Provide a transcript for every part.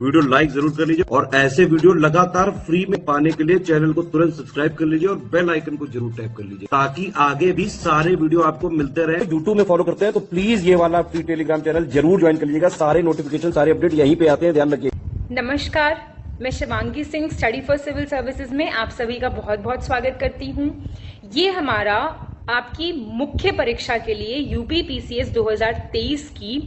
Video like जरूर कर लीजिए और ऐसे वीडियो लगातार फ्री में पाने के लिए चैनल को तुरंत सब्सक्राइब कर लीजिए और बेल आइकन को जरूर टैप कर लीजिए ताकि आगे भी सारे वीडियो आपको मिलते रहे। यूट्यूब में फॉलो करते हैं तो प्लीज ये वाला फ्री टेलीग्राम चैनल जरूर ज्वाइन कर लीजिएगा। सारे नोटिफिकेशन सारे अपडेट यहीं पे आते हैं, ध्यान रखिए। नमस्कार, मैं Shivangi Singh study for civil services में आप सभी का बहुत बहुत स्वागत करती हूँ। ये हमारा आपकी मुख्य परीक्षा के लिए यूपी पीसीएस 2023 की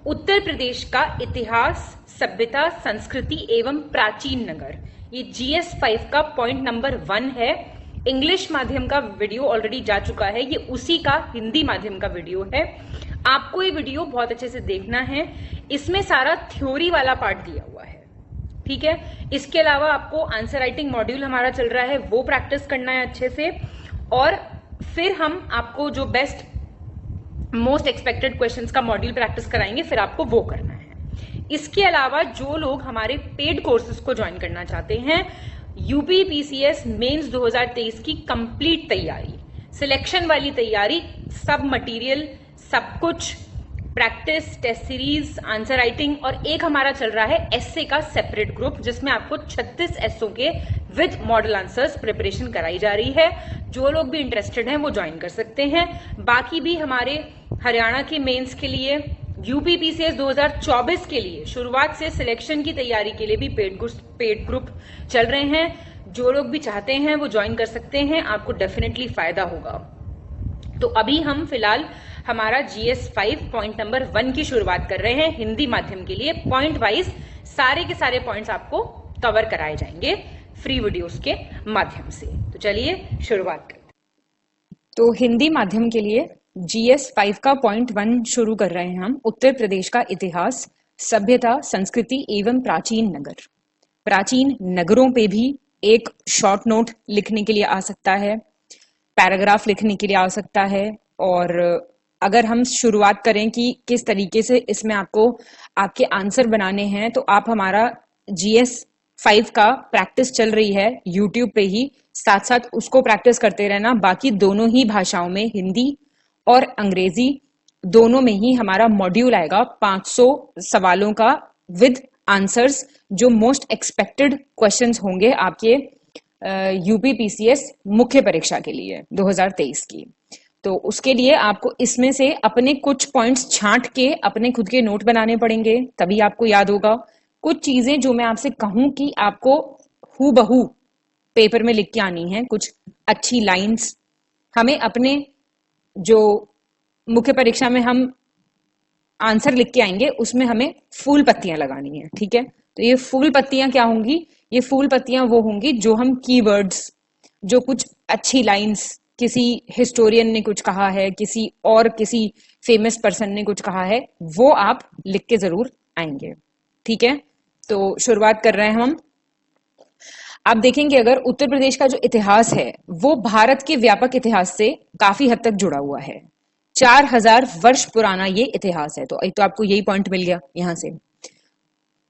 उत्तर प्रदेश का इतिहास, सभ्यता, संस्कृति एवं प्राचीन नगर, ये GS 5 का पॉइंट नंबर 1 है। इंग्लिश माध्यम का वीडियो ऑलरेडी जा चुका है, ये उसी का हिंदी माध्यम का वीडियो है। आपको ये वीडियो बहुत अच्छे से देखना है, इसमें सारा थ्योरी वाला पार्ट दिया हुआ है, ठीक है। इसके अलावा आपको आंसर राइटिंग मॉड्यूल हमारा चल रहा है, वो प्रैक्टिस करना है अच्छे से, और फिर हम आपको जो बेस्ट मोस्ट एक्सपेक्टेड क्वेश्चंस का मॉड्यूल प्रैक्टिस कराएंगे, फिर आपको वो करना है। इसके अलावा जो लोग हमारे पेड कोर्सेज को ज्वाइन करना चाहते हैं, यूपी पीसीएस मेंस 2023 की कंप्लीट तैयारी, सिलेक्शन वाली तैयारी, सब मटेरियल, सब कुछ, practice, test series, answer writing, और एक हमारा चल रहा है एसए का सेपरेट ग्रुप जिसमें आपको 36 एसओ के विद मॉडल आंसर्स प्रिपरेशन कराई जा रही है। जो लोग भी इंटरेस्टेड हैं वो ज्वाइन कर सकते हैं। बाकी भी हमारे हरियाणा के मेंस के लिए, यूपी पीसीएस 2024 के लिए शुरुआत से सिलेक्शन की तैयारी के लिए भी पेड ग्रुप चल रहे हैं। जो लोग भी चाहते हैं वो ज्वाइन कर सकते हैं, आपको डेफिनेटली फायदा होगा। तो अभी हम फिलहाल हमारा GS 5 पॉइंट नंबर 1 की शुरुआत कर रहे हैं हिंदी माध्यम के लिए। पॉइंट वाइज सारे के सारे पॉइंट्स आपको कवर कराए जाएंगे फ्री वीडियोस के माध्यम से। तो चलिए शुरुआत करते हैं। तो हिंदी माध्यम के लिए GS 5 का पॉइंट 1 शुरू कर रहे हैं हम। उत्तर प्रदेश का इतिहास, सभ्यता, संस्कृति एवं प्राचीन नगर। प्राचीन नगरों पे भी एक शॉर्ट नोट लिखने के लिए आ सकता है, पैराग्राफ लिखने के लिए आ सकता है, और अगर हम शुरुआत करें कि किस तरीके से इसमें आपको आपके आंसर बनाने हैं, तो आप हमारा GS 5 का प्रैक्टिस चल रही है यूट्यूब पे ही, साथ साथ उसको प्रैक्टिस करते रहना। बाकी दोनों ही भाषाओं में, हिंदी और अंग्रेजी दोनों में ही हमारा मॉड्यूल आएगा 500 सवालों का विद आंसर्स, जो मोस्ट एक्सपेक्टेड क्वेश्चंस होंगे आपके यूपी पीसीएस मुख्य परीक्षा के लिए 2023 की। तो उसके लिए आपको इसमें से अपने कुछ पॉइंट्स छांट के अपने खुद के नोट बनाने पड़ेंगे, तभी आपको याद होगा। कुछ चीजें जो मैं आपसे कहूं कि आपको हूबहू पेपर में लिख के आनी है, कुछ अच्छी लाइंस। हमें अपने जो मुख्य परीक्षा में हम आंसर लिख के आएंगे, उसमें हमें फूल पत्तियां लगानी है, ठीक है। तो ये फूल पत्तियां क्या होंगी? ये फूल पत्तियां वो होंगी जो हम कीवर्ड्स, जो कुछ अच्छी लाइंस, किसी हिस्टोरियन ने कुछ कहा है, किसी फेमस पर्सन ने कुछ कहा है, वो आप लिख के जरूर आएंगे, ठीक है। तो शुरुआत कर रहे हैं हम। आप देखेंगे अगर उत्तर प्रदेश का जो इतिहास है वो भारत के व्यापक इतिहास से काफी हद तक जुड़ा हुआ है। 4000 वर्ष पुराना ये इतिहास है। तो आपको यही पॉइंट मिल गया यहां से।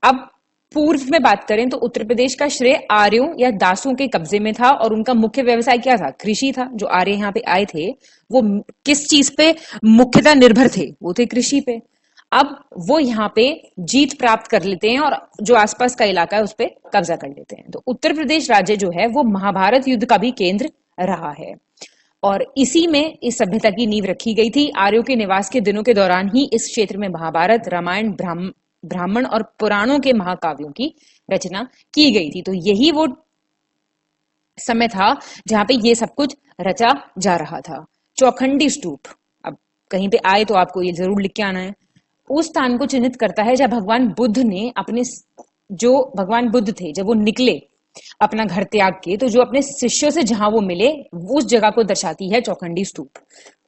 अब पूर्व में बात करें तो उत्तर प्रदेश का श्रेय आर्यों या दासों के कब्जे में था, और उनका मुख्य व्यवसाय क्या था? कृषि था। जो आर्य यहाँ पे आए थे वो किस चीज पे मुख्यतः निर्भर थे? वो थे कृषि पे। अब वो यहाँ पे जीत प्राप्त कर लेते हैं और जो आसपास का इलाका है उस पर कब्जा कर लेते हैं। तो उत्तर प्रदेश राज्य जो है वो महाभारत युद्ध का भी केंद्र रहा है, और इसी में इस सभ्यता की नींव रखी गई थी। आर्यों के निवास के दिनों के दौरान ही इस क्षेत्र में महाभारत, रामायण, ब्राह्मण और पुराणों के महाकाव्यों की रचना की गई थी। तो यही वो समय था जहां पे ये सब कुछ रचा जा रहा था। चौखंडी स्तूप, अब कहीं पे आए तो आपको ये जरूर लिख के आना है। उस स्थान को चिन्हित करता है जब भगवान बुद्ध ने जो भगवान बुद्ध थे, जब वो निकले अपना घर त्याग के, तो जो अपने शिष्यों से जहां वो मिले, उस जगह को दर्शाती है चौखंडी स्तूप।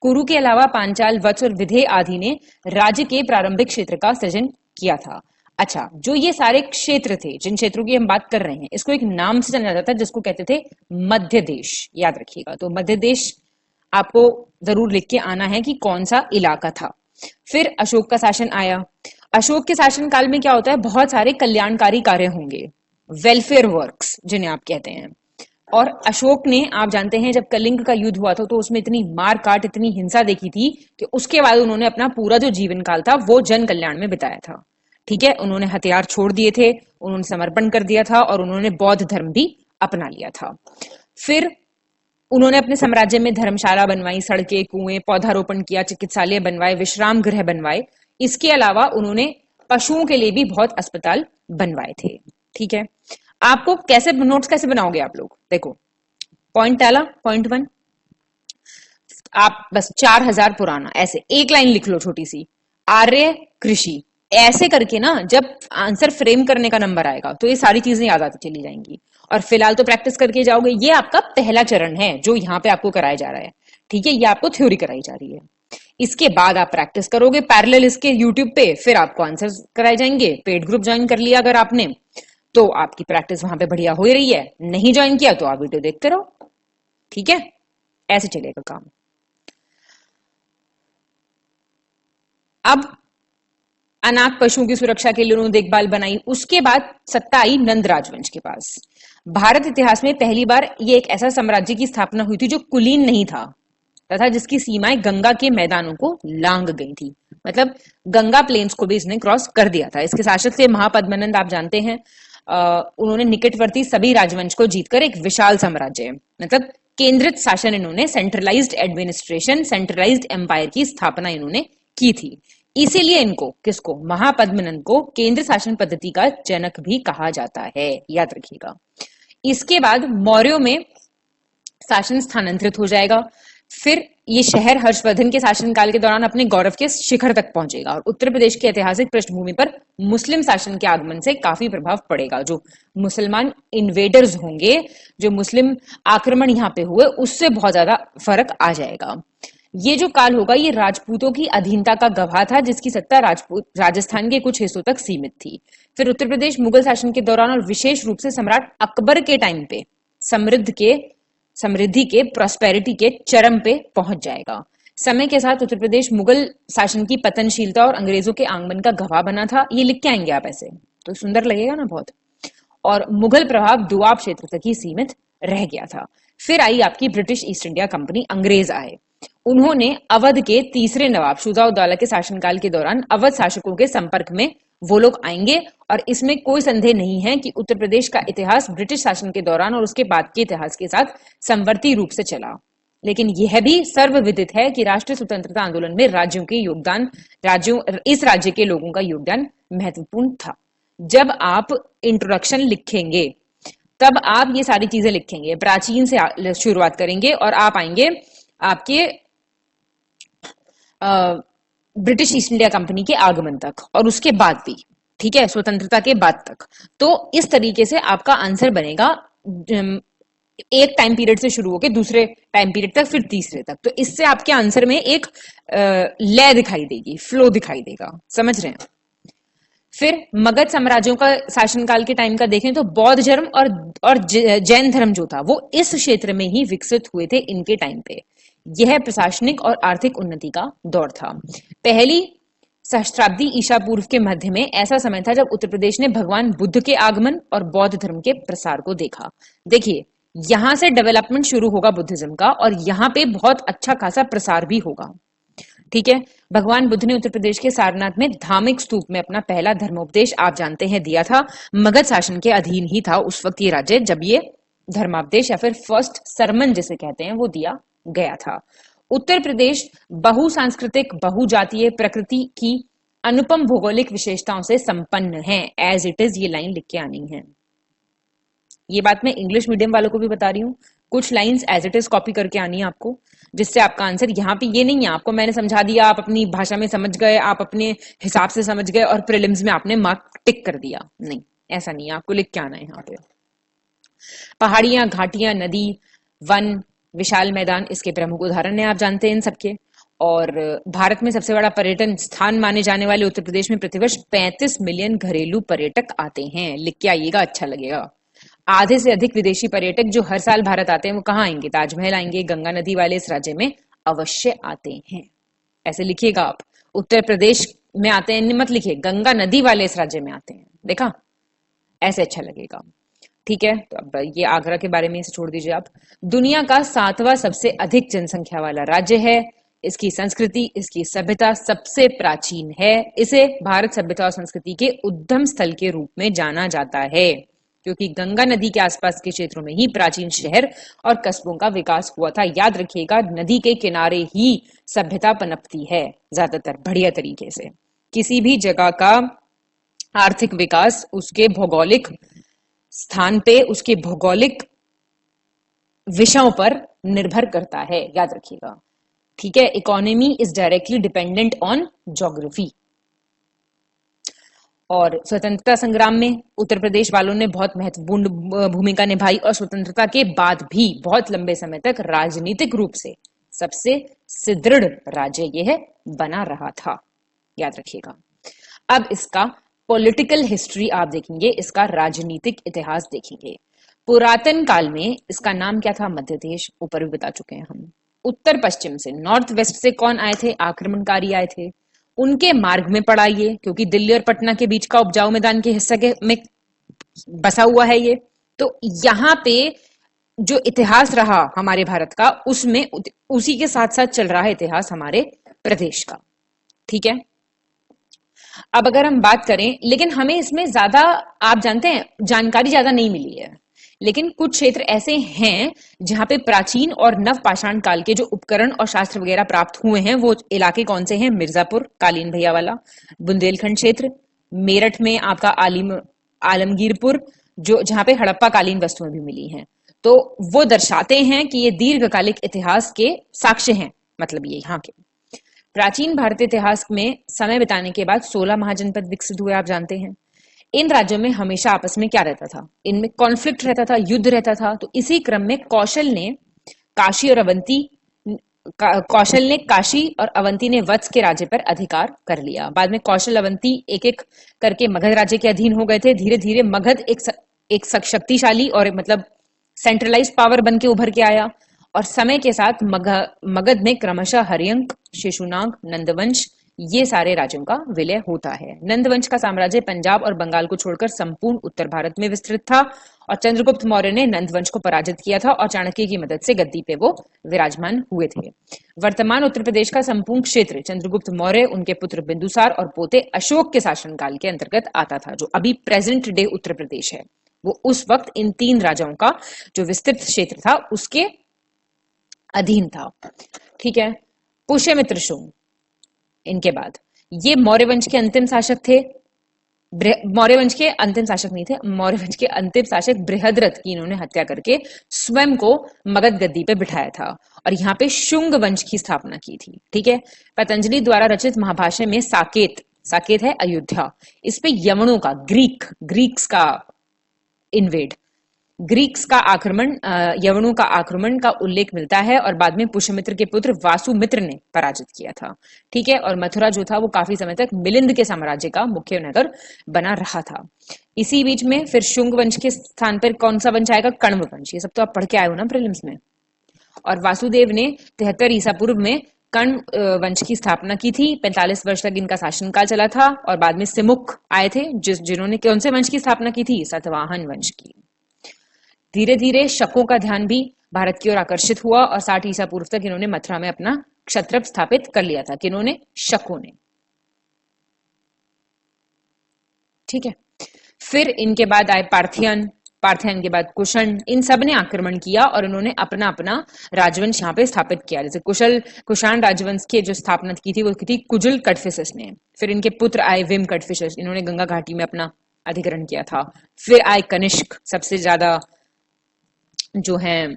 कुरु के अलावा पांचाल, वत्स और विदेह आदि ने राज्य के प्रारंभिक क्षेत्र का सृजन किया था। अच्छा, जो ये सारे क्षेत्र थे, जिन क्षेत्रों की हम बात कर रहे हैं, इसको एक नाम से जाना जाता है जिसको कहते थे मध्य देश। याद रखिएगा। तो मध्य देश आपको जरूर लिख के आना है कि कौन सा इलाका था। फिर अशोक का शासन आया। अशोक के शासन काल में क्या होता है? बहुत सारे कल्याणकारी कार्य होंगे, वेलफेयर वर्क्स जिन्हें आप कहते हैं। और अशोक ने, आप जानते हैं, जब कलिंग का युद्ध हुआ था तो उसमें इतनी मार काट, इतनी हिंसा देखी थी कि उसके बाद उन्होंने अपना पूरा जो जीवन काल था वो जन कल्याण में बिताया था। ठीक है, उन्होंने हथियार छोड़ दिए थे, उन्होंने समर्पण कर दिया था और उन्होंने बौद्ध धर्म भी अपना लिया था। फिर उन्होंने अपने साम्राज्य में धर्मशाला बनवाई, सड़कें, कुएं, पौधारोपण किया, चिकित्सालय बनवाए, विश्राम गृह बनवाए। इसके अलावा उन्होंने पशुओं के लिए भी बहुत अस्पताल बनवाए थे। ठीक है, आपको कैसे नोट्स कैसे बनाओगे आप लोग? देखो, पॉइंट डाला, पॉइंट 1, आप बस 4000 पुराना ऐसे एक लाइन लिख लो छोटी सी, आर्य कृषि, ऐसे करके ना जब आंसर फ्रेम करने का नंबर आएगा तो ये सारी चीजें याद आती चली जाएंगी। और फिलहाल तो प्रैक्टिस करके जाओगे, ये आपका पहला चरण है जो यहाँ पे आपको कराया जा रहा है। ठीक है, ये आपको थ्योरी कराई जा रही है। इसके बाद आप प्रैक्टिस करोगे पैरेलल इसके यूट्यूब पे, फिर आपको आंसर कराए जाएंगे। पेड ग्रुप ज्वाइन कर लिया अगर आपने तो आपकी प्रैक्टिस वहां पे बढ़िया हो रही है, नहीं ज्वाइन किया तो आप वीडियो देखते रहो। ठीक है, ऐसे चलेगा काम। अब अनाथ पशुओं की सुरक्षा के लिए उन्होंने देखभाल बनाई। उसके बाद सत्ता आई नंद राजवंश के पास। भारत इतिहास में पहली बार ये एक ऐसा साम्राज्य की स्थापना हुई थी जो कुलीन नहीं था तथा जिसकी सीमाएं गंगा के मैदानों को लांग गई थी। मतलब गंगा प्लेन्स को भी इसने क्रॉस कर दिया था। इसके शासक थे महापद्मनंद, आप जानते हैं। उन्होंने निकटवर्ती सभी राजवंश को जीतकर एक विशाल साम्राज्य, मतलब केंद्रित शासन, इन्होंने सेंट्रलाइज्ड एडमिनिस्ट्रेशन, सेंट्रलाइज्ड एम्पायर की स्थापना इन्होंने की थी। इसीलिए इनको, किसको, महापद्मनंद को केंद्र शासन पद्धति का जनक भी कहा जाता है, याद रखिएगा। इसके बाद मौर्यों में शासन स्थानांतरित हो जाएगा। फिर ये शहर हर्षवर्धन के शासनकाल के दौरान अपने गौरव के शिखर तक पहुंचेगा और उत्तर प्रदेश की ऐतिहासिक पृष्ठभूमि पर मुस्लिम शासन के आगमन से काफी प्रभाव पड़ेगा। जो मुसलमान इन्वेडर्स होंगे, जो मुस्लिम आक्रमण यहाँ पे हुए, उससे बहुत ज्यादा फर्क आ जाएगा। ये जो काल होगा ये राजपूतों की अधीनता का गवाह था, जिसकी सत्ता राजस्थान के कुछ हिस्सों तक सीमित थी। फिर उत्तर प्रदेश मुगल शासन के दौरान और विशेष रूप से सम्राट अकबर के टाइम पे समृद्धि के प्रॉस्पेरिटी के चरम पे पहुंच जाएगा। समय के साथ उत्तर प्रदेश मुगल शासन की पतनशीलता और अंग्रेजों के आगमन का गवाह बना था। ये लिख के आएंगे आप ऐसे तो सुंदर लगेगा ना बहुत। और मुगल प्रभाव दुआब क्षेत्र तक ही सीमित रह गया था। फिर आई आपकी ब्रिटिश ईस्ट इंडिया कंपनी, अंग्रेज आए। उन्होंने अवध के तीसरे नवाब शुजा-उद-दौला के शासनकाल के दौरान अवध शासकों के संपर्क में वो लोग आएंगे और इसमें कोई संदेह नहीं है कि उत्तर प्रदेश का इतिहास ब्रिटिश शासन के दौरान और उसके बाद के इतिहास के साथ समवर्ती रूप से चला। लेकिन यह भी सर्वविदित है कि राष्ट्रीय स्वतंत्रता आंदोलन में इस राज्य के लोगों का योगदान महत्वपूर्ण था। जब आप इंट्रोडक्शन लिखेंगे तब आप ये सारी चीजें लिखेंगे, प्राचीन से शुरुआत करेंगे और आप आएंगे आपके ब्रिटिश ईस्ट इंडिया कंपनी के आगमन तक और उसके बाद भी, ठीक है, स्वतंत्रता के बाद तक। तो इस तरीके से आपका आंसर बनेगा, एक टाइम पीरियड से शुरू होकर दूसरे टाइम पीरियड तक, फिर तीसरे तक। तो इससे आपके आंसर में एक लय दिखाई देगी, फ्लो दिखाई देगा, समझ रहे हैं। फिर मगध साम्राज्यों का शासनकाल के टाइम का देखें तो बौद्ध धर्म और जैन धर्म जो था वो इस क्षेत्र में ही विकसित हुए थे इनके टाइम पे। यह प्रशासनिक और आर्थिक उन्नति का दौर था। पहली सहस्त्राब्दी ईसा पूर्व के मध्य में ऐसा समय था जब उत्तर प्रदेश ने भगवान बुद्ध के आगमन और बौद्ध धर्म के प्रसार को देखा। देखिए, यहां से डेवलपमेंट शुरू होगा बुद्धिज्म का और यहाँ पे बहुत अच्छा खासा प्रसार भी होगा। ठीक है, भगवान बुद्ध ने उत्तर प्रदेश के सारनाथ में धार्मिक स्तूप में अपना पहला धर्मोपदेश, आप जानते हैं, दिया था। मगध शासन के अधीन ही था उस वक्त ये राज्य जब ये धर्मापदेश या फिर फर्स्ट सरमन जिसे कहते हैं वो दिया गया था। उत्तर प्रदेश बहुसांस्कृतिक, बहुजातीय प्रकृति की अनुपम भौगोलिक विशेषताओं से संपन्न है। एज इट इज ये लाइन लिख के आनी है। ये बात मैं इंग्लिश मीडियम वालों को भी बता रही हूँ। कुछ lines as it is copy करके आनी है आपको, जिससे आपका आंसर यहाँ पे ये नहीं है आपको मैंने समझा दिया, आप अपनी भाषा में समझ गए, आप अपने हिसाब से समझ गए और प्रीलिम्स में आपने मार्क टिक कर दिया। नहीं, ऐसा नहीं है, आपको लिख के आना है यहाँ पे। पहाड़ियां, घाटियां, नदी, वन, विशाल मैदान इसके प्रमुख उदाहरण है, आप जानते हैं इन सबके। और भारत में सबसे बड़ा पर्यटन स्थान माने जाने वाले उत्तर प्रदेश में प्रतिवर्ष 35 मिलियन घरेलू पर्यटक आते हैं। लिख के आइएगा, अच्छा लगेगा। आधे से अधिक विदेशी पर्यटक जो हर साल भारत आते हैं वो कहाँ आएंगे? ताजमहल आएंगे। गंगा नदी वाले इस राज्य में अवश्य आते हैं, ऐसे लिखिएगा आप। उत्तर प्रदेश में आते हैं मत लिखिए, गंगा नदी वाले इस राज्य में आते हैं। देखा, ऐसे अच्छा लगेगा। ठीक है, तो अब ये आगरा के बारे में इसे छोड़ दीजिए आप। दुनिया का 7वां सबसे अधिक जनसंख्या वाला राज्य है। इसकी संस्कृति, इसकी सभ्यता सबसे प्राचीन है। इसे भारत सभ्यता और संस्कृति के उद्गम स्थल के रूप में जाना जाता है, क्योंकि गंगा नदी के आसपास के क्षेत्रों में ही प्राचीन शहर और कस्बों का विकास हुआ था। याद रखिएगा, नदी के किनारे ही सभ्यता पनपती है ज्यादातर बढ़िया तरीके से। किसी भी जगह का आर्थिक विकास उसके भौगोलिक स्थान पे, उसके भौगोलिक विषयों पर निर्भर करता है, याद रखिएगा। ठीक है, economy is directly dependent on geography. और स्वतंत्रता संग्राम में उत्तर प्रदेश वालों ने बहुत महत्वपूर्ण भूमिका निभाई और स्वतंत्रता के बाद भी बहुत लंबे समय तक राजनीतिक रूप से सबसे सुदृढ़ राज्य यह बना रहा था, याद रखिएगा। अब इसका पॉलिटिकल हिस्ट्री आप देखेंगे, इसका राजनीतिक इतिहास देखेंगे। पुरातन काल में इसका नाम क्या था? मध्य देश। ऊपर भी बता चुके हैं हम। उत्तर पश्चिम से, नॉर्थ वेस्ट से कौन आए थे? आक्रमणकारी आए थे। उनके मार्ग में पड़ा ये, क्योंकि दिल्ली और पटना के बीच का उपजाऊ मैदान के हिस्से के में बसा हुआ है ये। तो यहाँ पे जो इतिहास रहा हमारे भारत का, उसमें उसी के साथ साथ चल रहा है इतिहास हमारे प्रदेश का। ठीक है, अब अगर हम बात करें, लेकिन हमें इसमें ज्यादा, आप जानते हैं, जानकारी ज्यादा नहीं मिली है, लेकिन कुछ क्षेत्र ऐसे हैं जहां पे प्राचीन और नव पाषाण काल के जो उपकरण और शास्त्र वगैरह प्राप्त हुए हैं। वो इलाके कौन से हैं? मिर्जापुर, कालीन भैया वाला, बुंदेलखंड क्षेत्र, मेरठ में आपका आलमगीरपुर, जो जहां पे हड़प्पा कालीन वस्तुएं भी मिली हैं। तो वो दर्शाते हैं कि ये दीर्घकालिक इतिहास के साक्ष्य हैं, मतलब ये यहाँ के। प्राचीन भारतीय इतिहास में समय बिताने के बाद 16 महाजनपद विकसित हुए, आप जानते हैं। इन राज्यों में हमेशा आपस में क्या रहता था? इनमें कॉन्फ्लिक्ट रहता था, युद्ध रहता था। तो इसी क्रम में कौशल ने काशी और अवंती ने वत्स के राज्य पर अधिकार कर लिया। बाद में कौशल, अवंती एक एक करके मगध राज्य के अधीन हो गए थे। धीरे धीरे मगध एक शक्तिशाली और मतलब सेंट्रलाइज्ड पावर बन के उभर के आया। और समय के साथ मगध में क्रमशः हर्यंक, शिशुनाग, नंदवंश, ये सारे राज्यों का विलय होता है। नंदवंश का साम्राज्य पंजाब और बंगाल को छोड़कर संपूर्ण उत्तर भारत में विस्तृत था और चंद्रगुप्त मौर्य ने नंदवंश को पराजित किया था और चाणक्य की मदद से गद्दी पे वो विराजमान हुए थे। वर्तमान उत्तर प्रदेश का संपूर्ण क्षेत्र चंद्रगुप्त मौर्य, उनके पुत्र बिंदुसार और पोते अशोक के शासनकाल के अंतर्गत आता था। जो अभी प्रेजेंट डे उत्तर प्रदेश है, वो उस वक्त इन 3 राजाओं का जो विस्तृत क्षेत्र था उसके अधीन था। ठीक है, पुष्यमित्र शुंग, इनके बाद ये मौर्य वंश के अंतिम शासक थे। मौर्य वंश के अंतिम शासक नहीं थे, मौर्य वंश के अंतिम शासक बृहद्रथ की इन्होंने हत्या करके स्वयं को मगध गद्दी पे बिठाया था और यहाँ पे शुंग वंश की स्थापना की थी। ठीक है, पतंजलि द्वारा रचित महाभाष्य में साकेत है अयोध्या, इस पे यवनों का, ग्रीक्स का इन्वेड, ग्रीक्स का आक्रमण, यवनों का आक्रमण का उल्लेख मिलता है और बाद में पुष्यमित्र के पुत्र वासुमित्र ने पराजित किया था। ठीक है, और मथुरा जो था वो काफी समय तक मिलिंद के साम्राज्य का मुख्य नगर बना रहा था। इसी बीच में फिर शुंग वंश के स्थान पर कौन सा वंश आएगा? कण्व वंश। ये सब तो आप पढ़ के आए हो ना प्रीलिम्स में। और वासुदेव ने 73 ईसा पूर्व में कण्व वंश की स्थापना की थी। 45 वर्ष तक इनका शासनकाल चला था और बाद में सिमुख आए थे जिन्होंने कौन से वंश की स्थापना की थी? सातवाहन वंश की। धीरे धीरे शकों का ध्यान भी भारत की ओर आकर्षित हुआ और 60 ईसा पूर्व तक इन्होंने मथुरा में अपना क्षत्रप स्थापित कर लिया था। किन्होंने? शकों ने। ठीक है, फिर इनके बाद आए पार्थियन के बाद कुशन, इन सब ने आक्रमण किया और उन्होंने अपना अपना राजवंश यहाँ पे स्थापित किया। जैसे कुशाण राजवंश की जो स्थापना की थी वो की थी कुजुल कटफिसस ने। फिर इनके पुत्र आए विम कटफिसस, इन्होंने गंगा घाटी में अपना अधिग्रहण किया था। फिर आए कनिष्क, सबसे ज्यादा जो हैं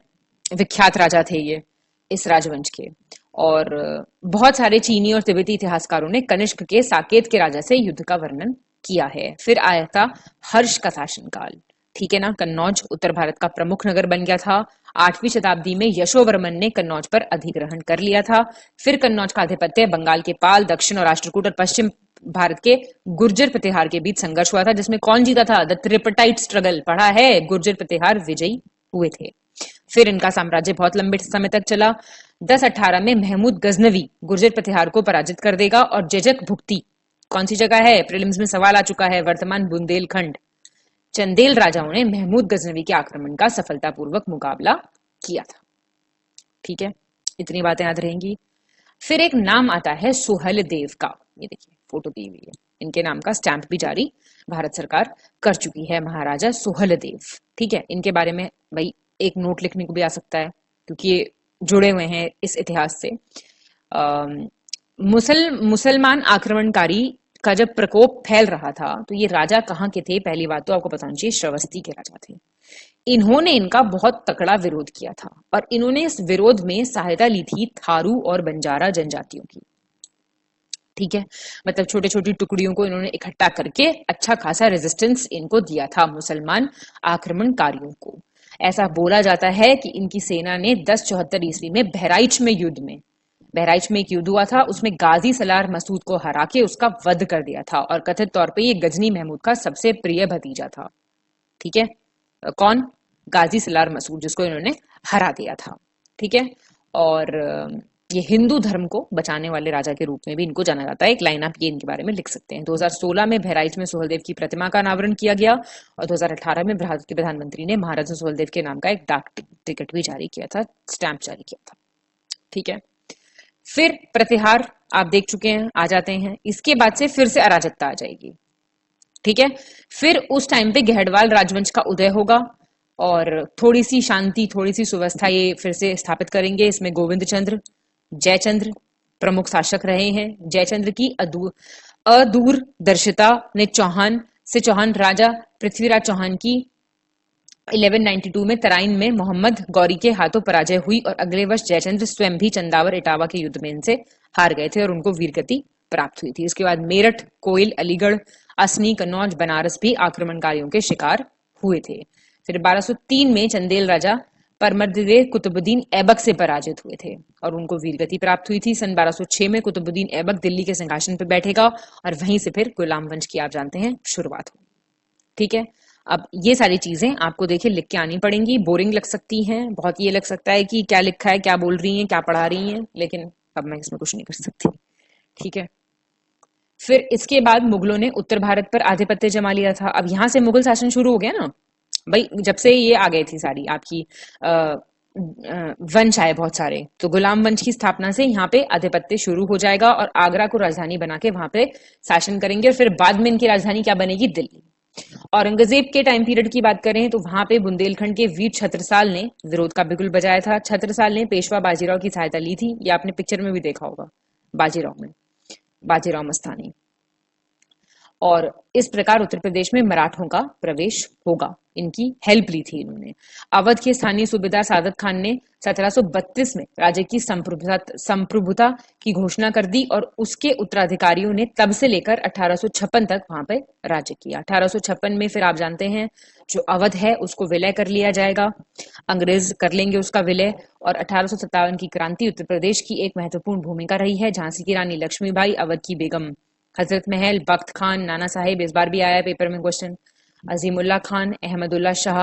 विख्यात राजा थे ये इस राजवंश के, और बहुत सारे चीनी और तिब्बती इतिहासकारों ने कनिष्क के साकेत के राजा से युद्ध का वर्णन किया है। फिर आया था हर्ष का शासनकाल। ठीक है ना, कन्नौज उत्तर भारत का प्रमुख नगर बन गया था। 8वीं शताब्दी में यशोवर्मन ने कन्नौज पर अधिग्रहण कर लिया था। फिर कन्नौज का आधिपत्य बंगाल के पाल, दक्षिण और राष्ट्रकूट और पश्चिम भारत के गुर्जर प्रतिहार के बीच संघर्ष हुआ था, जिसमें कौन जीता था? द ट्रिपटाइट स्ट्रगल पढ़ा है। गुर्जर प्रतिहार विजयी हुए थे। फिर इनका साम्राज्य बहुत लंबे समय तक चला। 1018 में महमूद गजनवी गुर्जर प्रतिहार को पराजित कर देगा और जजक भुक्ति, कौन सी जगह है? प्रीलिम्स में सवाल आ चुका है, वर्तमान बुंदेलखंड। चंदेल राजाओं ने महमूद गजनवी के आक्रमण का सफलतापूर्वक मुकाबला किया था। ठीक है, इतनी बातें याद रहेंगी। फिर एक नाम आता है सुहलदेव का, ये देखिए फोटो दी हुई है, इनके नाम का स्टैंप भी जारी भारत सरकार कर चुकी है, महाराजा सुहलदेव। ठीक है, इनके बारे में भाई एक नोट लिखने को भी आ सकता है क्योंकि ये जुड़े हुए हैं इस इतिहास से। मुसलमान आक्रमणकारी का जब प्रकोप फैल रहा था तो ये राजा कहाँ के थे, पहली बात तो आपको बताना चाहिए, श्रावस्ती के राजा थे। इन्होंने इनका बहुत तकड़ा विरोध किया था और इन्होंने इस विरोध में सहायता ली थी थारू और बंजारा जनजातियों की। ठीक है, मतलब छोटे छोटी टुकड़ियों को इन्होंने इकट्ठा करके अच्छा खासा रेजिस्टेंस इनको दिया था मुसलमान आक्रमणकारियों को। ऐसा बोला जाता है कि इनकी सेना ने 1074 ईस्वी में बहराइच में एक युद्ध हुआ था, उसमें गाजी सलार मसूद को हरा के उसका वध कर दिया था और कथित तौर पे ये गजनी महमूद का सबसे प्रिय भतीजा था। ठीक है, कौन? गाजी सलार मसूद, जिसको इन्होंने हरा दिया था। ठीक है, और ये हिंदू धर्म को बचाने वाले राजा के रूप में भी इनको जाना जाता है। एक लाइन आप ये इनके बारे में लिख सकते हैं। 2016 में बहराइच में सुहलदेव की प्रतिमा का अनावरण किया गया और 2018 में भारत के प्रधानमंत्री ने महाराजा सुहलदेव के नाम का एक डाक टिकट भी जारी किया था, स्टैंप जारी किया था। ठीक है, फिर प्रतिहार आप देख चुके हैं, आ जाते हैं। इसके बाद से फिर से अराजकता आ जाएगी। ठीक है, फिर उस टाइम पे गहडवाल राजवंश का उदय होगा और थोड़ी सी शांति, थोड़ी सी सुव्यवस्था ये फिर से स्थापित करेंगे। इसमें गोविंद चंद्र, जयचंद्र प्रमुख शासक रहे हैं। जयचंद्र की अदूरदर्शिता ने चौहान राजा पृथ्वीराज चौहान की 1192 में तराइन में मोहम्मद गौरी के हाथों पराजय हुई और अगले वर्ष जयचंद्र स्वयं भी चंदावर इटावा के युद्ध में इनसे हार गए थे और उनको वीरगति प्राप्त हुई थी। इसके बाद मेरठ, कोइल, अलीगढ़, असनी, कन्नौज, बनारस भी आक्रमणकारियों के शिकार हुए थे। फिर 1203 में चंदेल राजा परमर्दिदे कुतुबुद्दीन ऐबक से पराजित हुए थे और उनको वीरगति प्राप्त हुई थी। सन 1206 में कुतुबुद्दीन ऐबक दिल्ली के सिंहासन पर बैठेगा और वहीं से फिर गुलाम वंश की आप जानते हैं शुरुआत हुई। ठीक है, अब ये सारी चीजें आपको देखिए लिख के आनी पड़ेंगी। बोरिंग लग सकती हैं, बहुत ये लग सकता है कि क्या लिखा है, क्या बोल रही हैं, क्या पढ़ा रही हैं, लेकिन अब मैं इसमें कुछ नहीं कर सकती। ठीक है, फिर इसके बाद मुगलों ने उत्तर भारत पर आधिपत्य जमा लिया था। अब यहां से मुगल शासन शुरू हो गया ना भाई, जब से ये आ गए थी सारी आपकी वंश आए बहुत सारे, तो गुलाम वंश की स्थापना से यहाँ पे आधिपत्य शुरू हो जाएगा और आगरा को राजधानी बना के वहां पे शासन करेंगे और फिर बाद में इनकी राजधानी क्या बनेगी? दिल्ली। औरंगजेब के टाइम पीरियड की बात करें तो वहां पे बुंदेलखंड के वीर छत्रसाल ने विरोध का बिगुल बजाया था। छत्रसाल ने पेशवा बाजीराव की सहायता ली थी, ये आपने पिक्चर में भी देखा होगा, बाजीराव मस्तानी। और इस प्रकार उत्तर प्रदेश में मराठों का प्रवेश होगा, इनकी हेल्प ली थी इन्होंने। अवध के स्थानीय सूबेदार सादत खान ने 1732 में राज्य की संप्रभुता की घोषणा कर दी और उसके उत्तराधिकारियों ने तब से लेकर 1856 तक वहां पे राज्य किया। 1856 में फिर आप जानते हैं जो अवध है उसको विलय कर लिया जाएगा, अंग्रेज कर लेंगे उसका विलय। और 1857 की क्रांति उत्तर प्रदेश की एक महत्वपूर्ण भूमिका रही है। झांसी की रानी लक्ष्मीबाई, अवध की बेगम हजरत महल, बख्त खान, नाना साहेब, इस बार भी आया है पेपर में क्वेश्चन, अजीमुल्ला खान, अहमदुल्ला शाह,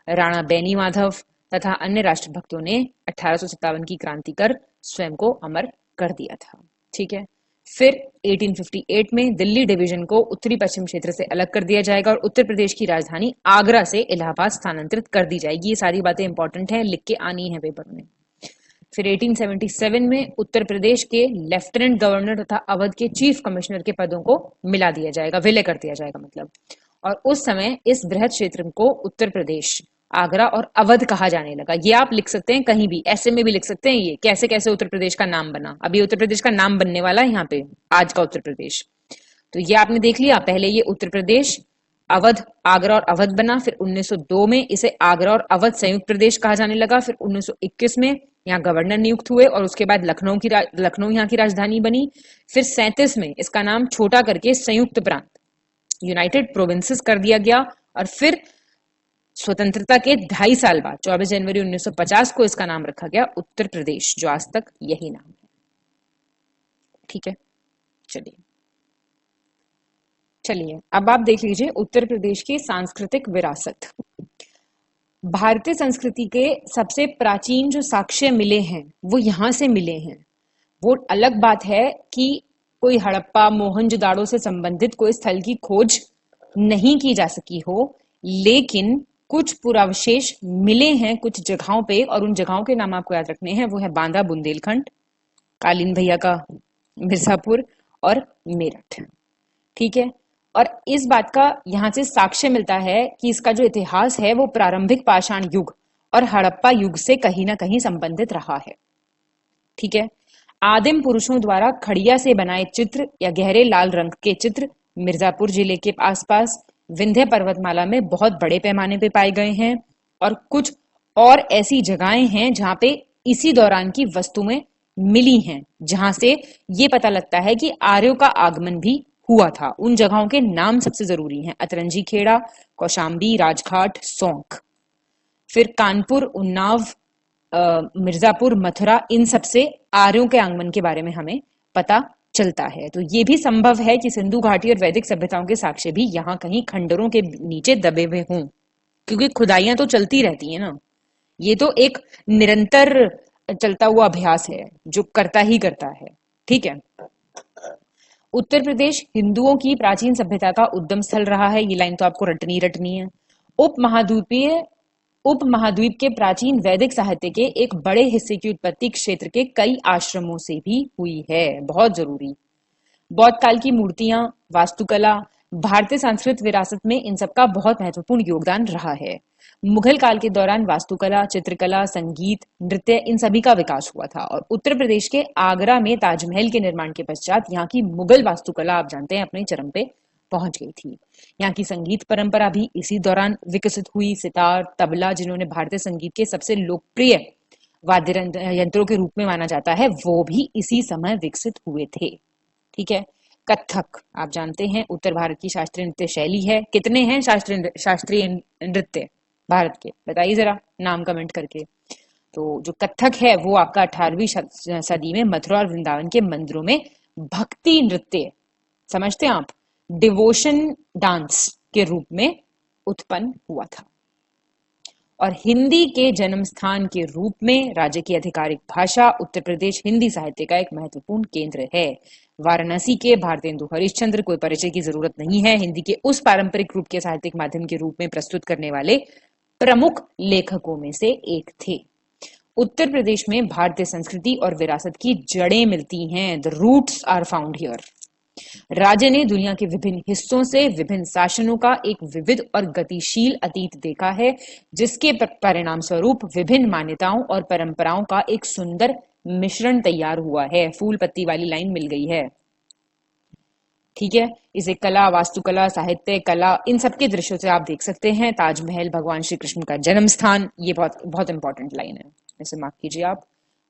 राणा बेनी माधव तथा अन्य राष्ट्रभक्तों ने 1857 की क्रांति कर स्वयं को अमर कर दिया था। ठीक है, फिर 1858 में दिल्ली डिवीजन को उत्तरी पश्चिम क्षेत्र से अलग कर दिया जाएगा और उत्तर प्रदेश की राजधानी आगरा से इलाहाबाद स्थानांतरित कर दी जाएगी। ये सारी बातें इंपॉर्टेंट है, लिख के आनी है पेपर में। फिर 1877 में उत्तर प्रदेश के लेफ्टिनेंट गवर्नर तथा अवध के चीफ कमिश्नर के पदों को मिला दिया जाएगा, विलय कर दिया जाएगा मतलब। और उस समय इस बृहद क्षेत्र को उत्तर प्रदेश, आगरा और अवध कहा जाने लगा। ये आप लिख सकते हैं कहीं भी, ऐसे में भी लिख सकते हैं ये कैसे कैसे उत्तर प्रदेश का नाम बना। अभी उत्तर प्रदेश का नाम बनने वाला है यहाँ पे, आज का उत्तर प्रदेश। तो ये आपने देख लिया, पहले ये उत्तर प्रदेश, अवध, आगरा और अवध बना। फिर 1902 में इसे आगरा और अवध संयुक्त प्रदेश कहा जाने लगा। फिर 1921 में यहाँ गवर्नर नियुक्त हुए और उसके बाद लखनऊ यहाँ की राजधानी बनी। फिर 37 में इसका नाम छोटा करके संयुक्त प्रांत, यूनाइटेड प्रोविंसेस कर दिया गया। और फिर स्वतंत्रता के 2.5 साल बाद 24 जनवरी 1950 को इसका नाम रखा गया उत्तर प्रदेश, जो आज तक यही नाम है। ठीक है, चलिए अब आप देख लीजिए उत्तर प्रदेश की सांस्कृतिक विरासत। भारतीय संस्कृति के सबसे प्राचीन जो साक्ष्य मिले हैं वो यहां से मिले हैं। वो अलग बात है कि कोई हड़प्पा, मोहनजोदाड़ो से संबंधित कोई स्थल की खोज नहीं की जा सकी हो, लेकिन कुछ पुरावशेष मिले हैं कुछ जगहों पे और उन जगहों के नाम आपको याद रखने हैं। वो है बांदा बुंदेलखंड, कालीन भैया का मिर्जापुर और मेरठ। ठीक है, और इस बात का यहाँ से साक्ष्य मिलता है कि इसका जो इतिहास है वो प्रारंभिक पाषाण युग और हड़प्पा युग से कहीं ना कहीं संबंधित रहा है। ठीक है, आदिम पुरुषों द्वारा खड़िया से बनाए चित्र या गहरे लाल रंग के चित्र मिर्जापुर जिले के आसपास विंध्य पर्वतमाला में बहुत बड़े पैमाने पे पाए गए हैं, और कुछ और ऐसी जगहें हैं जहां पे इसी दौरान की वस्तुएं मिली हैं, जहां से ये पता लगता है कि आर्यों का आगमन भी हुआ था। उन जगहों के नाम सबसे जरूरी हैं: अतरंजी खेड़ा, कौशाम्बी, राजघाट, सौंख। फिर कानपुर, उन्नाव, मिर्जापुर, मथुरा, इन सबसे आर्यों के आगमन के बारे में हमें पता चलता है। तो ये भी संभव है कि सिंधु घाटी और वैदिक सभ्यताओं के साक्ष्य भी यहाँ कहीं खंडरों के नीचे दबे हुए हों, क्योंकि खुदाइयां तो चलती रहती है ना। ये तो एक निरंतर चलता हुआ अभ्यास है जो करता ही करता है। ठीक है, उत्तर प्रदेश हिंदुओं की प्राचीन सभ्यता का उद्गम स्थल रहा है। ये लाइन तो आपको रटनी है। उपमहाद्वीप के प्राचीन वैदिक साहित्य के एक बड़े हिस्से की उत्पत्ति क्षेत्र के कई आश्रमों से भी हुई है, बहुत जरूरी। बौद्ध काल की मूर्तियां, वास्तुकला, भारतीय सांस्कृतिक विरासत में इन सबका बहुत महत्वपूर्ण योगदान रहा है। मुगल काल के दौरान वास्तुकला, चित्रकला, संगीत, नृत्य, इन सभी का विकास हुआ था, और उत्तर प्रदेश के आगरा में ताजमहल के निर्माण के पश्चात यहाँ की मुगल वास्तुकला, आप जानते हैं, अपने चरम पे पहुंच गई थी। यहाँ की संगीत परंपरा भी इसी दौरान विकसित हुई। सितार, तबला, जिन्होंने भारतीय संगीत के सबसे लोकप्रिय वाद्य यंत्रों के रूप में माना जाता है, वो भी इसी समय विकसित हुए थे। ठीक है, कथक आप जानते हैं उत्तर भारत की शास्त्रीय नृत्य शैली है। कितने हैं शास्त्रीय नृत्य भारत के, बताइए जरा नाम कमेंट करके। तो जो कथक है वो आपका 18वीं सदी में मथुरा और वृंदावन के मंदिरों में भक्ति नृत्य, समझते हैं आप, डिवोशन डांस के रूप में उत्पन्न हुआ था। और हिंदी के जन्म स्थान के रूप में राज्य की आधिकारिक भाषा उत्तर प्रदेश हिंदी साहित्य का एक महत्वपूर्ण केंद्र है। वाराणसी के भारतेंदु हरिश्चंद्र, कोई परिचय की जरूरत नहीं है, हिंदी के उस पारंपरिक रूप के साहित्यिक माध्यम के रूप में प्रस्तुत करने वाले प्रमुख लेखकों में से एक थे। उत्तर प्रदेश में भारतीय संस्कृति और विरासत की जड़ें मिलती हैं। The roots are found here. राज्य ने दुनिया के विभिन्न हिस्सों से विभिन्न शासनों का एक विविध और गतिशील अतीत देखा है, जिसके परिणाम स्वरूप विभिन्न मान्यताओं और परंपराओं का एक सुंदर मिश्रण तैयार हुआ है। फूल पत्ती वाली लाइन मिल गई है। ठीक है, इसे कला, वास्तुकला, साहित्य, कला, इन सबके दृश्यों से आप देख सकते हैं। ताजमहल भगवान श्री कृष्ण का जन्म स्थान, ये बहुत बहुत इंपॉर्टेंट लाइन है, इसे मार्क कीजिए आप।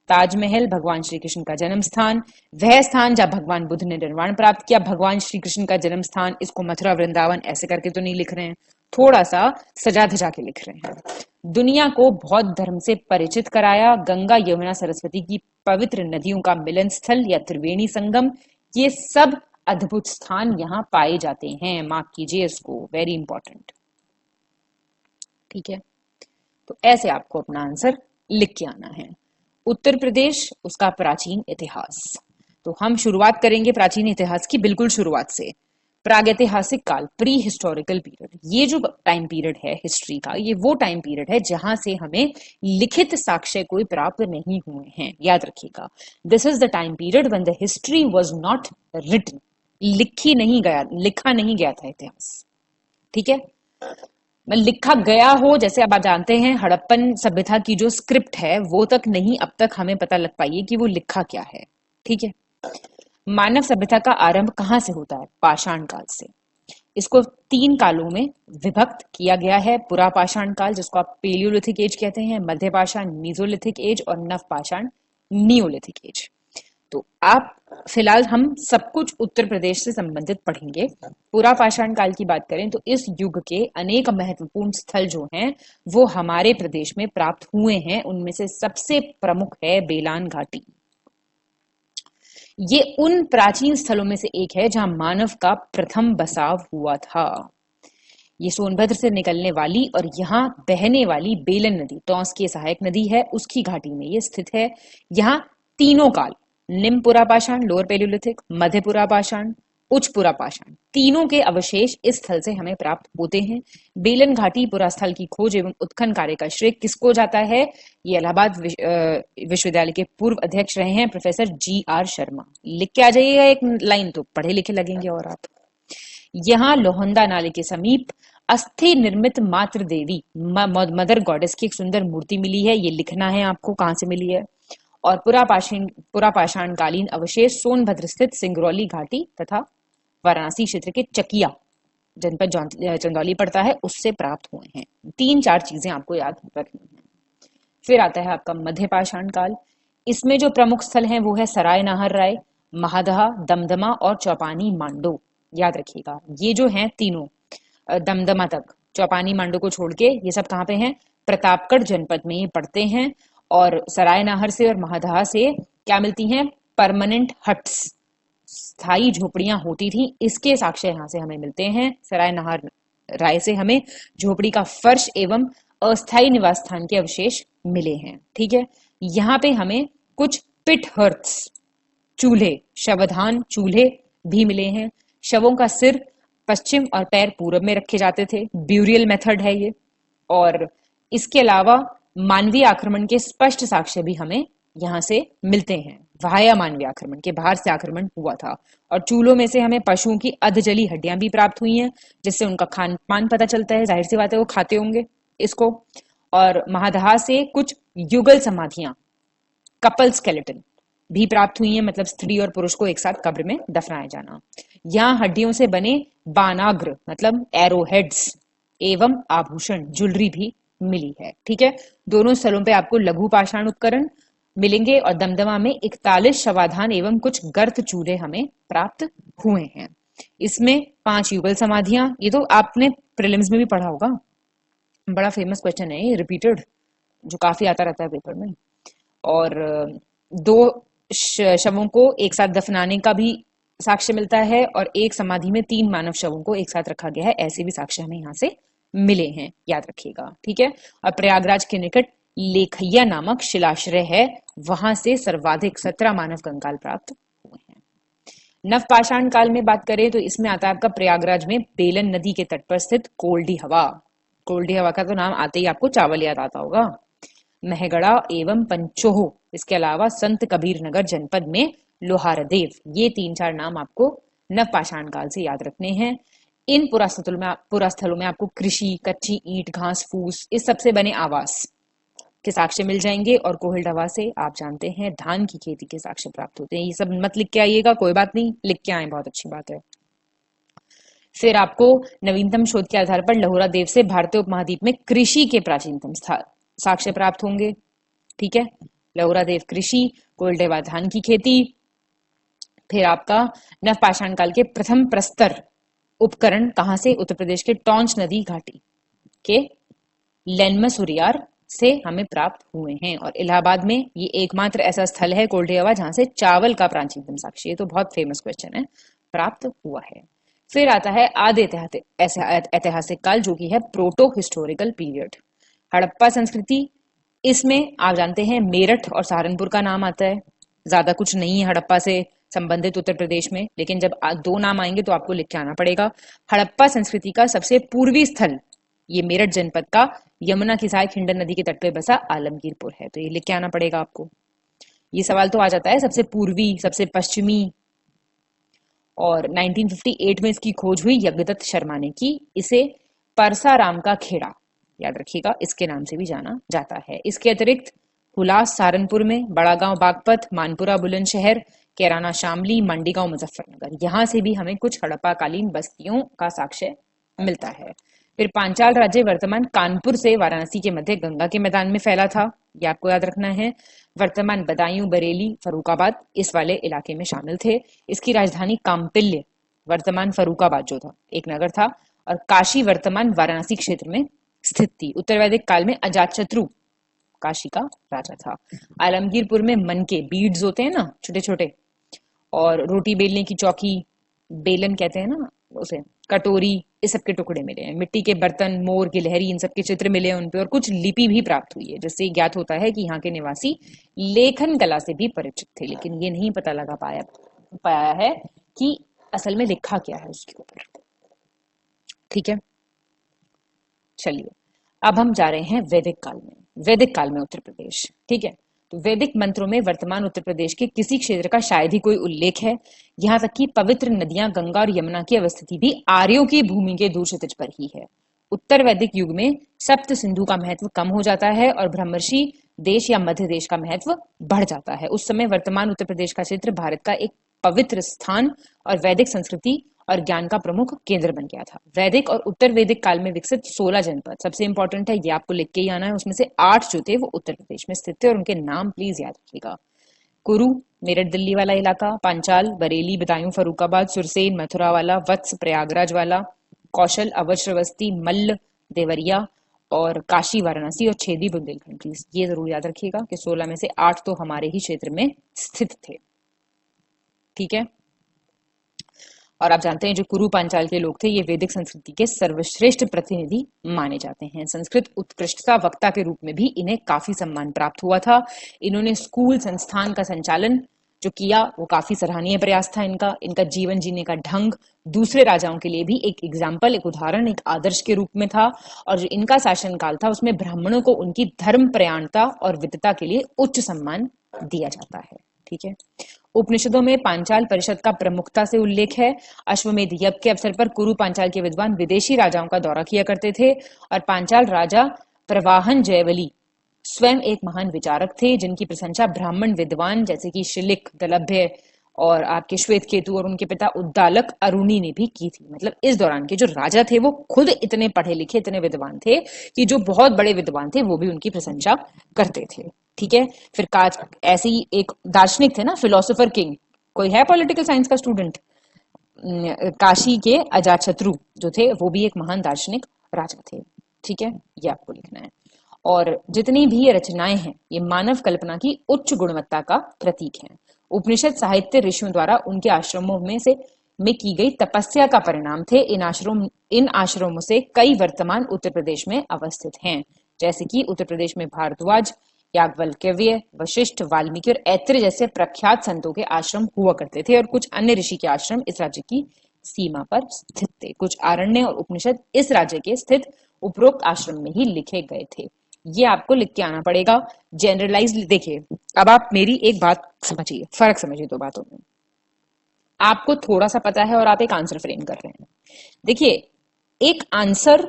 ताजमहल भगवान श्री कृष्ण का जन्म स्थान, वह स्थान जहां भगवान बुद्ध ने निर्वाण प्राप्त किया। भगवान श्री कृष्ण का जन्म स्थान, इसको मथुरा वृंदावन ऐसे करके तो नहीं लिख रहे हैं, थोड़ा सा सजा धजा के लिख रहे हैं। दुनिया को बौद्ध धर्म से परिचित कराया। गंगा, यमुना, सरस्वती की पवित्र नदियों का मिलन स्थल या त्रिवेणी संगम, ये सब अद्भुत स्थान यहाँ पाए जाते हैं। मार्क कीजिए इसको, वेरी इंपॉर्टेंट। ठीक है, तो ऐसे आपको अपना आंसर लिख के आना है। उत्तर प्रदेश, उसका प्राचीन इतिहास। तो हम शुरुआत करेंगे प्राचीन इतिहास की बिल्कुल शुरुआत से। प्रागैतिहासिक काल, प्री हिस्टोरिकल पीरियड, ये जो टाइम पीरियड है हिस्ट्री का, ये वो टाइम पीरियड है जहां से हमें लिखित साक्ष्य कोई प्राप्त नहीं हुए हैं। याद रखिएगा, this is the time period when the history was not written, लिखा नहीं गया था इतिहास। ठीक है, लिखा गया हो, जैसे अब आप जानते हैं हड़प्पन सभ्यता की जो स्क्रिप्ट है वो तक नहीं अब तक हमें पता लग पाई है कि वो लिखा क्या है। ठीक है, मानव सभ्यता का आरंभ कहां से होता है? पाषाण काल से। इसको 3 कालों में विभक्त किया गया है। पुरा पाषाण काल, जिसको आप पेलियोलिथिक एज कहते हैं, मध्य पाषाण मीजोलिथिक एज, और नव पाषाण नियोलिथिक एज। तो आप फिलहाल हम सब कुछ उत्तर प्रदेश से संबंधित पढ़ेंगे। पुरा पाषाण काल की बात करें तो इस युग के अनेक महत्वपूर्ण स्थल जो हैं वो हमारे प्रदेश में प्राप्त हुए हैं। उनमें से सबसे प्रमुख है बेलान घाटी। ये उन प्राचीन स्थलों में से एक है जहां मानव का प्रथम बसाव हुआ था। ये सोनभद्र से निकलने वाली और यहाँ बहने वाली बेलन नदी, टॉस की सहायक नदी है, उसकी घाटी में ये स्थित है। यहाँ तीनों काल, निम्न पुरा पाषाण लोअर पेलियोलिथिक, मध्य पुरा पाषाण उच्चपुरा पाषाण, तीनों के अवशेष इस स्थल से हमें प्राप्त होते हैं। बेलन घाटी पुरा स्थल की खोज एवं उत्खनन कार्य का श्रेय किसको जाता है? ये इलाहाबाद विश्वविद्यालय के पूर्व अध्यक्ष रहे हैं प्रोफेसर GR शर्मा। लिख के आ जाइएगा एक लाइन, तो पढ़े लिखे लगेंगे। और आप यहाँ लोहंदा नाले के समीप अस्थि निर्मित मातृ देवी मदर गॉडेस की एक सुंदर मूर्ति मिली है। ये लिखना है आपको कहाँ से मिली है। और पुरा पाषाण कालीन अवशेष सोनभद्र स्थित सिंगरौली घाटी तथा वाराणसी क्षेत्र के चकिया जनपद चंदौली पड़ता है, उससे प्राप्त हुए हैं। 3-4 चीजें आपको याद रखनी है। फिर आता है आपका मध्य पाषाण काल। इसमें जो प्रमुख स्थल हैं वो है सराय नाहर राय, महादहा, दमदमा और चौपानी मांडो। याद रखिएगा ये जो हैं तीनों, दमदमा तक, चौपानी मांडो को छोड़ के ये सब कहाँ पे हैं? प्रतापगढ़ जनपद में ये पड़ते हैं। और सराय नाहर से और महादहा से क्या मिलती हैं? परमानेंट हट्स, स्थायी झोपड़ियां होती थी, इसके साक्ष्य यहाँ से हमें मिलते हैं। सराय नाहर राय से हमें झोपड़ी का फर्श एवं अस्थायी निवास स्थान के अवशेष मिले हैं। ठीक है, यहाँ पे हमें कुछ पिट हर्ट्स, चूल्हे, शवधान चूल्हे भी मिले हैं। शवों का सिर पश्चिम और पैर पूरब में रखे जाते थे, ब्यूरियल मेथड है ये। और इसके अलावा मानवीय आक्रमण के स्पष्ट साक्ष्य भी हमें यहाँ से मिलते हैं। वाया मानवीय आक्रमण के, बाहर से आक्रमण हुआ था। और चूल्हों में से हमें पशुओं की अधजली हड्डियां भी प्राप्त हुई हैं, जिससे उनका खान पान पता चलता है। जाहिर सी बात है वो खाते होंगे इसको। और महादहा से कुछ युगल समाधियां, कपल स्केलेटन भी प्राप्त हुई हैं, मतलब स्त्री और पुरुष को एक साथ कब्र में दफनाया जाना। यहाँ हड्डियों से बने बानाग्र मतलब एरो हेड्स एवं आभूषण ज्वेलरी भी मिली है। ठीक है, दोनों स्थलों पे आपको लघु पाषाण उपकरण मिलेंगे। और दमदमा में 41 शवाधान एवं कुछ गर्त चूल्हे हमें प्राप्त हुए हैं। इसमें 5 युगल समाधियां, ये तो आपने प्रीलिम्स में भी पढ़ा होगा, बड़ा फेमस क्वेश्चन है ये, रिपीटेड, जो काफी आता रहता है पेपर में। और 2 शवों को एक साथ दफनाने का भी साक्ष्य मिलता है। और एक समाधि में 3 मानव शवों को एक साथ रखा गया है, ऐसे भी साक्ष्य हमें यहाँ से मिले हैं। याद रखिएगा। ठीक है, और प्रयागराज के निकट लेखैया नामक शिलाश्रय है, वहां से सर्वाधिक 17 मानव कंकाल प्राप्त हुए हैं। नवपाषाण काल में बात करें तो इसमें आता है आपका प्रयागराज में बेलन नदी के तट पर स्थित कोल्डी हवा। कोल्डी हवा का तो नाम आते ही आपको चावल याद आता होगा। महगड़ा एवं पंचोह, इसके अलावा संत कबीर नगर जनपद में लोहारदेव, ये 3-4 नाम आपको नवपाषाण काल से याद रखने हैं। इन पुरास्थलों में आपको कृषि, कच्ची ईंट, घास फूस, इस सबसे बने आवास के साक्ष्य मिल जाएंगे। और कोहलडवा से आप जानते हैं धान की खेती के साक्ष्य प्राप्त होते हैं। ये सब मत लिख के आइएगा, कोई बात नहीं, लिख के आए, बहुत अच्छी बात है। फिर आपको नवीनतम शोध के आधार पर लहुरा देव से भारतीय उपमहाद्वीप में कृषि के प्राचीनतम साक्ष्य प्राप्त होंगे। ठीक है, लहुरा देव कृषि, कोहलडवा धान की खेती। फिर आपका नवपाषाण काल के प्रथम प्रस्तर उपकरण कहां से? उत्तर प्रदेश के टॉन्च नदी घाटी के लेनमसुरियार से हमें प्राप्त हुए हैं। और इलाहाबाद में ये एकमात्र ऐसा स्थल है कोल्डेवा जहां से चावल का प्राचीनतम साक्ष्य, ये तो बहुत फेमस क्वेश्चन है, प्राप्त हुआ है। फिर आता है आदि ऐतिहासिक काल, जो कि है प्रोटो हिस्टोरिकल पीरियड, हड़प्पा संस्कृति। इसमें आप जानते हैं मेरठ और सहारनपुर का नाम आता है, ज्यादा कुछ नहीं है हड़प्पा से संबंधित उत्तर प्रदेश में, लेकिन जब 2 नाम आएंगे तो आपको लिख के आना पड़ेगा। हड़प्पा संस्कृति का सबसे पूर्वी स्थल ये मेरठ जनपद का यमुना की सहायक हिंडन नदी के तट पर बसा आलमगीरपुर है, तो ये लिख के आना पड़ेगा आपको। ये सवाल तो आ जाता है सबसे पूर्वी, सबसे पश्चिमी। और 1958 में इसकी खोज हुई यज्ञदत्त शर्मा ने की। इसे परसाराम का खेड़ा, याद रखिएगा, इसके नाम से भी जाना जाता है। इसके अतिरिक्त हुलास सहारनपुर में, बड़ा गांव बागपत, मानपुरा बुलंदशहर, कैराना शामली, मंडीगांव मुजफ्फरनगर, यहाँ से भी हमें कुछ हड़प्पाकालीन बस्तियों का साक्ष्य मिलता है। फिर पांचाल राज्य वर्तमान कानपुर से वाराणसी के मध्य गंगा के मैदान में फैला था, ये आपको याद रखना है। वर्तमान बदायूं, बरेली, फर्रुखाबाद इस वाले इलाके में शामिल थे। इसकी राजधानी काम्पिल्य, वर्तमान फर्रुखाबाद जो था, एक नगर था। और काशी वर्तमान वाराणसी क्षेत्र में स्थित थी। उत्तर वैदिक काल में अजातशत्रु काशी का राजा था। आलमगीरपुर में मनके, बीड्स होते हैं ना छोटे छोटे, और रोटी बेलने की चौकी, बेलन कहते हैं ना उसे, कटोरी, इस सब के टुकड़े मिले हैं। मिट्टी के बर्तन, मोर, गिलहरी, इन सब के चित्र मिले हैं उनपे। और कुछ लिपि भी प्राप्त हुई है, जिससे ज्ञात होता है कि यहाँ के निवासी लेखन कला से भी परिचित थे। लेकिन ये नहीं पता लगा पाया है कि असल में लिखा क्या है उसके ऊपर। ठीक है, चलिए अब हम जा रहे हैं वैदिक काल में। वैदिक काल में उत्तर प्रदेश, ठीक है, तो वैदिक मंत्रों में वर्तमान उत्तर प्रदेश के किसी क्षेत्र का शायद ही कोई उल्लेख है। यहाँ तक कि पवित्र नदियां गंगा और यमुना की अवस्थिति भी आर्यों की भूमि के दूर क्षितिज पर ही है। उत्तर वैदिक युग में सप्त सिंधु का महत्व कम हो जाता है और ब्रह्मर्षि देश या मध्य देश का महत्व बढ़ जाता है। उस समय वर्तमान उत्तर प्रदेश का क्षेत्र भारत का एक पवित्र स्थान और वैदिक संस्कृति और ज्ञान का प्रमुख केंद्र बन गया था। वैदिक और उत्तर वैदिक काल में विकसित 16 जनपद, सबसे इंपॉर्टेंट है, ये आपको लिख के ही आना है, उसमें से 8 जो थे वो उत्तर प्रदेश में स्थित थे और उनके नाम प्लीज याद रखिएगा। कुरु, मेरठ दिल्ली वाला इलाका, पांचाल, बरेली, बदायूं, फर्रुखाबाद, सुरसेन, मथुरा वाला, वत्स, प्रयागराज वाला, कौशल, अवध, श्रावस्ती, मल्ल, देवरिया और काशी, वाराणसी और छेदी, बुंदेलखंड। ये जरूर याद रखिएगा कि 16 में से 8 तो हमारे ही क्षेत्र में स्थित थे। ठीक है, और आप जानते हैं जो कुरु पांचाल के लोग थे ये वैदिक संस्कृति के सर्वश्रेष्ठ प्रतिनिधि माने जाते हैं। संस्कृत उत्कृष्टता वक्ता के रूप में भी इन्हें काफी सम्मान प्राप्त हुआ था। इन्होंने स्कूल संस्थान का संचालन जो किया वो काफी सराहनीय प्रयास था इनका। इनका जीवन जीने का ढंग दूसरे राजाओं के लिए भी एक एग्जाम्पल, एक उदाहरण, एक आदर्श के रूप में था। और जो इनका शासनकाल था उसमें ब्राह्मणों को उनकी धर्म प्रयाणता और विद्वता के लिए उच्च सम्मान दिया जाता है। ठीक है, उपनिषदों में पांचाल परिषद का प्रमुखता से उल्लेख है। अश्वमेध यज्ञ के अवसर पर कुरु पांचाल के विद्वान विदेशी राजाओं का दौरा किया करते थे और पांचाल राजा प्रवाहन जयवली स्वयं एक महान विचारक थे जिनकी प्रशंसा ब्राह्मण विद्वान जैसे कि शिलिक, दलभ्य और आपके श्वेत केतु और उनके पिता उद्दालक अरुणी ने भी की थी। मतलब इस दौरान के जो राजा थे वो खुद इतने पढ़े लिखे, इतने विद्वान थे कि जो बहुत बड़े विद्वान थे वो भी उनकी प्रशंसा करते थे। ठीक है, फिर ऐसे ही एक दार्शनिक थे ना, फिलोसोफर किंग, कोई है पॉलिटिकल साइंस का स्टूडेंट, काशी के अजातशत्रु जो थे वो भी एक महान दार्शनिक राजा थे। ठीक है, ये आपको लिखना है। और जितनी भी ये रचनाएं हैं ये मानव कल्पना की उच्च गुणवत्ता का प्रतीक हैं। उपनिषद साहित्य ऋषियों द्वारा उनके आश्रमों में की गई तपस्या का परिणाम थे। इन आश्रमों से कई वर्तमान उत्तर प्रदेश में अवस्थित हैं, जैसे कि उत्तर प्रदेश में भारद्वाज, याज्ञवल्क्य, वशिष्ठ, वाल्मीकि और ऐत्र जैसे प्रख्यात संतों के आश्रम हुआ करते थे और कुछ अन्य ऋषि के आश्रम इस राज्य की सीमा पर स्थित थे। कुछ आरण्य और उपनिषद इस राज्य के स्थित उपरोक्त आश्रम में ही लिखे गए थे। ये आपको लिख के आना पड़ेगा। जनरलाइज देखिए, अब आप मेरी एक बात समझिए, फर्क समझिए दो बातों में। आपको थोड़ा सा पता है और आप एक आंसर फ्रेम कर रहे हैं। देखिए, एक आंसर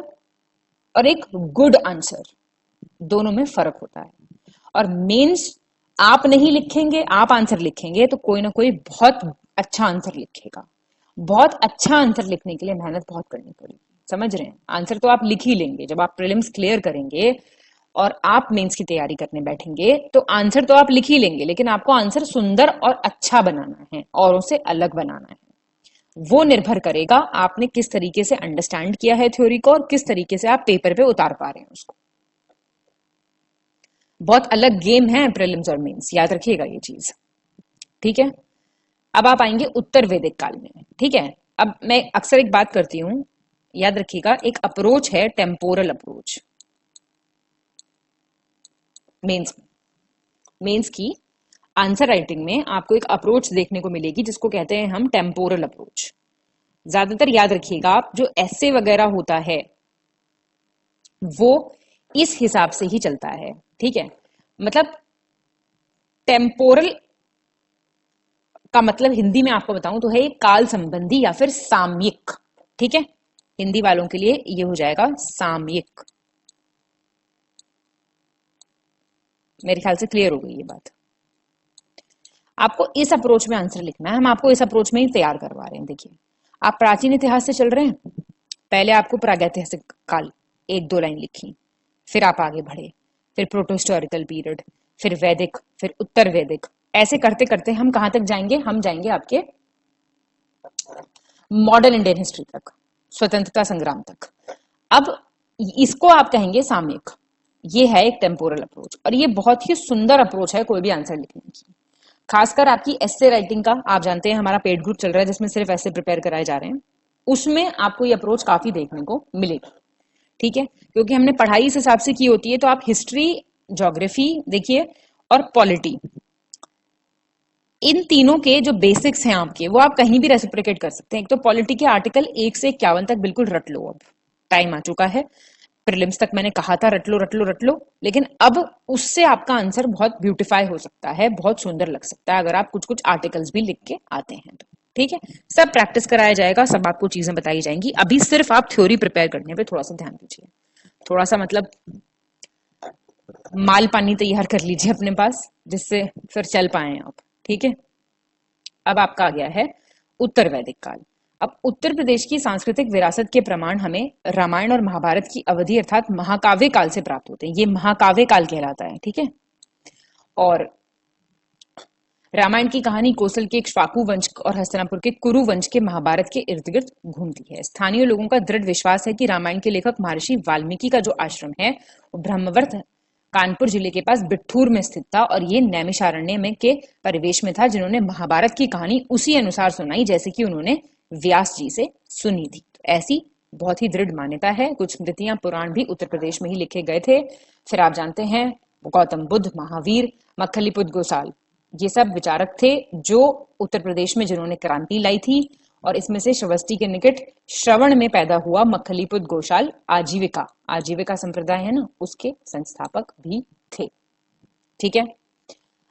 और एक गुड आंसर दोनों में फर्क होता है। और मेंस आप नहीं लिखेंगे, आप आंसर लिखेंगे तो कोई ना कोई बहुत अच्छा आंसर लिखेगा। बहुत अच्छा आंसर लिखने के लिए मेहनत बहुत करनी पड़ेगी, समझ रहे हैं। आंसर तो आप लिख ही लेंगे जब आप प्रीलिम्स क्लियर करेंगे और आप मेंस की तैयारी करने बैठेंगे तो आंसर तो आप लिख ही लेंगे, लेकिन आपको आंसर सुंदर और अच्छा बनाना है, औरों से अलग बनाना है। वो निर्भर करेगा आपने किस तरीके से अंडरस्टैंड किया है थ्योरी को और किस तरीके से आप पेपर पे उतार पा रहे हैं उसको। बहुत अलग गेम है प्रीलिम्स और मेंस, याद रखिएगा ये चीज। ठीक है, अब आप आएंगे उत्तर वैदिक काल में। ठीक है, अब मैं अक्सर एक बात करती हूं, याद रखिएगा, एक अप्रोच है टेम्पोरल अप्रोच मेंस की आंसर राइटिंग में आपको एक अप्रोच देखने को मिलेगी जिसको कहते हैं हम टेम्पोरल अप्रोच। ज्यादातर याद रखिएगा आप, जो एसे वगैरह होता है वो इस हिसाब से ही चलता है। ठीक है, मतलब टेम्पोरल का मतलब हिंदी में आपको बताऊं तो है काल संबंधी या फिर सामयिक। ठीक है, हिंदी वालों के लिए ये हो जाएगा सामयिक। मेरे ख्याल से क्लियर हो गई ये बात। आपको इस अप्रोच में आंसर लिखना है, हम आपको इस अप्रोच में ही तैयार करवा रहे हैं। देखिए, आप प्राचीन इतिहास से चल रहे हैं, पहले आपको प्रागैतिहासिक काल 1-2 लाइन लिखी, फिर आप आगे बढ़े, फिर प्रोटोहिस्टोरिकल पीरियड, फिर वैदिक, फिर उत्तर वैदिक। ऐसे करते करते हम कहां तक जाएंगे? हम जाएंगे आपके मॉडर्न इंडियन हिस्ट्री तक, स्वतंत्रता संग्राम तक। अब इसको आप कहेंगे सामयिक। ये है एक टेम्पोरल अप्रोच और ये बहुत ही सुंदर अप्रोच है कोई भी आंसर लिखने की। खासकर आपकी एस्से राइटिंग का, आप जानते हैं हमारा पेड ग्रुप चल रहा है जिसमें सिर्फ एस्से प्रिपेयर कराए जा रहे हैं, उसमें आपको ये अप्रोच काफी देखने को मिलेगी। ठीक है, क्योंकि हमने पढ़ाई इस हिसाब से की होती है, तो आप हिस्ट्री, ज्योग्राफी देखिए और पॉलिटी, इन तीनों के जो बेसिक्स हैं आपके, वो आप कहीं भी रेसिप्रोकेट कर सकते हैं। एक तो पॉलिटी के आर्टिकल 1 से 51 तक बिल्कुल रट लो, अब टाइम आ चुका है। प्रीलिम्स तक मैंने कहा था रट लो रट लो रट लो, लेकिन अब उससे आपका आंसर बहुत ब्यूटीफाई हो सकता है, बहुत सुंदर लग सकता है अगर आप कुछ कुछ आर्टिकल्स भी लिख के आते हैं तो। ठीक है, सब प्रैक्टिस कराया जाएगा, सब आपको चीजें बताई जाएंगी। अभी सिर्फ आप थ्योरी प्रिपेयर करने पे थोड़ा सा ध्यान दीजिए, थोड़ा सा मतलब माल पानी तैयार कर लीजिए अपने पास, जिससे फिर चल पाए आप। ठीक है, अब आपका आ गया है उत्तर वैदिक काल। अब उत्तर प्रदेश की सांस्कृतिक विरासत के प्रमाण हमें रामायण और महाभारत की अवधि अर्थात महाकाव्य काल से प्राप्त होते हैं। ये महाकाव्य काल कहलाता है। ठीक है, और रामायण की कहानी कौशल के इक्ष्वाकु वंश और हस्तिनापुर के कुरु वंश के महाभारत के इर्द गिर्द घूमती है। स्थानीय लोगों का दृढ़ विश्वास है कि रामायण के लेखक महर्षि वाल्मीकि का जो आश्रम है वो ब्रह्मवर्त कानपुर जिले के पास बिट्ठूर में स्थित था, और ये नैमिषारण्य में के परिवेश में था, जिन्होंने महाभारत की कहानी उसी अनुसार सुनाई जैसे कि उन्होंने व्यास जी से सुनी थी। तो ऐसी बहुत ही दृढ़ मान्यता है। कुछ स्मृतियां पुराण भी उत्तर प्रदेश में ही लिखे गए थे। फिर आप जानते हैं गौतम बुद्ध, महावीर, मक्खलीपुत्र गोसाल, ये सब विचारक थे जो उत्तर प्रदेश में जिन्होंने क्रांति लाई थी। और इसमें से श्रवस्ती के निकट श्रवण में पैदा हुआ मक्खलीपुत्र गोसाल आजीविका संप्रदाय है ना, उसके संस्थापक भी थे। ठीक है,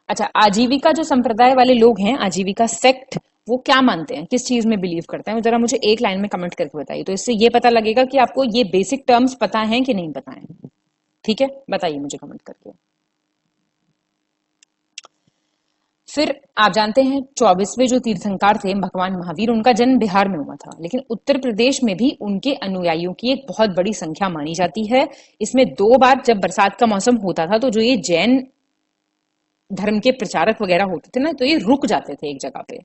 अच्छा, आजीविका जो संप्रदाय वाले लोग हैं, आजीविका सेक्ट, वो क्या मानते हैं, किस चीज में बिलीव करते हैं, वो जरा मुझे एक लाइन में कमेंट करके बताइए, तो इससे ये पता लगेगा कि आपको ये बेसिक टर्म्स पता हैं कि नहीं पता है। ठीक है, बताइए मुझे कमेंट करके। फिर आप जानते हैं 24वें जो तीर्थंकर थे भगवान महावीर, उनका जन्म बिहार में हुआ था, लेकिन उत्तर प्रदेश में भी उनके अनुयायियों की एक बहुत बड़ी संख्या मानी जाती है। इसमें 2 बार जब बरसात का मौसम होता था तो जो ये जैन धर्म के प्रचारक वगैरह होते थे ना, तो ये रुक जाते थे एक जगह पे।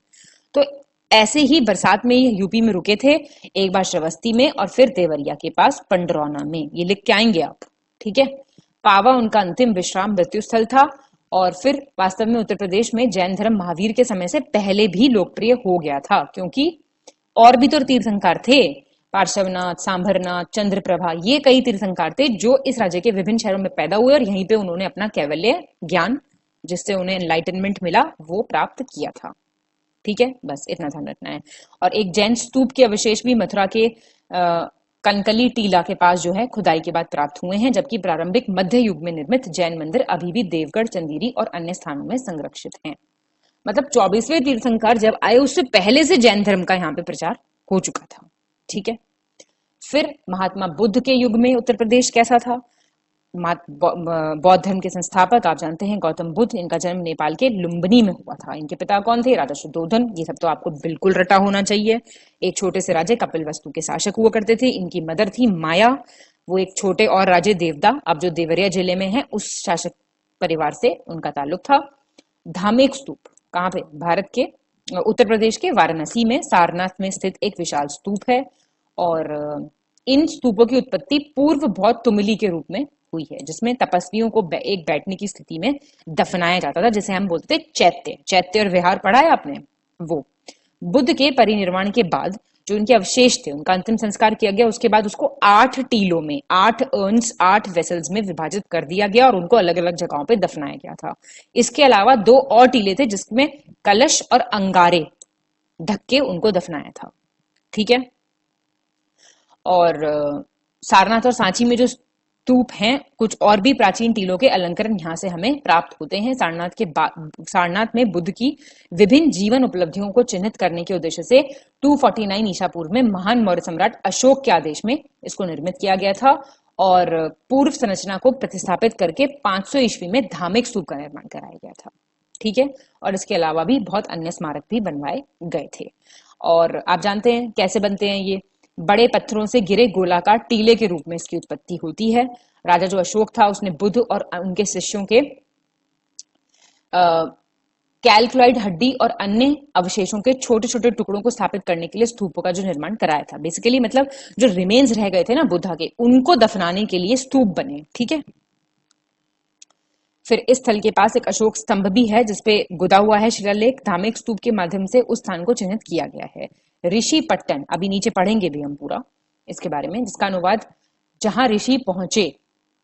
तो ऐसे ही बरसात में ये यूपी में रुके थे, एक बार श्रवस्ती में और फिर देवरिया के पास पंडरौना में। ये लिख के आएंगे आप। ठीक है, पावा उनका अंतिम विश्राम मृत्यु स्थल था। और फिर वास्तव में उत्तर प्रदेश में जैन धर्म महावीर के समय से पहले भी लोकप्रिय हो गया था, क्योंकि और भी तो तीर्थंकर थे, पार्श्वनाथ, सांभरनाथ, चंद्रप्रभा, ये कई तीर्थंकर थे जो इस राज्य के विभिन्न शहरों में पैदा हुए और यहीं पे उन्होंने अपना कैवल्य ज्ञान, जिससे उन्हें एनलाइटनमेंट मिला, वो प्राप्त किया था। ठीक है, बस इतना ध्यान रखना है। और एक जैन स्तूप के अवशेष भी मथुरा के कनकली टीला के पास जो है खुदाई के बाद प्राप्त हुए हैं, जबकि प्रारंभिक मध्य युग में निर्मित जैन मंदिर अभी भी देवगढ़, चंदेरी और अन्य स्थानों में संरक्षित हैं। मतलब 24वें तीर्थंकर जब आए उससे पहले से जैन धर्म का यहाँ पे प्रचार हो चुका था। ठीक है, फिर महात्मा बुद्ध के युग में उत्तर प्रदेश कैसा था? बौद्ध धर्म के संस्थापक आप जानते हैं गौतम बुद्ध, इनका जन्म नेपाल के लुम्बिनी में हुआ था। इनके पिता कौन थे? राजा शुद्धोधन। ये सब तो आपको बिल्कुल रटा होना चाहिए। एक छोटे से राजे कपिलवस्तु के शासक हुआ करते थे। इनकी मदर थी माया, वो एक छोटे और राजे देवदा, अब जो देवरिया जिले में है, उस शासक परिवार से उनका ताल्लुक था। धामेक स्तूप कहाँ पे? भारत के उत्तर प्रदेश के वाराणसी में सारनाथ में स्थित एक विशाल स्तूप है। और इन स्तूपों की उत्पत्ति पूर्व बौद्ध तुमली के रूप में हुई है, जिसमें तपस्वियों को एक बैठने की स्थिति में दफनाया जाता था, जिसे हम बोलते थे चैत्य। चैत्य और विहार पढ़ा है आपने? वो बुद्ध के परिनिर्वाण के बाद जो उनके अवशेष थे, उनका अंतिम संस्कार किया गया। उसके बाद उसको 8 टीलों में, 8 अर्न्स, 8 वेसल्स में विभाजित कर दिया गया और उनको अलग अलग जगहों पे दफनाया गया था। इसके अलावा 2 और टीले थे जिसमें कलश और अंगारे ढक के उनको दफनाया था। ठीक है, और सारनाथ और सांची में जो स्तूप हैं, कुछ और भी प्राचीन टीलों के अलंकरण यहाँ से हमें प्राप्त होते हैं। सारनाथ में बुद्ध की विभिन्न जीवन उपलब्धियों को चिन्हित करने के उद्देश्य से 249 ईसा पूर्व में महान मौर्य सम्राट अशोक के आदेश में इसको निर्मित किया गया था। और पूर्व संरचना को प्रतिस्थापित करके 500 ईस्वी में धामेक स्तूप का निर्माण कराया गया था। ठीक है, और इसके अलावा भी बहुत अन्य स्मारक भी बनवाए गए थे। और आप जानते हैं कैसे बनते हैं ये? बड़े पत्थरों से गिरे गोलाकार टीले के रूप में इसकी उत्पत्ति होती है। राजा जो अशोक था उसने बुद्ध और उनके शिष्यों के कैल्कुलाइड हड्डी और अन्य अवशेषों के छोटे छोटे टुकड़ों को स्थापित करने के लिए स्तूपों का जो निर्माण कराया था। बेसिकली मतलब जो रिमेन्स रह गए थे ना बुद्धा के, उनको दफनाने के लिए स्तूप बने। ठीक है, फिर इस स्थल के पास एक अशोक स्तंभ भी है जिसपे गुदा हुआ है शिलालेख। धामेक स्तूप के माध्यम से उस स्थान को चिन्हित किया गया है। ऋषि पट्टन, अभी नीचे पढ़ेंगे भी हम पूरा इसके बारे में, जिसका अनुवाद जहां ऋषि पहुंचे,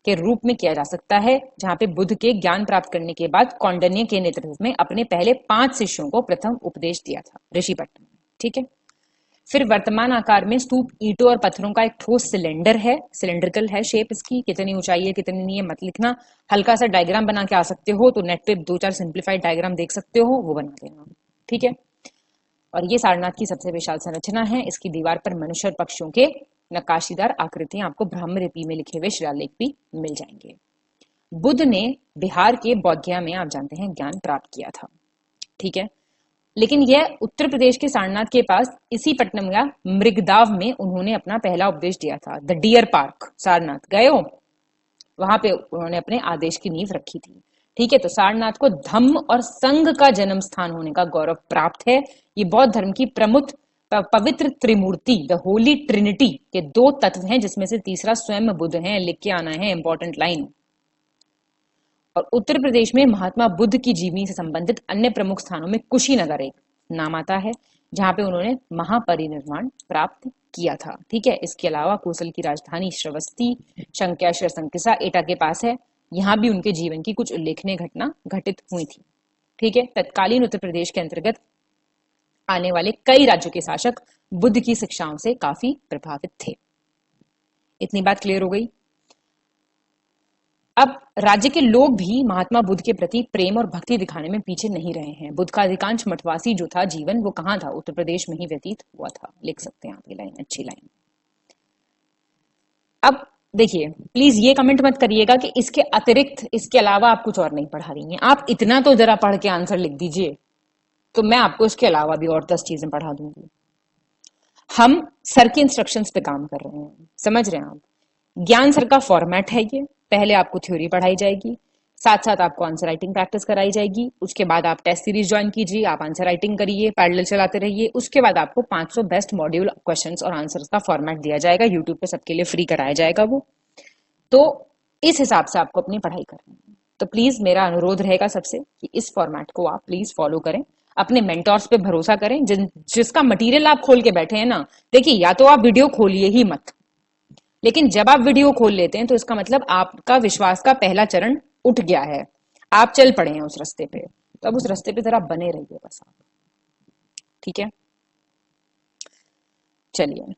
के रूप में किया जा सकता है, जहां पे बुद्ध के ज्ञान प्राप्त करने के बाद कौंडिन्य के नेतृत्व में अपने पहले 5 शिष्यों को प्रथम उपदेश दिया था ऋषिपट्टनम में। ठीक है। फिर वर्तमान आकार में स्तूप ईंटों और पत्थरों का एक ठोस सिलेंडर है, सिलेंड्रिकल है शेप इसकी, कितनी ऊंचाई है कितनी नहीं है मत लिखना, हल्का सा डायग्राम बना के आ सकते हो तो नेट पे 2-4 सिंप्लीफाइड डायग्राम देख सकते हो, वो बना देना। ठीक है। और ये सारनाथ की सबसे विशाल संरचना है। इसकी दीवार पर मनुष्य और पक्षियों के नक्काशीदार आकृतियां आपको ब्राह्म लिपि में लिखे हुए शिलालेख भी मिल जाएंगे। बुद्ध ने बिहार के बोधगया में आप जानते हैं ज्ञान प्राप्त किया था। ठीक है। लेकिन यह उत्तर प्रदेश के सारनाथ के पास इसी पट्टनम या मृगदाव में उन्होंने अपना पहला उपदेश दिया था। द डियर पार्क सारनाथ गए हो, वहां पे उन्होंने अपने आदेश की नींव रखी थी। ठीक है। तो सारनाथ को धम्म और संघ का जन्म स्थान होने का गौरव प्राप्त है। ये बौद्ध धर्म की प्रमुख पवित्र त्रिमूर्ति द होली ट्रिनिटी के 2 तत्व हैं, जिसमें से तीसरा स्वयं बुद्ध है। लिख के आना है, इंपॉर्टेंट लाइन। और उत्तर प्रदेश में महात्मा बुद्ध की जीवनी से संबंधित अन्य प्रमुख स्थानों में कुशीनगर एक नाम आता है, जहां पे उन्होंने महापरिनिर्वाण प्राप्त किया था। ठीक है। इसके अलावा कोसल की राजधानी श्रावस्ती शंक्याश्र संकिसा एटा के पास है, यहाँ भी उनके जीवन की कुछ उल्लेखनीय घटना घटित हुई थी। ठीक है। तत्कालीन उत्तर प्रदेश के अंतर्गत आने वाले कई राज्यों के शासक बुद्ध की शिक्षाओं से काफी प्रभावित थे। इतनी बात क्लियर हो गई। अब राज्य के लोग भी महात्मा बुद्ध के प्रति प्रेम और भक्ति दिखाने में पीछे नहीं रहे हैं। बुद्ध का अधिकांश मठवासी जो था जीवन, वो कहाँ था? उत्तर प्रदेश में ही व्यतीत हुआ था। लिख सकते हैं आप ये लाइन, अच्छी लाइन। अब देखिए, प्लीज ये कमेंट मत करिएगा कि इसके अतिरिक्त, इसके अलावा आप कुछ और नहीं पढ़ा रही हैं। आप इतना तो जरा पढ़ के आंसर लिख दीजिए, तो मैं आपको इसके अलावा भी और 10 चीजें पढ़ा दूंगी। हम सर के इंस्ट्रक्शंस पे काम कर रहे हैं, समझ रहे हैं आप? ज्ञान सर का फॉर्मेट है ये। पहले आपको थ्योरी पढ़ाई जाएगी, साथ साथ आपको आंसर राइटिंग प्रैक्टिस कराई जाएगी। उसके बाद आप टेस्ट सीरीज ज्वाइन कीजिए, आप आंसर राइटिंग करिए, पैरेलल चलाते रहिए। उसके बाद आपको 500 बेस्ट मॉड्यूल क्वेश्चंस और आंसर्स का फॉर्मेट दिया जाएगा, यूट्यूब पे सबके लिए फ्री कराया जाएगा वो। तो इस हिसाब से आपको अपनी पढ़ाई करनी है। तो प्लीज मेरा अनुरोध रहेगा सबसे कि इस फॉर्मेट को आप प्लीज फॉलो करें, अपने मेंटोर्स पे भरोसा करें। जिसका मटेरियल आप खोल के बैठे हैं ना, देखिए, या तो आप वीडियो खोलिए ही मत, लेकिन जब आप वीडियो खोल लेते हैं तो इसका मतलब आपका विश्वास का पहला चरण उठ गया है, आप चल पड़े हैं उस रास्ते पे। तो अब उस रास्ते पे जरा बने रहिए बस आप। ठीक है, चलिए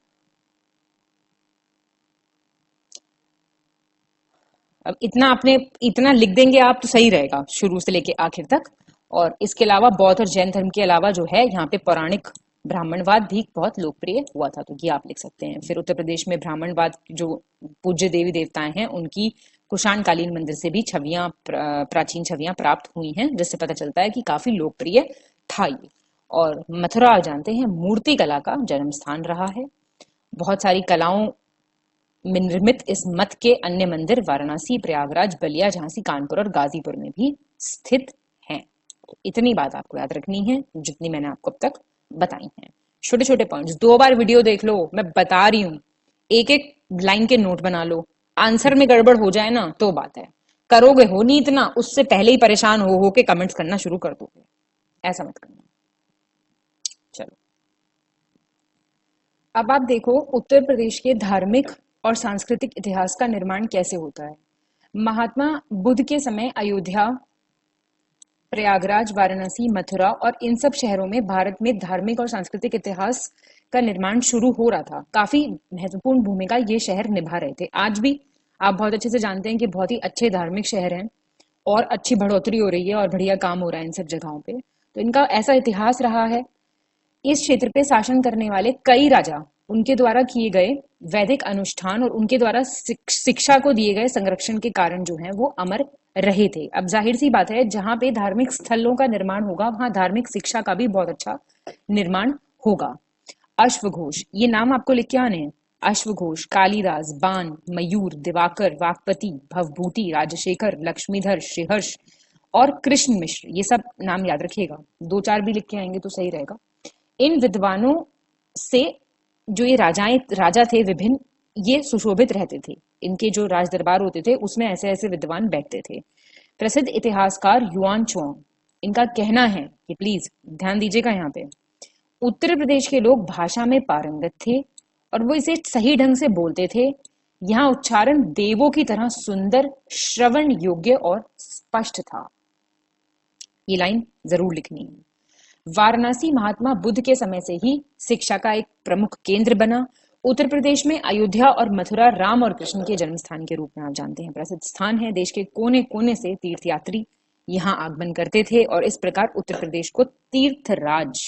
अब इतना लिख देंगे आप तो सही रहेगा शुरू से लेके आखिर तक। और इसके अलावा बौद्ध और जैन धर्म के अलावा जो है यहाँ पे पौराणिक ब्राह्मणवाद भी बहुत लोकप्रिय हुआ था, तो ये आप लिख सकते हैं। फिर उत्तर प्रदेश में ब्राह्मणवाद जो पूज्य देवी देवताएं हैं उनकी कुषाण कालीन मंदिर से भी छवियां, प्राचीन छवियां प्राप्त हुई हैं, जिससे पता चलता है कि काफी लोकप्रिय था ये। और मथुरा आप जानते हैं मूर्ति कला का जन्म स्थान रहा है। बहुत सारी कलाओं में निर्मित इस मत के अन्य मंदिर वाराणसी, प्रयागराज, बलिया, झांसी, कानपुर और गाजीपुर में भी स्थित हैं। तो इतनी बात आपको याद रखनी है जितनी मैंने आपको अब तक बताई हैं। छोटे छोटे पॉइंट्स 2 बार वीडियो देख लो, मैं बता रही हूँ, एक एक लाइन के नोट बना लो। आंसर में गड़बड़ हो जाए ना तो बात है, करोगे हो नहीं इतना, उससे पहले ही परेशान हो के कमेंट्स करना शुरू कर दोगे, ऐसा मत करना। चलो अब आप देखो उत्तर प्रदेश के धार्मिक और सांस्कृतिक इतिहास का निर्माण कैसे होता है। महात्मा बुद्ध के समय अयोध्या, प्रयागराज, वाराणसी, मथुरा और इन सब शहरों में भारत में धार्मिक और सांस्कृतिक इतिहास का निर्माण शुरू हो रहा था। काफी महत्वपूर्ण भूमिका ये शहर निभा रहे थे। आज भी आप बहुत अच्छे से जानते हैं कि बहुत ही अच्छे धार्मिक शहर हैं और अच्छी बढ़ोतरी हो रही है और बढ़िया काम हो रहा है इन सब जगहों पे। तो इनका ऐसा इतिहास रहा है। इस क्षेत्र पे शासन करने वाले कई राजा, उनके द्वारा किए गए वैदिक अनुष्ठान और उनके द्वारा शिक्षा को दिए गए संरक्षण के कारण जो है वो अमर रहे थे। अब जाहिर सी बात है, जहां पे धार्मिक स्थलों का निर्माण होगा वहां धार्मिक शिक्षा का भी बहुत अच्छा निर्माण होगा। अश्वघोष, ये नाम आपको लिख के आने हैं। अश्वघोष, कालिदास, बाण, मयूर, दिवाकर, वाकपति, भवभूति, राजशेखर, लक्ष्मीधर, श्रीहर्ष और कृष्ण मिश्र, ये सब नाम याद रखिएगा। 2-4 भी लिख के आएंगे तो सही रहेगा। इन विद्वानों से जो ये राजा थे विभिन्न, ये सुशोभित रहते थे। इनके जो राज दरबार होते थे उसमें ऐसे ऐसे विद्वान बैठते थे। प्रसिद्ध इतिहासकार युआन चुआंग, इनका कहना है कि प्लीज ध्यान दीजिएगा यहाँ पे, उत्तर प्रदेश के लोग भाषा में पारंगत थे और वो इसे सही ढंग से बोलते थे। यहाँ उच्चारण देवों की तरह सुंदर, श्रवण योग्य और स्पष्ट था। ये लाइन जरूर लिखनी है। वाराणसी महात्मा बुद्ध के समय से ही शिक्षा का एक प्रमुख केंद्र बना। उत्तर प्रदेश में अयोध्या और मथुरा राम और कृष्ण के जन्म स्थान के रूप में आप जानते हैं प्रसिद्ध स्थान है। देश के कोने कोने से तीर्थयात्री यहाँ आगमन करते थे और इस प्रकार उत्तर प्रदेश को तीर्थराज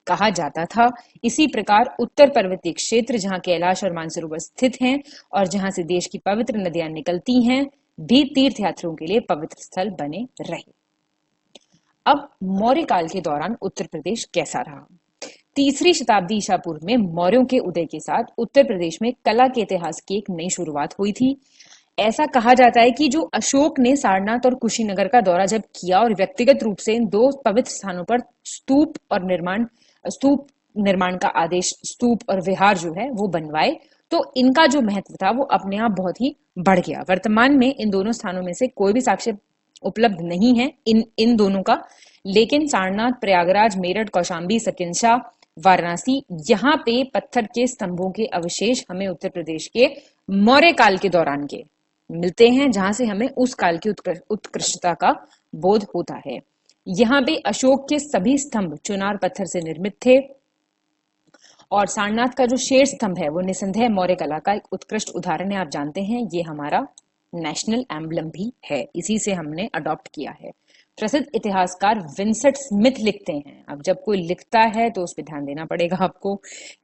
कहा जाता था। इसी प्रकार उत्तर पर्वतीय क्षेत्र जहां कैलाश और मानसरोवर स्थित हैं और जहां से देश की पवित्र नदियां निकलती हैं, भी तीर्थयात्रियों के लिए पवित्र स्थल बने रहे। अब मौर्य काल के दौरान उत्तर प्रदेश कैसा रहा? 3री शताब्दी ईसा पूर्व में मौर्यों के उदय के साथ उत्तर प्रदेश में कला के इतिहास की एक नई शुरुआत हुई थी। ऐसा कहा जाता है कि जो अशोक ने सारनाथ और कुशीनगर का दौरा जब किया और व्यक्तिगत रूप से इन 2 पवित्र स्थानों पर स्तूप निर्माण का आदेश, स्तूप और विहार जो है वो बनवाए, तो इनका जो महत्व था वो अपने आप बहुत ही बढ़ गया। वर्तमान में इन दोनों स्थानों में से कोई भी साक्ष्य उपलब्ध नहीं है इन दोनों का, लेकिन सारनाथ, प्रयागराज, मेरठ, कौशाम्बी, सकिंसा, वाराणसी, यहाँ पे पत्थर के स्तंभों के अवशेष हमें उत्तर प्रदेश के मौर्य काल के दौरान के मिलते हैं, जहां से हमें उस काल की उत्कृष्टता का बोध होता है। यहाँ पे अशोक के सभी स्तंभ चुनार पत्थर से निर्मित थे और सारनाथ का जो शेर स्तंभ है वो निसंदेह मौर्य कला का एक उत्कृष्ट उदाहरण है। आप जानते हैं ये हमारा नेशनल एम्बलम भी है, इसी से हमने अडॉप्ट किया है। प्रसिद्ध इतिहासकार विंसेंट स्मिथ लिखते हैं, अब जब कोई लिखता है तो उस पर ध्यान देना पड़ेगा आपको,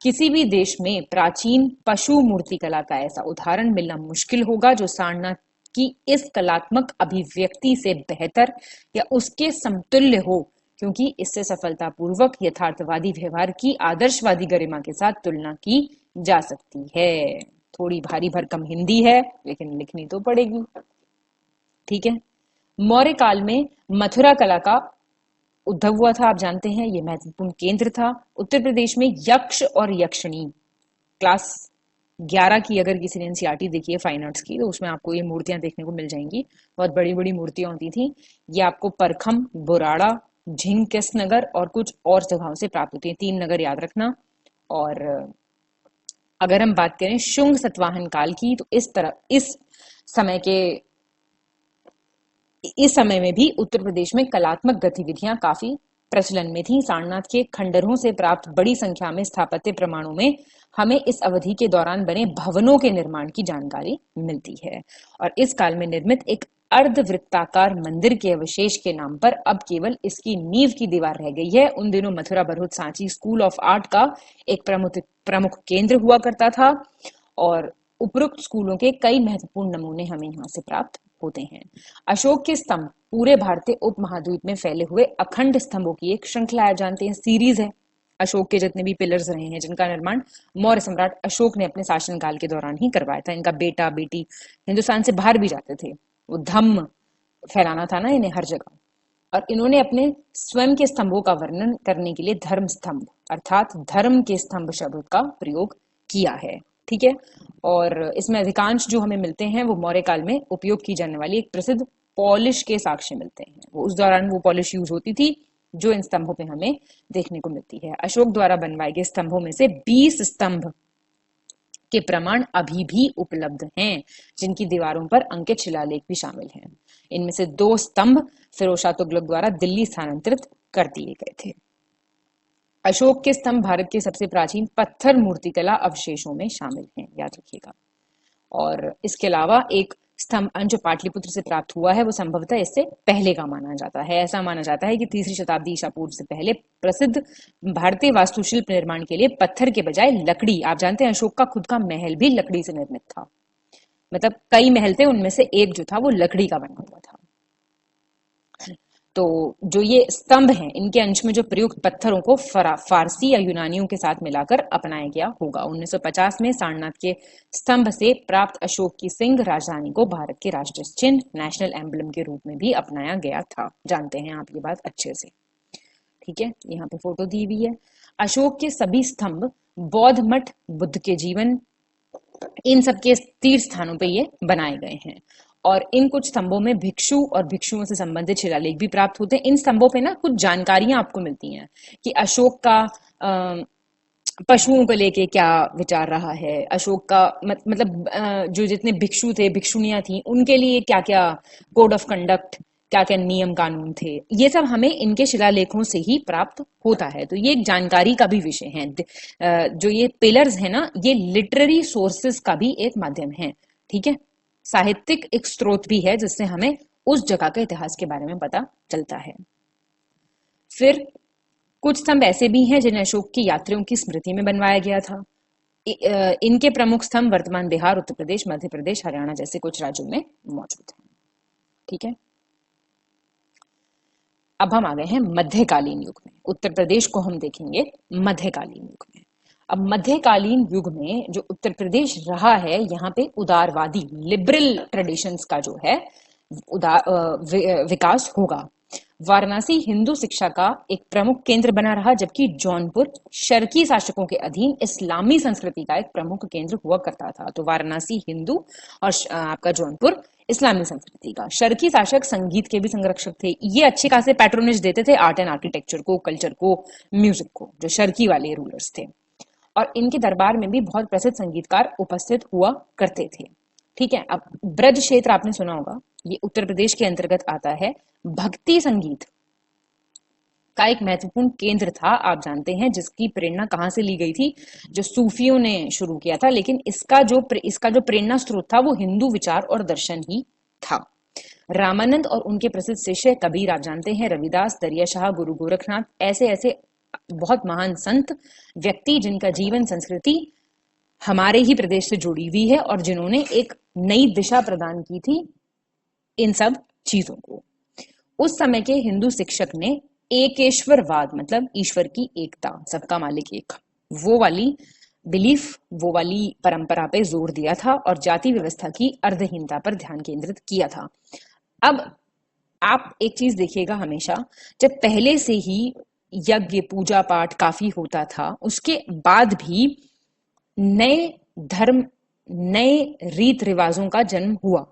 किसी भी देश में प्राचीन पशु मूर्ति कला का ऐसा उदाहरण मिलना मुश्किल होगा जो सारनाथ की इस कलात्मक अभिव्यक्ति से बेहतर या उसके समतुल्य हो, क्योंकि इससे सफलतापूर्वक यथार्थवादी व्यवहार की आदर्शवादी गरिमा के साथ तुलना की जा सकती है। थोड़ी भारी भरकम हिंदी है लेकिन लिखनी तो पड़ेगी, ठीक है। मौर्य काल में मथुरा कला का उद्भव हुआ था, आप जानते हैं ये महत्वपूर्ण केंद्र था। उत्तर प्रदेश में यक्ष और यक्षिणी, क्लास 11 की अगर किसी ने एनसीईआरटी देखी है फाइन आर्ट्स की, तो उसमें आपको ये मूर्तियां देखने को मिल जाएंगी। बहुत बड़ी बड़ी मूर्तियां होती थी। ये आपको परखम, बुराड़ा, झिंग, किसनगर और कुछ और जगहों से प्राप्त होती है। 3 नगर याद रखना। और अगर हम बात करें शुंग सतवाहन काल की, तो इस समय में भी उत्तर प्रदेश में कलात्मक गतिविधियां काफी प्रचलन में थी। सारनाथ के खंडरों से प्राप्त बड़ी संख्या में स्थापत्य प्रमाणों में हमें इस अवधि के दौरान बने भवनों के निर्माण की जानकारी मिलती है और इस काल में निर्मित एक अर्धवृत्ताकार मंदिर के अवशेष के नाम पर अब केवल इसकी नींव की दीवार रह गई है। उन दिनों Mathura, Bharhut, Sanchi school of art का एक प्रमुख केंद्र हुआ करता था और उपरोक्त स्कूलों के कई महत्वपूर्ण नमूने हमें यहाँ से प्राप्त होते हैं। अशोक के स्तंभ पूरे भारतीय उपमहाद्वीप में फैले हुए अखंड स्तंभों की एक श्रृंखला आप जानते हैं, सीरीज है। अशोक के जितने भी पिलर्स रहे हैं, जिनका निर्माण मौर्य सम्राट अशोक ने अपने शासनकाल के दौरान ही करवाया था। इनका बेटा बेटी हिंदुस्तान से बाहर भी जाते थे, वो धम्म फैलाना था ना इन्हें हर जगह। और इन्होंने अपने स्वयं के स्तंभों का वर्णन करने के लिए धर्म स्तंभ अर्थात धर्म के स्तंभ शब्द का प्रयोग किया है, ठीक है। और इसमें अधिकांश जो हमें मिलते हैं वो मौर्य काल में उपयोग की जाने वाली एक प्रसिद्ध पॉलिश के साक्ष्य मिलते हैं। वो उस दौरान वो पॉलिश यूज होती थी जो इन स्तंभों पे हमें देखने को मिलती है। अशोक द्वारा बनवाए गए स्तंभों में से 20 स्तंभ के प्रमाण अभी भी उपलब्ध हैं, जिनकी दीवारों पर अंकित शिलालेख भी शामिल हैं। इनमें से 2 स्तंभ फिरोज शाह तुगलक द्वारा दिल्ली स्थानांतरित कर दिए गए थे। अशोक के स्तंभ भारत के सबसे प्राचीन पत्थर मूर्तिकला अवशेषों में शामिल हैं, याद रखिएगा। और इसके अलावा एक स्तंभ जो पाटलिपुत्र से प्राप्त हुआ है वो संभवतः इससे पहले का माना जाता है। ऐसा माना जाता है कि 3री शताब्दी ईसा पूर्व से पहले प्रसिद्ध भारतीय वास्तुशिल्प निर्माण के लिए पत्थर के बजाय लकड़ी, आप जानते हैं अशोक का खुद का महल भी लकड़ी से निर्मित था। मतलब कई महल थे, उनमें से एक जो था वो लकड़ी का बना हुआ था। तो जो ये स्तंभ हैं, इनके अंश में जो प्रयुक्त पत्थरों को फारसी या यूनानियों के साथ मिलाकर अपनाया गया होगा। 1950 में सारनाथ के स्तंभ से प्राप्त अशोक की सिंह राजधानी को भारत के राष्ट्रीय चिन्ह, नेशनल एम्बलम के रूप में भी अपनाया गया था। जानते हैं आप ये बात अच्छे से, ठीक है। यहाँ पे फोटो दी हुई है। अशोक के सभी स्तंभ बौद्ध मठ, बुद्ध के जीवन, इन सबके तीर्थ स्थानों पे ये बनाए गए हैं और इन कुछ स्तंभों में भिक्षु और भिक्षुओं से संबंधित शिलालेख भी प्राप्त होते हैं। इन स्तंभों पे ना कुछ जानकारियां आपको मिलती हैं कि अशोक का पशुओं को लेके क्या विचार रहा है, अशोक का मतलब जो जितने भिक्षु थे, भिक्षुणियां थी, उनके लिए क्या क्या कोड ऑफ कंडक्ट, क्या क्या नियम कानून थे, ये सब हमें इनके शिलालेखों से ही प्राप्त होता है। तो ये एक जानकारी का भी विषय है। जो ये पिलर्स है ना, ये लिटरेरी सोर्सेस का भी एक माध्यम है, ठीक है, साहित्यिक एक स्रोत भी है जिससे हमें उस जगह के इतिहास के बारे में पता चलता है। फिर कुछ स्तंभ ऐसे भी हैं जिन्हें अशोक की यात्रियों की स्मृति में बनवाया गया था। इनके प्रमुख स्तंभ वर्तमान बिहार, उत्तर प्रदेश, मध्य प्रदेश, हरियाणा जैसे कुछ राज्यों में मौजूद हैं, ठीक है। अब हम आ गए हैं मध्यकालीन युग में। उत्तर प्रदेश को हम देखेंगे मध्यकालीन युग में। अब मध्यकालीन युग में जो उत्तर प्रदेश रहा है, यहाँ पे उदारवादी लिबरल ट्रेडिशंस का जो है विकास होगा। वाराणसी हिंदू शिक्षा का एक प्रमुख केंद्र बना रहा, जबकि जौनपुर शर्की शासकों के अधीन इस्लामी संस्कृति का एक प्रमुख केंद्र हुआ करता था। तो वाराणसी हिंदू और आपका जौनपुर इस्लामी संस्कृति का। शर्की शासक संगीत के भी संरक्षक थे, ये अच्छे खासे पैट्रोनेज देते थे आर्ट एंड आर्किटेक्चर को, कल्चर को, म्यूजिक को, जो शर्की वाले रूलर्स थे। और इनके दरबार में भी बहुत प्रसिद्ध संगीतकार उपस्थित हुआ करते थे, ठीक है। अब ब्रज क्षेत्र आपने सुना होगा, ये उत्तर प्रदेश के अंतर्गत आता है। भक्ति संगीत का एक महत्वपूर्ण केंद्र था, आप जानते हैं, जिसकी प्रेरणा कहां से ली गई थी, जो सूफियों ने शुरू किया था, लेकिन इसका जो प्रेरणा स्रोत था वो हिंदू विचार और दर्शन ही था। रामानंद और उनके प्रसिद्ध शिष्य कबीर, आप जानते हैं, रविदास, दरिया शाह, गुरु गोरखनाथ, ऐसे ऐसे बहुत महान संत व्यक्ति जिनका जीवन संस्कृति हमारे ही प्रदेश से जुड़ी हुई है और जिन्होंने एक नई दिशा प्रदान की थी इन सब चीजों को। उस समय के हिंदू शिक्षक ने एकेश्वरवाद, मतलब ईश्वर की एकता, सबका मालिक एक, वो वाली बिलीफ, वो वाली परंपरा पे जोर दिया था और जाति व्यवस्था की अर्धहीनता पर ध्यान केंद्रित किया था। अब आप एक चीज देखिएगा, हमेशा जब पहले से ही यज्ञ पूजा पाठ काफी होता था, उसके बाद भी नए धर्म, नए रीत रिवाजों का जन्म हुआ।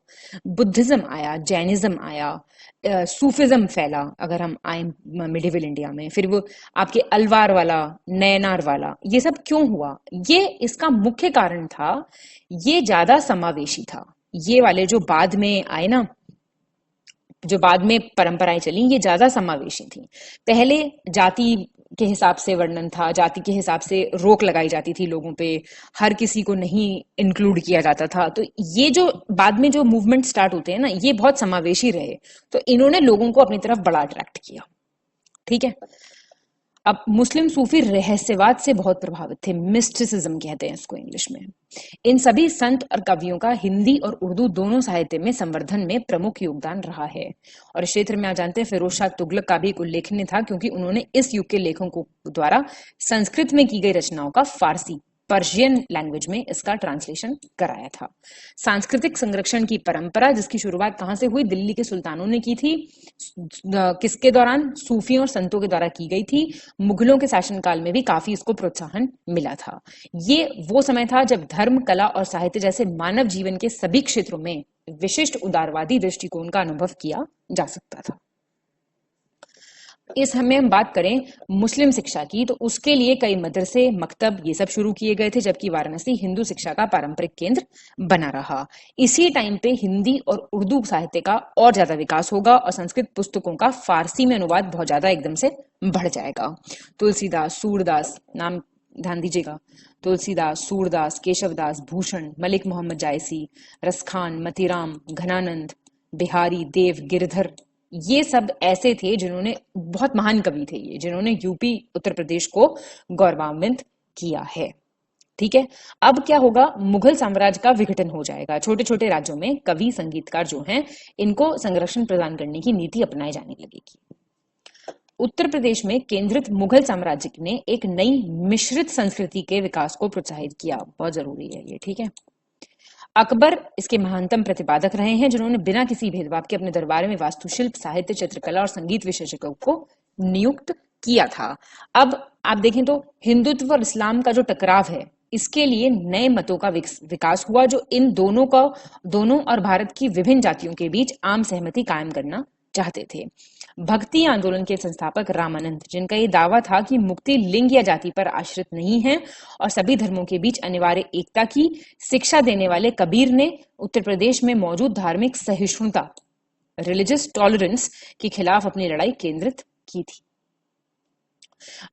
बुद्धिज्म आया, जैनिज्म आया, सूफिज्म फैला, अगर हम आए मिडिवल इंडिया में, फिर वो आपके अलवार वाला, नयनार वाला, ये सब क्यों हुआ? ये इसका मुख्य कारण था, ये ज्यादा समावेशी था। ये वाले जो बाद में आए ना, जो बाद में परंपराएं चली, ये ज्यादा समावेशी थी। पहले जाति के हिसाब से वर्णन था, जाति के हिसाब से रोक लगाई जाती थी लोगों पे, हर किसी को नहीं इंक्लूड किया जाता था। तो ये जो बाद में जो मूवमेंट स्टार्ट होते हैं ना, ये बहुत समावेशी रहे, तो इन्होंने लोगों को अपनी तरफ बड़ा अट्रैक्ट किया, ठीक है। अब मुस्लिम सूफी रहस्यवाद से बहुत प्रभावित थे, मिस्टिसिज्म कहते हैं इसको इंग्लिश में। इन सभी संत और कवियों का हिंदी और उर्दू दोनों साहित्य में संवर्धन में प्रमुख योगदान रहा है। और इस क्षेत्र में आप जानते हैं फिरोज शाह तुगलक का भी एक उल्लेखनीय था, क्योंकि उन्होंने इस युग के लेखकों द्वारा संस्कृत में की गई रचनाओं का फारसी, पर्शियन लैंग्वेज में इसका ट्रांसलेशन कराया था। सांस्कृतिक संरक्षण की परंपरा, जिसकी शुरुआत कहां से हुई? दिल्ली के सुल्तानों ने की थी। किसके दौरान? सूफियों और संतों के द्वारा की गई थी। मुगलों के शासनकाल में भी काफी इसको प्रोत्साहन मिला था। ये वो समय था जब धर्म, कला और साहित्य जैसे मानव जीवन के सभी क्षेत्रों में विशिष्ट उदारवादी दृष्टिकोण का अनुभव किया जा सकता था। इस हमें हम बात करें मुस्लिम शिक्षा की, तो उसके लिए कई मदरसे, मकतब, ये सब शुरू किए गए थे, जबकि वाराणसी हिंदू शिक्षा का पारंपरिक केंद्र बना रहा। इसी टाइम पे हिंदी और उर्दू साहित्य का और ज्यादा विकास होगा और संस्कृत पुस्तकों का फारसी में अनुवाद बहुत ज्यादा एकदम से बढ़ जाएगा। तुलसीदास, सूरदास, नाम ध्यान दीजिएगा, तुलसीदास, सूरदास, केशवदास, भूषण, मलिक मोहम्मद जायसी, रसखान, मतीराम, घनानंद, बिहारी, देव, गिरधर, ये सब ऐसे थे जिन्होंने, बहुत महान कवि थे ये, जिन्होंने यूपी उत्तर प्रदेश को गौरवान्वित किया है, ठीक है। अब क्या होगा? मुगल साम्राज्य का विघटन हो जाएगा। छोटे छोटे राज्यों में कवि, संगीतकार जो हैं, इनको संरक्षण प्रदान करने की नीति अपनाई जाने लगेगी। उत्तर प्रदेश में केंद्रित मुगल साम्राज्य ने एक नई मिश्रित संस्कृति के विकास को प्रोत्साहित किया। बहुत जरूरी है ये, ठीक है। अकबर इसके महानतम प्रतिपादक रहे हैं, जिन्होंने बिना किसी भेदभाव के अपने दरबार में वास्तुशिल्प, साहित्य, चित्रकला और संगीत विशेषज्ञों को नियुक्त किया था। अब आप देखें तो हिंदुत्व और इस्लाम का जो टकराव है, इसके लिए नए मतों का विकास हुआ, जो इन दोनों और भारत की विभिन्न जातियों के बीच आम सहमति कायम करना चाहते थे। भक्ति आंदोलन के संस्थापक रामानंद, जिनका ये दावा था कि मुक्ति लिंग या जाति पर आश्रित नहीं है और सभी धर्मों के बीच अनिवार्य एकता की शिक्षा देने वाले कबीर ने उत्तर प्रदेश में मौजूद धार्मिक सहिष्णुता, रिलीजियस टॉलरेंस के खिलाफ अपनी लड़ाई केंद्रित की थी।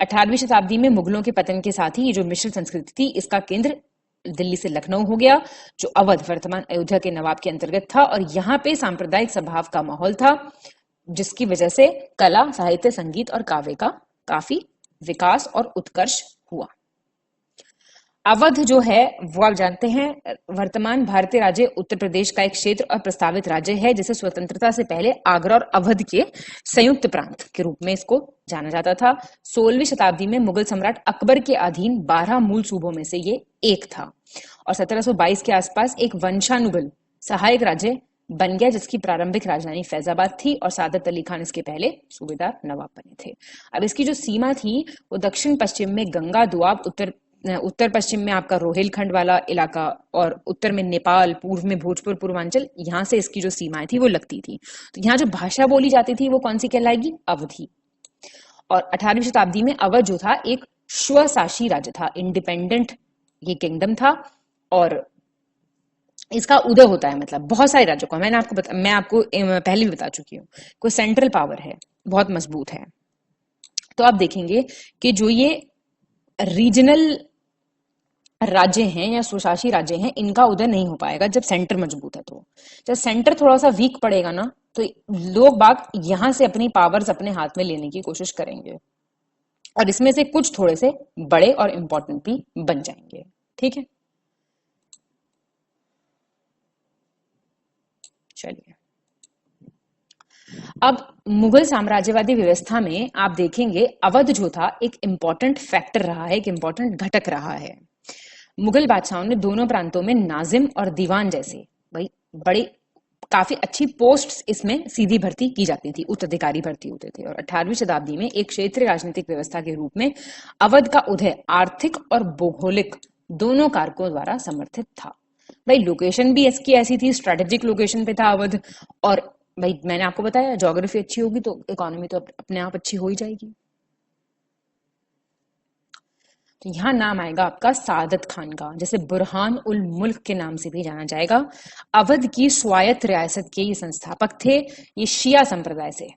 18वीं शताब्दी में मुगलों के पतन के साथ ही ये जो मिश्र संस्कृति थी, इसका केंद्र दिल्ली से लखनऊ हो गया, जो अवध वर्तमान अयोध्या के नवाब के अंतर्गत था। और यहाँ पे सांप्रदायिक स्वभाव का माहौल था, जिसकी वजह से कला, साहित्य, संगीत और काव्य का काफी विकास और उत्कर्ष हुआ। अवध जो है वो आप जानते हैं वर्तमान भारतीय राज्य उत्तर प्रदेश का एक क्षेत्र और प्रस्तावित राज्य है, जिसे स्वतंत्रता से पहले आगरा और अवध के संयुक्त प्रांत के रूप में इसको जाना जाता था। 16वीं शताब्दी में मुगल सम्राट अकबर के अधीन 12 मूल सूबों में से ये एक था और 1722 के आसपास एक वंशानुगल सहायक राज्य बन गया, जिसकी प्रारंभिक राजधानी फैजाबाद थी और सादत अली खान इसके पहले सूबेदार नवाब बने थे। अब इसकी जो सीमा थी वो दक्षिण पश्चिम में गंगा दुआब, उत्तर पश्चिम में आपका रोहिलखंड वाला इलाका और उत्तर में नेपाल, पूर्व में भोजपुर, पूर्वांचल, यहाँ से इसकी जो सीमाएं थी वो लगती थी। तो यहाँ जो भाषा बोली जाती थी वो कौन सी कहलाएगी? अवधी। और 18वीं शताब्दी में अवध जो था एक स्वशासी राज्य था, इंडिपेंडेंट ये किंगडम था और इसका उदय होता है मतलब बहुत सारे राज्यों का। मैं आपको पहले भी बता चुकी हूँ, कोई सेंट्रल पावर है, बहुत मजबूत है। तो आप देखेंगे कि जो ये रीजनल राज्य हैं या स्वशासी राज्य हैं, इनका उदय नहीं हो पाएगा जब सेंटर मजबूत है। तो जब सेंटर थोड़ा सा वीक पड़ेगा ना, तो लोग बाग यहां से अपनी पावर्स अपने हाथ में लेने की कोशिश करेंगे और इसमें से कुछ थोड़े से बड़े और इंपॉर्टेंट भी बन जाएंगे। ठीक है, चलिए अब मुगल साम्राज्यवादी व्यवस्था में आप देखेंगे अवध जो था एक इंपॉर्टेंट फैक्टर रहा है, एक इंपॉर्टेंट घटक रहा है। मुगल बादशाहों ने दोनों प्रांतों में नाजिम और दीवान जैसे भाई बड़ी काफी अच्छी पोस्ट्स इसमें सीधी भर्ती की जाती थी, उत्तराधिकारी भर्ती होते थे। और 18वीं शताब्दी में एक क्षेत्रीय राजनीतिक व्यवस्था के रूप में अवध का उदय आर्थिक और भौगोलिक दोनों कारकों द्वारा समर्थित था। भाई लोकेशन भी इसकी ऐसी थी, स्ट्रेटेजिक लोकेशन पे था अवध। और भाई मैंने आपको बताया ज्योग्राफी अच्छी होगी तो इकोनॉमी तो अपने आप अच्छी हो ही जाएगी। तो यहां नाम आएगा आपका सादत खान का, जैसे बुरहान उल मुल्क के नाम से भी जाना जाएगा। अवध की स्वायत्त रियासत के ये संस्थापक थे। ये शिया संप्रदाय से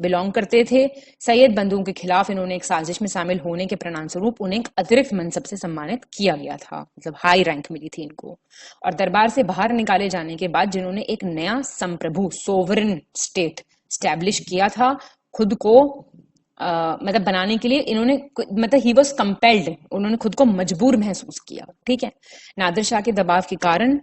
बिलोंग करते थे। सैयद बंधुओं के खिलाफ इन्होंने एक साजिश में शामिल होने के परिणाम स्वरूप उन्हें एक अतिरिक्त मनसब से सम्मानित किया गया था, मतलब हाई रैंक मिली थी इनको। और दरबार से बाहर निकाले जाने के बाद जिन्होंने एक नया संप्रभु सोवरेन स्टेट स्टैब्लिश किया था, खुद को मतलब बनाने के लिए इन्होंने मतलब ही वॉज कंपेल्ड, उन्होंने खुद को मजबूर महसूस किया। ठीक है, नादिर शाह के दबाव के कारण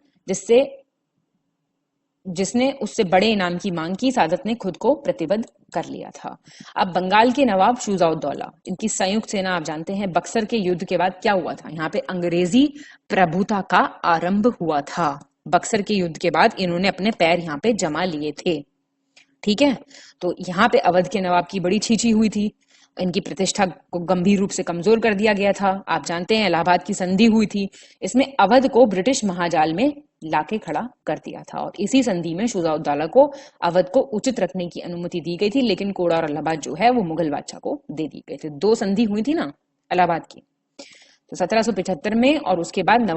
जिसने उससे बड़े इनाम की मांग की, सादत ने खुद को प्रतिबद्ध कर लिया था। अब बंगाल के नवाब शुजाउद्दौला, इनकी संयुक्त सेना आप जानते हैं बक्सर के युद्ध के बाद क्या हुआ था, यहाँ पे अंग्रेजी प्रभुता का आरंभ हुआ था। बक्सर के युद्ध के बाद इन्होंने अपने पैर यहाँ पे जमा लिए थे। ठीक है, तो यहाँ पे अवध के नवाब की बड़ी छीछी हुई थी, इनकी प्रतिष्ठा को गंभीर रूप से कमजोर कर दिया गया था। आप जानते हैं इलाहाबाद की संधि हुई थी, इसमें अवध को ब्रिटिश महाजाल में लाके खड़ा कर दिया था और इसी संधि में शुजाउद्दौला को अवध को उचित रखने की अनुमति दी गई थी, लेकिन कोड़ा और इलाहाबाद जो है वो मुगल बादशाह को दे दी गई थी। 2 संधि हुई थी ना इलाहाबाद की, तो 1775 में, और उसके बाद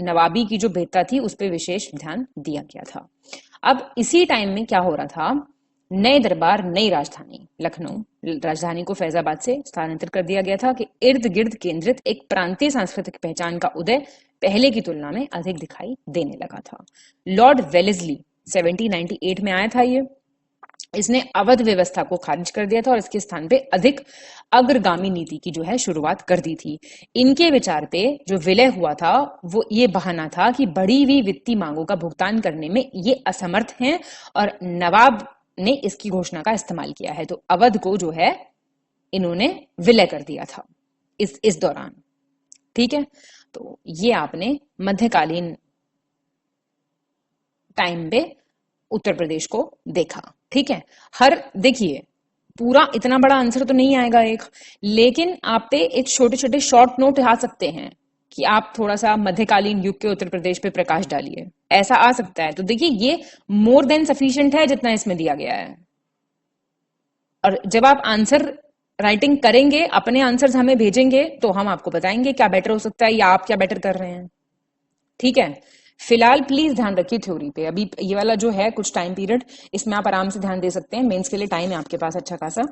नवाबी की जो भेदता थी उस पर विशेष ध्यान दिया गया था। अब इसी टाइम में क्या हो रहा था, नए दरबार नई राजधानी लखनऊ, राजधानी को फैजाबाद से स्थानांतरित कर दिया गया था कि इर्द गिर्द केंद्रित एक प्रांतीय सांस्कृतिक पहचान का उदय पहले की तुलना में अधिक दिखाई देने लगा था। लॉर्ड वेलेस्ली 1798 में आया था इसने अवध व्यवस्था को खारिज कर दिया था और इसके स्थान पे अधिक अग्रगामी नीति की जो है शुरुआत कर दी थी। इनके विचार पे जो विलय हुआ था वो ये बहाना था कि बढ़ी हुई वित्तीय मांगों का भुगतान करने में ये असमर्थ हैं और नवाब ने इसकी घोषणा का इस्तेमाल किया है। तो अवध को जो है इन्होंने विलय कर दिया था इस दौरान। ठीक है, तो ये आपने मध्यकालीन टाइम पे उत्तर प्रदेश को देखा। ठीक है, देखिए पूरा इतना बड़ा आंसर तो नहीं आएगा लेकिन आप पे एक छोटे छोटे शॉर्ट नोट आ सकते हैं कि आप थोड़ा सा मध्यकालीन युग के उत्तर प्रदेश पे प्रकाश डालिए, ऐसा आ सकता है। तो देखिए ये मोर देन सफिशिएंट है जितना इसमें दिया गया है। और जब आप आंसर राइटिंग करेंगे, अपने आंसर्स हमें भेजेंगे, तो हम आपको बताएंगे क्या बेटर हो सकता है या आप क्या बेटर कर रहे हैं। ठीक है, फिलहाल प्लीज ध्यान रखिए थ्योरी पे। अभी ये वाला जो है कुछ टाइम पीरियड, इसमें आप आराम से ध्यान दे सकते हैं। मेंस के लिए टाइम है आपके पास अच्छा खासा,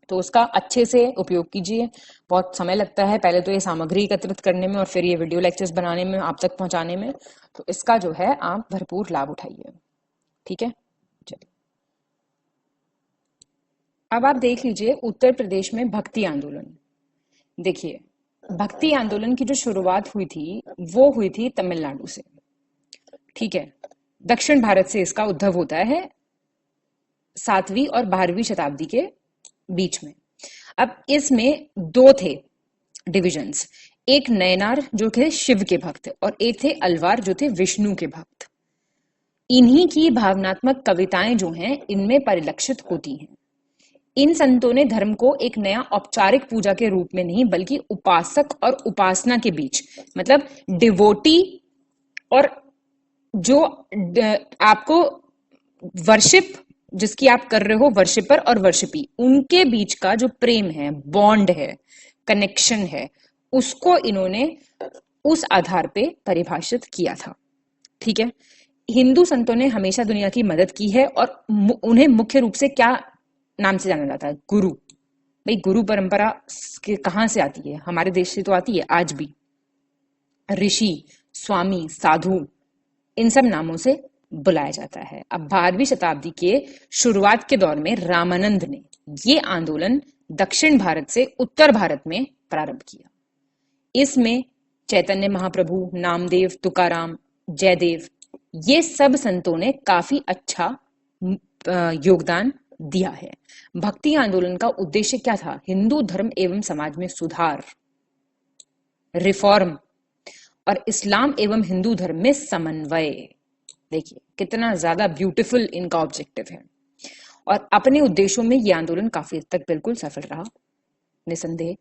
तो उसका अच्छे से उपयोग कीजिए। बहुत समय लगता है पहले तो ये सामग्री एकत्रित करने में और फिर ये वीडियो लेक्चर्स बनाने में, आप तक पहुंचाने में, तो इसका जो है आप भरपूर लाभ उठाइए। ठीक है, चलिए अब आप देख लीजिए उत्तर प्रदेश में भक्ति आंदोलन। देखिए, भक्ति आंदोलन की जो शुरुआत हुई थी वो हुई थी तमिलनाडु से। ठीक है, दक्षिण भारत से इसका उद्भव होता है 7वीं और 12वीं शताब्दी के बीच में। अब इसमें दो थे डिविजन्स, एक नयनार जो थे शिव के भक्त और एक थे अलवार जो थे विष्णु के भक्त। इन्हीं की भावनात्मक कविताएं जो हैं इनमें परिलक्षित होती हैं। इन संतों ने धर्म को एक नया औपचारिक पूजा के रूप में नहीं बल्कि उपासक और उपासना के बीच, मतलब डिवोटी और जो आपको वर्शिप जिसकी आप कर रहे हो, वर्शिपर और वर्शिपी, उनके बीच का जो प्रेम है, बॉन्ड है, कनेक्शन है, उसको इन्होंने उस आधार पे परिभाषित किया था। ठीक है, हिंदू संतों ने हमेशा दुनिया की मदद की है और उन्हें मुख्य रूप से क्या नाम से जाना जाता है? गुरु। भाई गुरु परंपरा कहां से आती है? हमारे देश से तो आती है आज भी। ऋषि, स्वामी, साधु, इन सब नामों से बुलाया जाता है। अब 12वीं शताब्दी के शुरुआत के दौर में रामानंद ने ये आंदोलन दक्षिण भारत से उत्तर भारत में प्रारंभ किया। इसमें चैतन्य महाप्रभु, नामदेव, तुकाराम, जयदेव, ये सब संतों ने काफी अच्छा योगदान दिया है। भक्ति आंदोलन का उद्देश्य क्या था? हिंदू धर्म एवं समाज में सुधार, रिफॉर्म और इस्लाम एवं हिंदू धर्म में समन्वय। देखिए कितना ज्यादा ब्यूटीफुल इनका ऑब्जेक्टिव है। और अपने उद्देश्यों में यह आंदोलन काफी हद तक बिल्कुल सफल रहा, निसंदेह।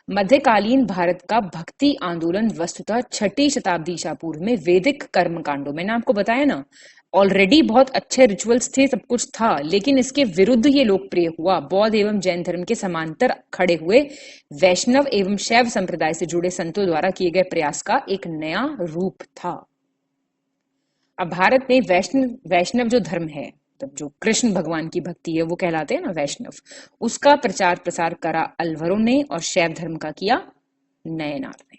मध्यकालीन भारत का भक्ति आंदोलन वस्तुतः 6ठी शताब्दी ईसा पूर्व में वैदिक कर्मकांडों, मैंने आपको बताया ना, ऑलरेडी बहुत अच्छे रिचुअल्स थे, सब कुछ था, लेकिन इसके विरुद्ध ये लोकप्रिय हुआ। बौद्ध एवं जैन धर्म के समांतर खड़े हुए वैष्णव एवं शैव संप्रदाय से जुड़े संतों द्वारा किए गए प्रयास का एक नया रूप था। अब भारत में वैष्णव जो धर्म है, तब जो कृष्ण भगवान की भक्ति है वो कहलाते हैं ना वैष्णव, उसका प्रचार प्रसार करा अलवरों ने और शैव धर्म का किया नयनार ने।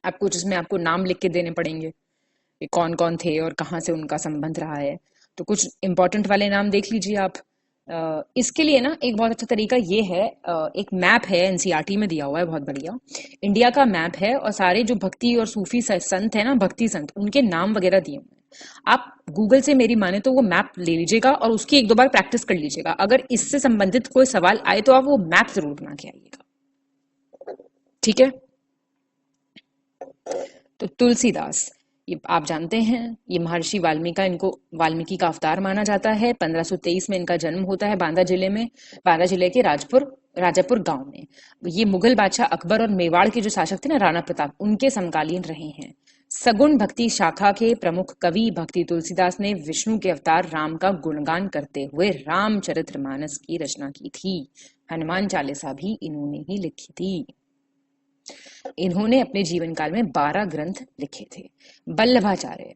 अब कुछ इसमें आपको नाम लिख के देने पड़ेंगे कि कौन कौन थे और कहां से उनका संबंध रहा है, तो कुछ इंपॉर्टेंट वाले नाम देख लीजिए आप। इसके लिए ना एक बहुत अच्छा तरीका ये है, एक मैप है एनसीईआरटी में दिया हुआ है, बहुत बढ़िया इंडिया का मैप है, और सारे जो भक्ति और सूफी संत है ना, भक्ति संत, उनके नाम वगैरह दिए हुए हैं। आप गूगल से मेरी माने तो वो मैप ले लीजिएगा और उसकी 1-2 बार प्रैक्टिस कर लीजिएगा। अगर इससे संबंधित कोई सवाल आए तो आप वो मैप जरूर बना के आइएगा। ठीक है, तो तुलसीदास, ये आप जानते हैं, ये महर्षि वाल्मीकि का अवतार माना जाता है। 1523 में इनका जन्म होता है बांदा जिले के राजापुर गांव में। ये मुगल बादशाह अकबर और मेवाड़ के जो शासक थे ना, राणा प्रताप, उनके समकालीन रहे हैं। सगुण भक्ति शाखा के प्रमुख कवि भक्ति तुलसीदास ने विष्णु के अवतार राम का गुणगान करते हुए रामचरितमानस की रचना की थी। हनुमान चालीसा भी इन्होंने ही लिखी थी। इन्होंने अपने जीवन काल में 12 ग्रंथ लिखे थे। वल्लभाचार्य,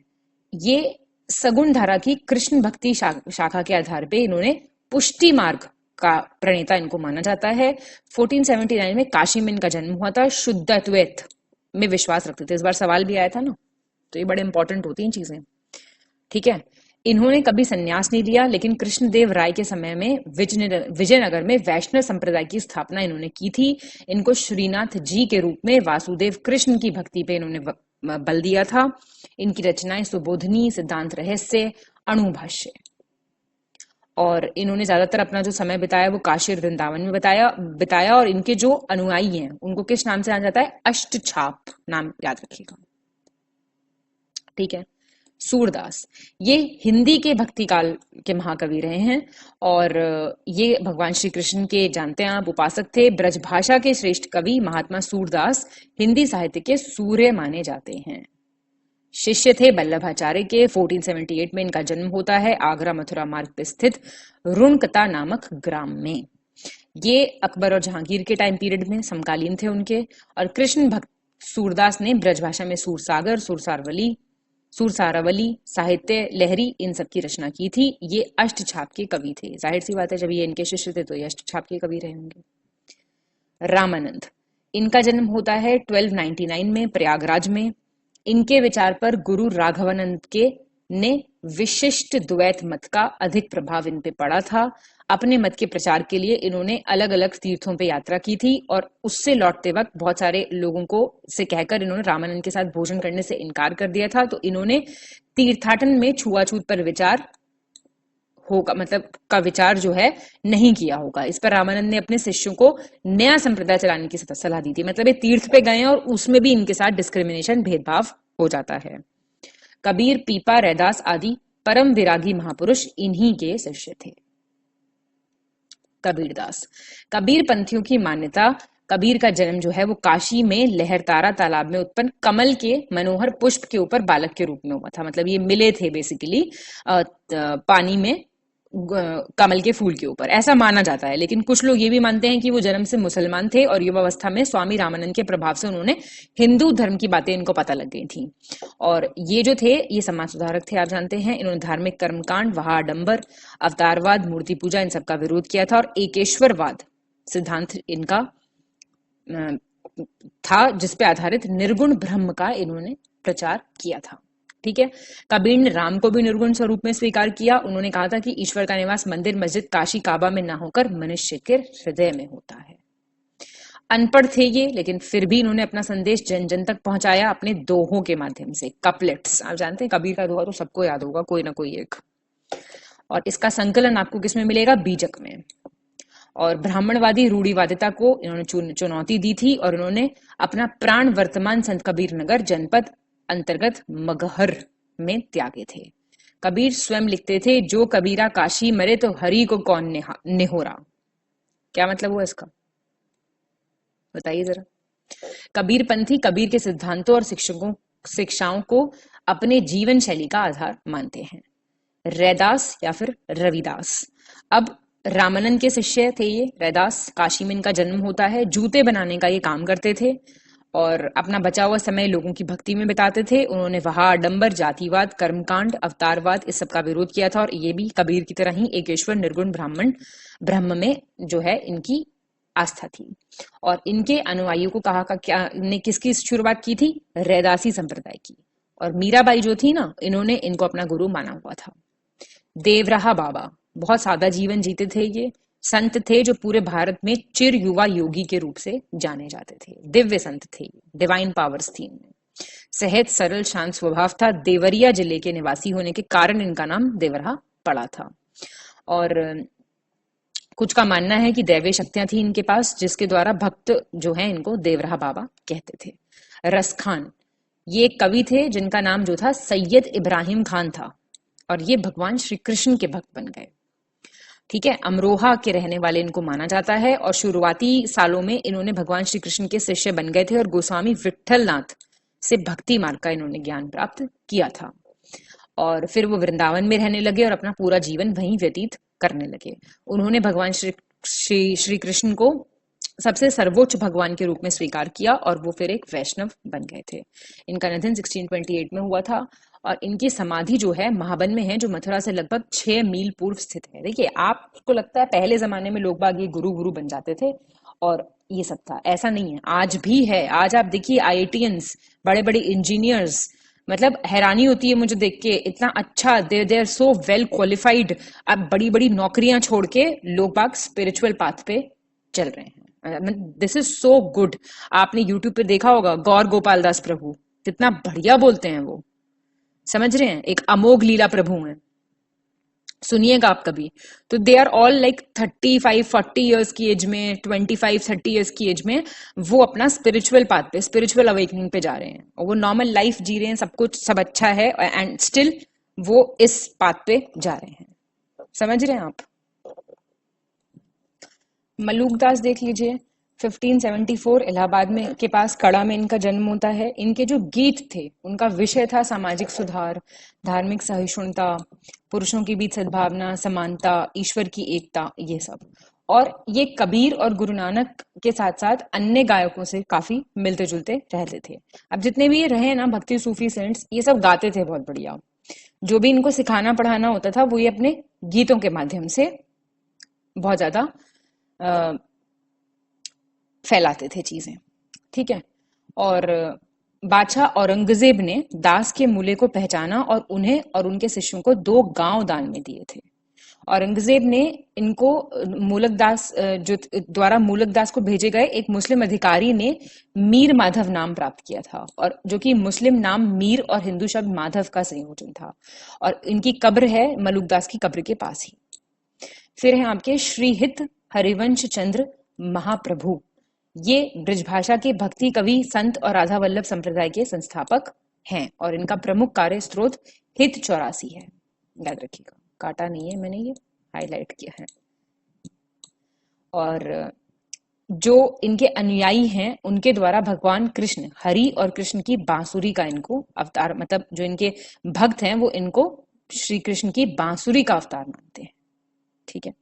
ये सगुण धारा की कृष्ण भक्ति शाखा के आधार पे इन्होंने पुष्टि मार्ग का प्रणेता इनको माना जाता है। 1479 में काशी में इनका जन्म हुआ था। शुद्ध अद्वैत में विश्वास रखते थे। इस बार सवाल भी आया था ना, तो ये बड़े इंपॉर्टेंट होती हैं चीजें। ठीक है, इन्होंने कभी संन्यास नहीं लिया, लेकिन कृष्णदेव राय के समय में विजयनगर में वैष्णव संप्रदाय की स्थापना इन्होंने की थी। इनको श्रीनाथ जी के रूप में वासुदेव कृष्ण की भक्ति पे इन्होंने बल दिया था। इनकी रचनाएं सुबोधनी, सिद्धांत रहस्य, अणुभाष्य, और इन्होंने ज्यादातर अपना जो समय बिताया वो काशी और वृंदावन में बिताया। और इनके जो अनुयायी हैं उनको किस नाम से जाना जाता है? अष्टछाप, नाम याद रखिएगा। ठीक है, सूरदास, ये हिंदी के भक्ति काल के महाकवि रहे हैं और ये भगवान श्री कृष्ण के, जानते हैं आप, उपासक थे। ब्रजभाषा के श्रेष्ठ कवि महात्मा सूरदास हिंदी साहित्य के सूर्य माने जाते हैं। शिष्य थे वल्लभाचार्य के। 1478 में इनका जन्म होता है आगरा मथुरा मार्ग पर स्थित रुणकता नामक ग्राम में। ये अकबर और जहांगीर के टाइम पीरियड में समकालीन थे उनके। और कृष्ण भक्त सूरदास ने ब्रजभाषा में सूरसागर, सुरसारावली, साहित्य लहरी इन सब की रचना की थी। ये अष्टछाप के कवि थे। जाहिर सी बात है, जब ये इनके शिष्य थे तो ये अष्टछाप के कवि रहे होंगे। रामानंद, इनका जन्म होता है 1299 में प्रयागराज में। इनके विचार पर गुरु राघवानंद के ने विशिष्ट द्वैत मत का अधिक प्रभाव इन पे पड़ा था। अपने मत के प्रचार के लिए इन्होंने अलग अलग तीर्थों पे यात्रा की थी और उससे लौटते वक्त बहुत सारे लोगों को से कहकर इन्होंने रामानंद के साथ भोजन करने से इनकार कर दिया था। तो इन्होंने तीर्थाटन में छुआछूत पर विचार होगा, मतलब का विचार जो है नहीं किया होगा। इस पर रामानंद ने अपने शिष्यों को नया संप्रदाय चलाने की सलाह दी थी। मतलब ये तीर्थ पे गए और उसमें भी इनके साथ डिस्क्रिमिनेशन, भेदभाव हो जाता है। कबीर, पीपा, रैदास आदि परम विरागी महापुरुष इन्हीं के शिष्य थे। कबीरदास, कबीर पंथियों की मान्यता, कबीर का जन्म जो है वो काशी में लहरतारा तालाब में उत्पन्न कमल के मनोहर पुष्प के ऊपर बालक के रूप में हुआ था। मतलब ये मिले थे बेसिकली पानी में कमल के फूल के ऊपर, ऐसा माना जाता है। लेकिन कुछ लोग ये भी मानते हैं कि वो जन्म से मुसलमान थे और युवावस्था में स्वामी रामानंद के प्रभाव से उन्होंने हिंदू धर्म की बातें इनको पता लग गई थी। और ये जो थे ये समाज सुधारक थे, आप जानते हैं। इन्होंने धार्मिक कर्मकांड, वहाडंबर, अवतारवाद, मूर्ति पूजा इन सबका विरोध किया था और एकेश्वरवाद सिद्धांत इनका था, जिसपे आधारित निर्गुण ब्रह्म का इन्होंने प्रचार किया था। ठीक है। कबीर ने राम को भी निर्गुण स्वरूप में स्वीकार किया। उन्होंने कहा था कि ईश्वर का निवास मंदिर, मस्जिद, काशी, काबा में ना होकर मनुष्य के हृदय में होता है। अनपढ़ थे ये, लेकिन फिर भी इन्होंने अपना संदेश जन जन तक पहुंचाया अपने दोहों के माध्यम से। कपलेट्स, आप जानते हैं कबीर का दोहा तो सबको याद होगा, कोई ना कोई एक। और इसका संकलन आपको किसमें मिलेगा? बीजक में। और ब्राह्मणवादी रूढ़िवादिता को इन्होंने चुनौती दी थी और इन्होंने अपना प्राण वर्तमान संत कबीर नगर जनपद अंतर्गत मगहर में त्यागे थे। कबीर स्वयं लिखते थे, जो कबीरा काशी मरे तो हरि को कौन निहोरा। क्या मतलब हुआ इसका, बताइए जरा। कबीर पंथी कबीर के सिद्धांतों और शिक्षाओं को अपने जीवन शैली का आधार मानते हैं। रैदास या फिर रविदास, अब रामानंद के शिष्य थे ये। रैदास, काशी में इनका जन्म होता है। जूते बनाने का ये काम करते थे और अपना बचा हुआ समय लोगों की भक्ति में बिताते थे। उन्होंने वहा, आडंबर, जातिवाद, कर्मकांड, अवतारवाद इस सब का विरोध किया था और ये भी कबीर की तरह ही एकेश्वर निर्गुण ब्रह्म में जो है इनकी आस्था थी। और इनके अनुयायियों को ने किसकी शुरुआत की थी? रैदासी संप्रदाय की। और मीराबाई जो थी ना, इन्होंने इनको अपना गुरु माना हुआ था। देवराहा बाबा, बहुत सादा जीवन जीते थे ये। संत थे जो पूरे भारत में चिर युवा योगी के रूप से जाने जाते थे। दिव्य संत थे, डिवाइन पावर्स थी इनमें। सहज, सरल, शांत स्वभाव था। देवरिया जिले के निवासी होने के कारण इनका नाम देवराहा पड़ा था। और कुछ का मानना है कि दैवीय शक्तियां थी इनके पास, जिसके द्वारा भक्त जो है इनको देवराहा बाबा कहते थे। रसखान, ये एक कवि थे जिनका नाम जो था सैयद इब्राहिम खान था और ये भगवान श्री कृष्ण के भक्त बन गए। ठीक है। अमरोहा के रहने वाले इनको माना जाता है और शुरुआती सालों में इन्होंने भगवान श्री कृष्ण के शिष्य बन गए थे और गोस्वामी विट्ठलनाथ से भक्ति मार्ग का इन्होंने ज्ञान प्राप्त किया था। और फिर वो वृंदावन में रहने लगे और अपना पूरा जीवन वहीं व्यतीत करने लगे। उन्होंने भगवान श्री कृष्ण को सबसे सर्वोच्च भगवान के रूप में स्वीकार किया और वो फिर एक वैष्णव बन गए थे। इनका निधन 1628 में हुआ था और इनकी समाधि जो है महाबन में है, जो मथुरा से लगभग 6 मील पूर्व स्थित है। देखिए, आपको लगता है पहले जमाने में लोग बाग ये गुरु बन जाते थे और ये सब था, ऐसा नहीं है। आज भी है। आज आप देखिए IITians, बड़े बड़े इंजीनियर्स, मतलब हैरानी होती है मुझे देख के, इतना अच्छा, they are so well qualified. अब बड़ी बड़ी नौकरियां छोड़ के लोग बाग स्पिरिचुअल पाथ पे चल रहे हैं। This is so good. आपने यूट्यूब पे देखा होगा गौर गोपाल दास प्रभु, कितना बढ़िया बोलते हैं वो, समझ रहे हैं, एक अमोघ लीला प्रभु हैं, सुनिएगा आप कभी। तो they are all like 35-40 years की एज में, 25-30 इयर्स की एज में वो अपना स्पिरिचुअल पाथ पे, स्पिरिचुअल अवेकनिंग पे जा रहे हैं और वो नॉर्मल लाइफ जी रहे हैं, सब कुछ सब अच्छा है एंड स्टिल वो इस पाथ पे जा रहे हैं। समझ रहे हैं आप। मलूकदास देख लीजिए, 1574 इलाहाबाद में के पास कड़ा में इनका जन्म होता है। इनके जो गीत थे उनका विषय था सामाजिक सुधार, धार्मिक सहिष्णुता, पुरुषों के बीच सद्भावना, समानता, ईश्वर की एकता, ये सब। और ये कबीर और गुरु नानक के साथ साथ अन्य गायकों से काफी मिलते जुलते रहते थे। अब जितने भी ये रहे ना भक्ति सूफी सेंट्स, ये सब गाते थे बहुत बढ़िया। जो भी इनको सिखाना पढ़ाना होता था वो ये अपने गीतों के माध्यम से बहुत ज्यादा फैलाते थे चीजें, ठीक है। और बादशाह औरंगजेब ने दास के मूल्य को पहचाना और उन्हें और उनके शिष्यों को 2 गांव दान में दिए थे। औरंगजेब ने इनको मूलकदास जो द्वारा मूलकदास को भेजे गए एक मुस्लिम अधिकारी ने मीर माधव नाम प्राप्त किया था, और जो कि मुस्लिम नाम मीर और हिंदू शब्द माधव का संयोजन था। और इनकी कब्र है मलुकदास की कब्र के पास ही। फिर है आपके श्रीहित हरिवंश चंद्र महाप्रभु। ये ब्रजभाषा के भक्ति कवि, संत और राधा वल्लभ संप्रदाय के संस्थापक हैं, और इनका प्रमुख कार्य स्रोत हित 84 है। याद रखिएगा, काटा नहीं है मैंने, ये हाईलाइट किया है। और जो इनके अनुयायी हैं उनके द्वारा भगवान कृष्ण, हरि और कृष्ण की बांसुरी का इनको अवतार, मतलब जो इनके भक्त हैं वो इनको श्री कृष्ण की बांसुरी का अवतार मानते हैं, ठीक है।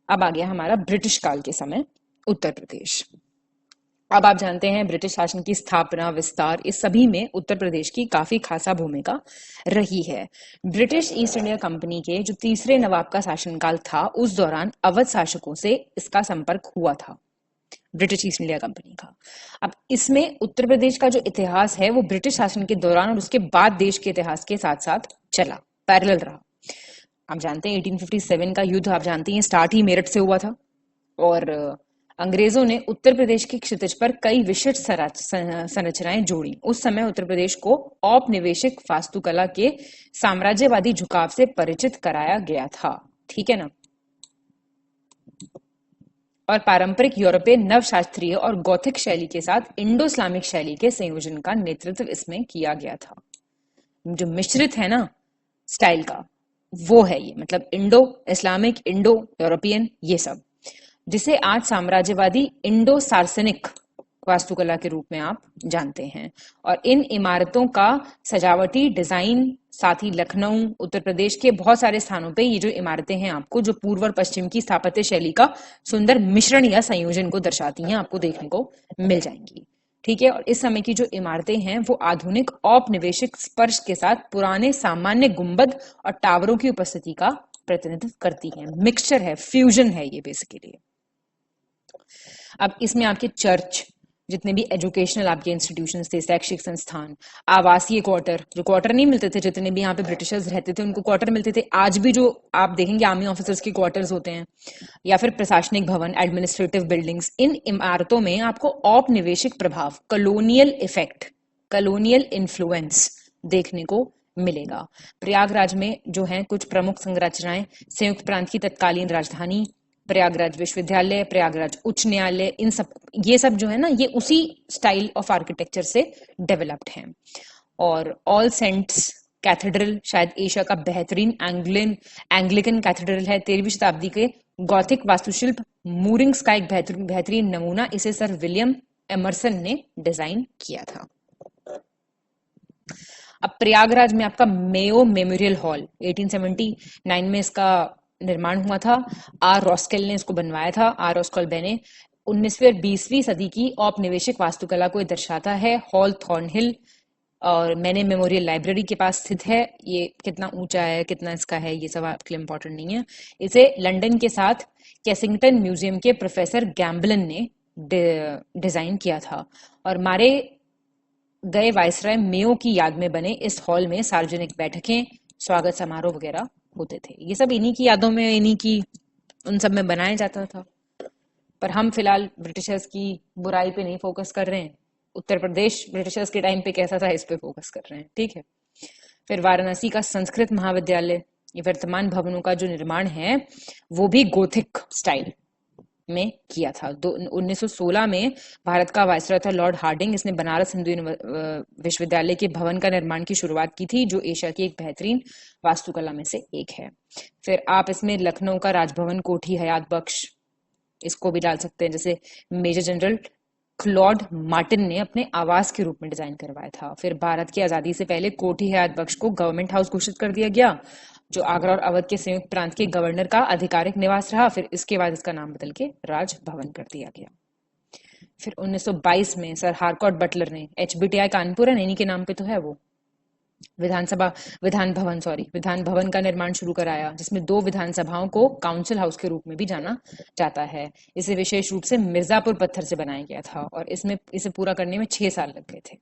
अब आ गया हमारा ब्रिटिश काल के समय, उत्तर प्रदेश। अब आप जानते हैं ब्रिटिश शासन की स्थापना, विस्तार, इस सभी में उत्तर प्रदेश की काफी खासा भूमिका रही है। ब्रिटिश ईस्ट इंडिया कंपनी के जो तीसरे नवाब का शासनकाल था, उस दौरान अवध शासकों से इसका संपर्क हुआ था, ब्रिटिश ईस्ट इंडिया कंपनी का। अब इसमें उत्तर प्रदेश का जो इतिहास है वो ब्रिटिश शासन के दौरान और उसके बाद देश के इतिहास के साथ साथ चला, पैरेलल रहा। आप जानते हैं 1857 का युद्ध, आप जानते हैं स्टार्ट ही मेरठ से हुआ था, और अंग्रेजों ने उत्तर प्रदेश की क्षितिज पर कई विशिष्ट संरचनाएं जोड़ी। उस समय उत्तर प्रदेश को औपनिवेशिक वास्तुकला के साम्राज्यवादी झुकाव से परिचित कराया गया था, ठीक है ना। और पारंपरिक यूरोपीय नवशास्त्रीय और गौथिक शैली के साथ इंडो इस्लामिक शैली के संयोजन का नेतृत्व इसमें किया गया था। जो मिश्रित है ना स्टाइल का, वो है ये, मतलब इंडो इस्लामिक, इंडो यूरोपियन, ये सब, जिसे आज साम्राज्यवादी इंडो सार्सेनिक वास्तुकला के रूप में आप जानते हैं। और इन इमारतों का सजावटी डिजाइन, साथ ही लखनऊ, उत्तर प्रदेश के बहुत सारे स्थानों पे ये जो इमारतें हैं आपको जो पूर्व और पश्चिम की स्थापत्य शैली का सुंदर मिश्रण या संयोजन को दर्शाती हैं, आपको देखने को मिल जाएंगी, ठीक है। और इस समय की जो इमारतें हैं वो आधुनिक औपनिवेशिक स्पर्श के साथ पुराने सामान्य गुंबद और टावरों की उपस्थिति का प्रतिनिधित्व करती हैं। मिक्सचर है, फ्यूजन है ये बेसिकली। अब इसमें आपके चर्च, जितने भी एजुकेशनल आपके इंस्टीट्यूशंस थे, शैक्षिक संस्थान, आवासीय क्वार्टर, जो क्वार्टर नहीं मिलते थे, जितने भी यहाँ पे ब्रिटिशर्स रहते थे उनको क्वार्टर मिलते थे। आज भी जो आप देखेंगे आर्मी ऑफिसर्स के क्वार्टर्स होते हैं, या फिर प्रशासनिक भवन, एडमिनिस्ट्रेटिव बिल्डिंग्स, इन इमारतों में आपको औपनिवेशिक प्रभाव, कॉलोनियल इफेक्ट, कॉलोनियल इन्फ्लुएंस देखने को मिलेगा। प्रयागराज में जो है कुछ प्रमुख संरचनाएं, संयुक्त प्रांत की तत्कालीन राजधानी, प्रयागराज विश्वविद्यालय, प्रयागराज उच्च न्यायालय, इन सब, ये सब जो है ना ये उसी स्टाइल ऑफ आर्किटेक्चर से डेवलप्ड हैं। और ऑल सेंट्स कैथेड्रल शायद एशिया का बेहतरीन एंग्लिकन कैथेड्रल है। 13वीं शताब्दी के गॉथिक वास्तुशिल्प मूरिंग्स का एक बेहतरीन नमूना इसे सर विलियम एमरसन ने डिजाइन किया था। अब प्रयागराज में आपका मेयो मेमोरियल हॉल 1879 में इसका निर्माण हुआ था। आर रॉस्केल ने इसको बनवाया था, आर रॉस्केल ने। 19वीं और 20वीं सदी की औपनिवेशिक वास्तुकला को दर्शाता है। हॉल थॉर्नहिल और मैने मेमोरियल लाइब्रेरी के पास स्थित है। ये कितना ऊंचा है, कितना इसका है, ये सब आपके लिए इंपॉर्टेंट नहीं है। इसे लंदन के साथ केसिंगटन म्यूजियम के प्रोफेसर गैम्बलन ने डिजाइन किया था। और मारे गए वायसराय मेयो की याद में बने इस हॉल में सार्वजनिक बैठकें, स्वागत समारोह वगैरह होते थे। ये सब इन्हीं की यादों में, इन्हीं की उन सब में बनाया जाता था। पर हम फिलहाल ब्रिटिशर्स की बुराई पे नहीं फोकस कर रहे हैं, उत्तर प्रदेश ब्रिटिशर्स के टाइम पे कैसा था इस पे फोकस कर रहे हैं, ठीक है। फिर वाराणसी का संस्कृत महाविद्यालय, ये वर्तमान भवनों का जो निर्माण है वो भी गोथिक स्टाइल में किया था। 1916 में भारत का वायसरॉय था लॉर्ड हार्डिंग। इसने बनारस हिंदू विश्वविद्यालय के भवन का निर्माण की शुरुआत की थी, जो एशिया की एक बेहतरीन वास्तुकला में से एक है। फिर आप इसमें लखनऊ का राजभवन, कोठी हयात बख्श, इसको भी डाल सकते हैं, जैसे मेजर जनरल क्लॉड मार्टिन ने अपने आवास के रूप में डिजाइन करवाया था। फिर भारत की आजादी से पहले कोठी हयात बख्श को गवर्नमेंट हाउस घोषित कर दिया गया, जो आगरा और अवध के संयुक्त प्रांत के गवर्नर का आधिकारिक निवास रहा। फिर इसके बाद इसका नाम बदल के राजभवन कर दिया गया। फिर 1922 में सर हारकॉट बटलर ने HBTI कानपुर है, इन्हीं के नाम पे तो है वो, विधान भवन का निर्माण शुरू कराया, जिसमें 2 विधानसभाओं को काउंसिल हाउस के रूप में भी जाना जाता है। इसे विशेष रूप से मिर्जापुर पत्थर से बनाया गया था और इसे पूरा करने में 6 साल लग गए थे।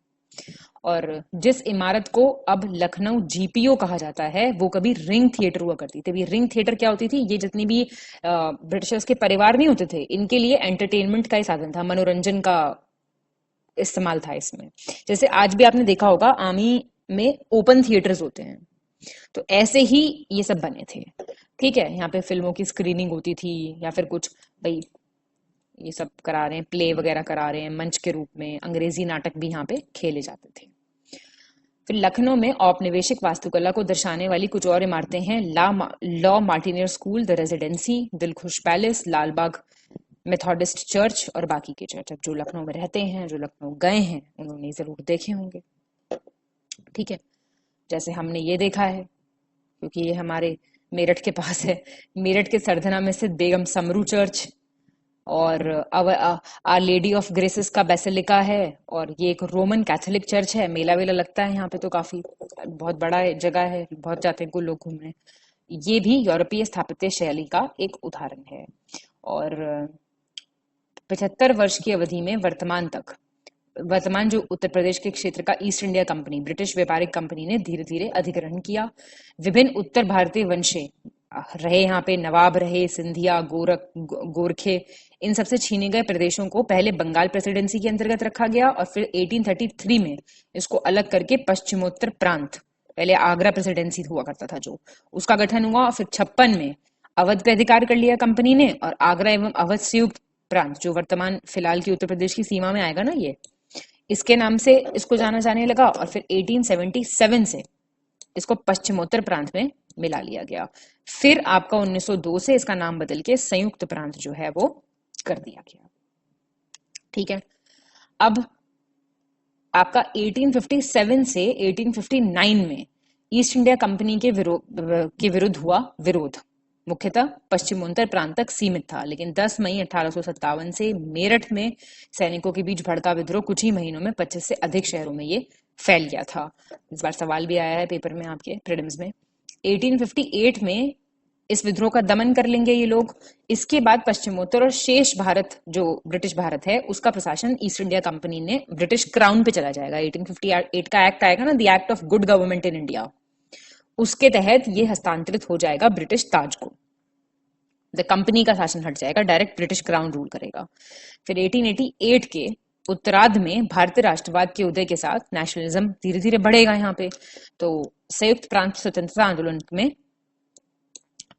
और जिस इमारत को अब लखनऊ GPO कहा जाता है, वो कभी रिंग थिएटर हुआ करती थी। रिंग थिएटर क्या होती थी? ये जितनी भी ब्रिटिशर्स के परिवार नहीं होते थे, इनके लिए एंटरटेनमेंट का ही साधन था, मनोरंजन का इस्तेमाल था इसमें। जैसे आज भी आपने देखा होगा आर्मी में ओपन थिएटर्स होते हैं, तो ऐसे ही ये सब बने थे। ठीक है, यहाँ पे फिल्मों की स्क्रीनिंग होती थी, या फिर कुछ भाई ये सब करा रहे हैं, प्ले वगैरह करा रहे हैं मंच के रूप में, अंग्रेजी नाटक भी यहाँ पे खेले जाते थे। फिर लखनऊ में औपनिवेशिक वास्तुकला को दर्शाने वाली कुछ और इमारतें हैं। La Martiniere School, the Residency, Dilkhusha Palace, Lalbagh Methodist Church और बाकी के चर्च। अब जो लखनऊ में रहते हैं, जो लखनऊ गए हैं, उन्होंने जरूर देखे होंगे। ठीक है, जैसे हमने ये देखा है, क्योंकि ये हमारे मेरठ के पास है। मेरठ के सरधना में स्थित बेगम समरू चर्च और आवर लेडी ऑफ ग्रेसेस का बेसिलिका है, और ये एक रोमन कैथोलिक चर्च है। मेला वेला लगता है यहाँ पे, तो काफी बहुत बड़ा जगह है, बहुत जाते हैं लोग घूमने। ये भी यूरोपीय स्थापत्य शैली का एक उदाहरण है। और 75 वर्ष की अवधि में वर्तमान जो उत्तर प्रदेश के क्षेत्र का ईस्ट इंडिया कंपनी, ब्रिटिश व्यापारिक कंपनी ने धीरे धीरे अधिग्रहण किया। विभिन्न उत्तर भारतीय वंशे रहे, यहाँ पे नवाब रहे, सिंधिया, गोरखे, इन सबसे छीने गए प्रदेशों को पहले बंगाल प्रेसिडेंसी के अंतर्गत रखा गया, और फिर 1833 में इसको अलग करके पश्चिमोत्तर प्रांत, पहले आगरा प्रेसिडेंसी हुआ करता था जो, उसका गठन हुआ। और फिर 56 में अवध पे अधिकार कर लिया कंपनी ने, और आगरा एवं अवध संयुक्त प्रांत, जो वर्तमान फिलहाल की उत्तर प्रदेश की सीमा में आएगा ना, ये इसके नाम से इसको जाना जाने लगा। और फिर 1877 से इसको पश्चिमोत्तर प्रांत में मिला लिया गया। फिर आपका 1902 से इसका नाम बदल के संयुक्त प्रांत जो है वो कर दिया गया। ठीक है, अब आपका 1857 से 1859 में ईस्ट इंडिया कंपनी के विरुद्ध हुआ विरोध, मुख्यतः पश्चिमोत्तर प्रांत तक सीमित था। लेकिन 10 मई 1857 से मेरठ में सैनिकों के बीच भड़का विद्रोह कुछ ही महीनों में 25 से अधिक शहरों में ये फैल गया था। इस बार सवाल भी आया है पेपर में आपके प्रीलिम्स में। 1858 में इस विद्रोह का दमन कर लेंगे ये लोग। इसके बाद पश्चिमोत्तर और शेष भारत, जो ब्रिटिश भारत है, उसका प्रशासन ईस्ट इंडिया कंपनी ने ब्रिटिश क्राउन पे चला जाएगा। 1858 का एक्ट आएगा ना, the act of good government in India, उसके तहत ये हस्तांतरित हो जाएगा ब्रिटिश ताज को। द कंपनी का शासन हट जाएगा, डायरेक्ट ब्रिटिश क्राउन रूल करेगा। फिर 1888 के उत्तरार्ध में भारतीय राष्ट्रवाद के उदय के साथ नेशनलिज्म धीरे धीरे बढ़ेगा यहाँ पे, तो संयुक्त प्रांत स्वतंत्रता आंदोलन में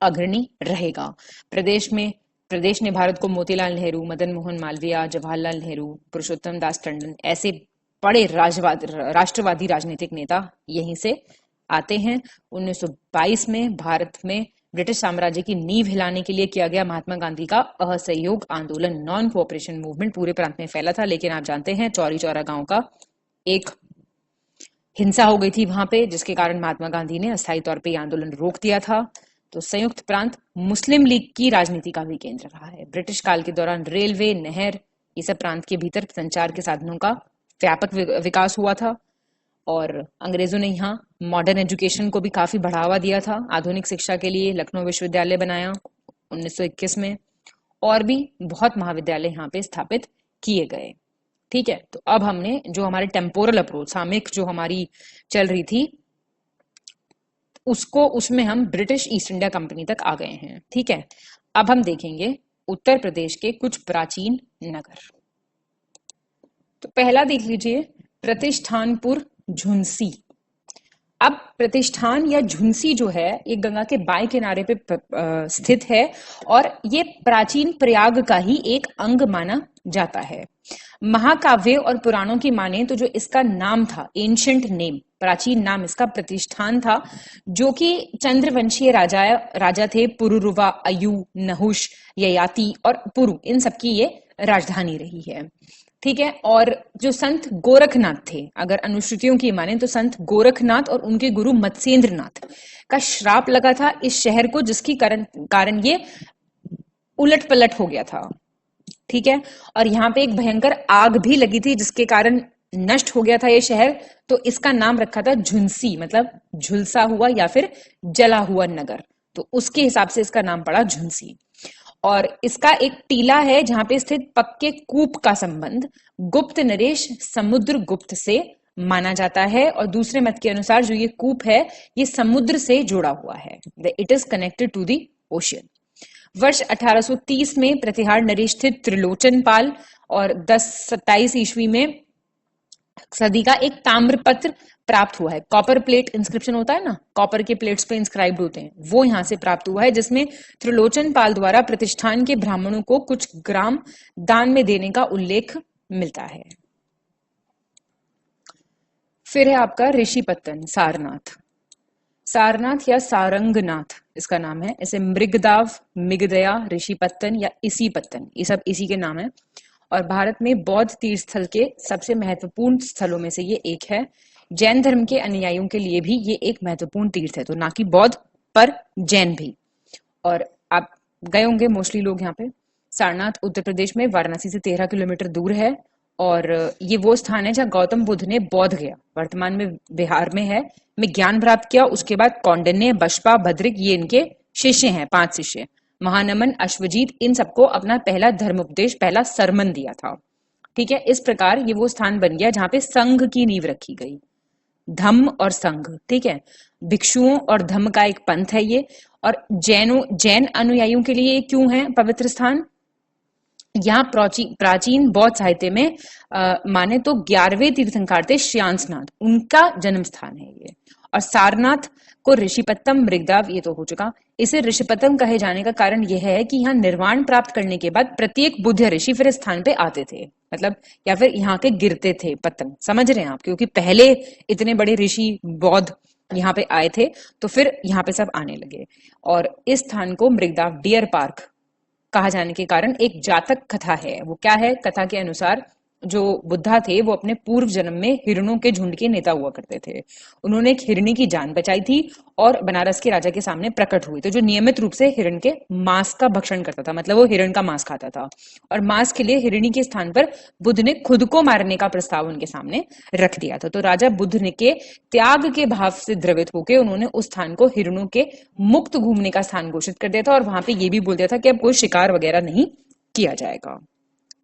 अग्रणी रहेगा। प्रदेश ने भारत को मोतीलाल नेहरू, मदन मोहन मालवीय, जवाहरलाल नेहरू, पुरुषोत्तम दास टंडन, ऐसे बड़े राष्ट्रवादी राजनीतिक नेता यहीं से आते हैं। 1922 में भारत में ब्रिटिश साम्राज्य की नींव हिलाने के लिए किया गया महात्मा गांधी का असहयोग आंदोलन, नॉन कोऑपरेशन मूवमेंट, पूरे प्रांत में फैला था। लेकिन आप जानते हैं चौरी चौरा गांव का एक हिंसा हो गई थी वहां पे, जिसके कारण महात्मा गांधी ने अस्थायी तौर पे आंदोलन रोक दिया था। तो संयुक्त प्रांत मुस्लिम लीग की राजनीति का भी केंद्र रहा है। ब्रिटिश काल के दौरान रेलवे, नहर, ये सब प्रांत के भीतर संचार के साधनों का व्यापक विकास हुआ था। और अंग्रेजों ने यहाँ मॉडर्न एजुकेशन को भी काफी बढ़ावा दिया था। आधुनिक शिक्षा के लिए लखनऊ विश्वविद्यालय बनाया 1921 में, और भी बहुत महाविद्यालय यहाँ पे स्थापित किए गए। ठीक है, तो अब हमने जो हमारे टेम्पोरल अप्रोच, सामयिक जो हमारी चल रही थी, उसमें हम ब्रिटिश ईस्ट इंडिया कंपनी तक आ गए हैं। ठीक है, अब हम देखेंगे उत्तर प्रदेश के कुछ प्राचीन नगर। तो पहला देख लीजिए, प्रतिष्ठानपुर झुंसी। अब प्रतिष्ठान या झुंसी जो है, ये गंगा के बाएं किनारे पे स्थित है, और ये प्राचीन प्रयाग का ही एक अंग माना जाता है। महाकाव्य और पुराणों की माने तो जो इसका नाम था, एंशंट नेम, प्राचीन नाम इसका प्रतिष्ठान था, जो कि चंद्रवंशीय राजा थे, पुरुरुवा, अयु, नहुष, ययाति और पुरु, इन सबकी ये राजधानी रही है। ठीक है। और जो संत गोरखनाथ थे, अगर अनुश्रुतियों की माने तो संत गोरखनाथ और उनके गुरु मत्स्येंद्रनाथ का श्राप लगा था इस शहर को, जिसकी कारण ये उलट पलट हो गया था। ठीक है। और यहाँ पे एक भयंकर आग भी लगी थी जिसके कारण नष्ट हो गया था ये शहर, तो इसका नाम रखा था झुंसी, मतलब झुलसा हुआ या फिर जला हुआ नगर, तो उसके हिसाब से इसका नाम पड़ा झुंसी। और इसका एक टीला है जहां पे स्थित पक्के कूप का संबंध गुप्त नरेश समुद्र गुप्त से माना जाता है, और दूसरे मत के अनुसार जो ये कूप है ये समुद्र से जुड़ा हुआ है, it is connected to the ocean. वर्ष 1830 में प्रतिहार नरेश थे त्रिलोचन पाल, और 1027 ईस्वी में सदी का एक ताम्रपत्र प्राप्त हुआ है। कॉपर प्लेट इंस्क्रिप्शन होता है ना, कॉपर के प्लेट्स पे इंस्क्राइब्ड होते हैं, वो यहां से प्राप्त हुआ है, जिसमें त्रिलोचन पाल द्वारा प्रतिष्ठान के ब्राह्मणों को कुछ ग्राम दान में देने का उल्लेख मिलता है। फिर है आपका ऋषिपत्तन, सारनाथ। सारनाथ या सारंगनाथ इसका नाम है। इसे मृगदाव, मिगदया, ऋषिपत्तन या इसी पत्तन, ये सब इसी के नाम है। और भारत में बौद्ध तीर्थ स्थल के सबसे महत्वपूर्ण स्थलों में से ये एक है। जैन धर्म के अनुयायियों के लिए भी ये एक महत्वपूर्ण तीर्थ है, तो ना कि बौद्ध पर जैन भी। और आप गए होंगे मोस्टली लोग यहाँ पे। सारनाथ उत्तर प्रदेश में वाराणसी से 13 किलोमीटर दूर है, और ये वो स्थान है जहाँ गौतम बुद्ध ने बौद्ध गया, वर्तमान में बिहार में है, में ज्ञान प्राप्त किया। उसके बाद कौंडिन्य, बशपा, भद्रिक, ये इनके शिष्य हैं, 5 शिष्य। महानमन, अश्वजीत, इन सबको अपना पहला धर्म उपदेश, पहला सरमन दिया था। ठीक है। इस प्रकार ये वो स्थान बन गया जहां पे संघ की नींव रखी गई, धम्म और संघ। ठीक है। भिक्षुओं और धम्म का एक पंथ है ये। और जैन अनुयायियों के लिए क्यों है पवित्र स्थान? यहाँ प्राचीन बौद्ध साहित्य में माने तो 11वें तीर्थंकर थे श्यामसनाथ, उनका जन्म स्थान है ये। और सारनाथ को ऋषिपत्तम, मृगदाव, ये तो हो चुका। इसे ऋषिपत्तम कहे जाने का कारण यह है कि यहाँ निर्वाण प्राप्त करने के बाद प्रत्येक बुद्ध ऋषि फिर इस स्थान पे आते थे, मतलब या फिर यहाँ के गिरते थे पत्तन, समझ रहे हैं आप, क्योंकि पहले इतने बड़े ऋषि बौद्ध यहाँ पे आए थे, तो फिर यहाँ पे सब आने लगे। और इस स्थान को मृगदाव डियर पार्क कहा जाने के कारण एक जातक कथा है। वो क्या है? कथा के अनुसार जो बुद्धा थे वो अपने पूर्व जन्म में हिरणों के झुंड के नेता हुआ करते थे। उन्होंने एक हिरणी की जान बचाई थी और बनारस के राजा के सामने प्रकट हुई, तो जो नियमित रूप से हिरण के मांस का भक्षण करता था, मतलब वो हिरण का मांस खाता था, और मांस के लिए हिरणी के स्थान पर बुद्ध ने खुद को मारने का प्रस्ताव उनके सामने रख दिया था। तो राजा बुद्ध ने के त्याग के भाव से द्रवित होकर उन्होंने उस स्थान को हिरणों के मुक्त घूमने का स्थान घोषित कर दिया था, और वहां पे ये भी बोल दिया था कि अब कोई शिकार वगैरह नहीं किया जाएगा।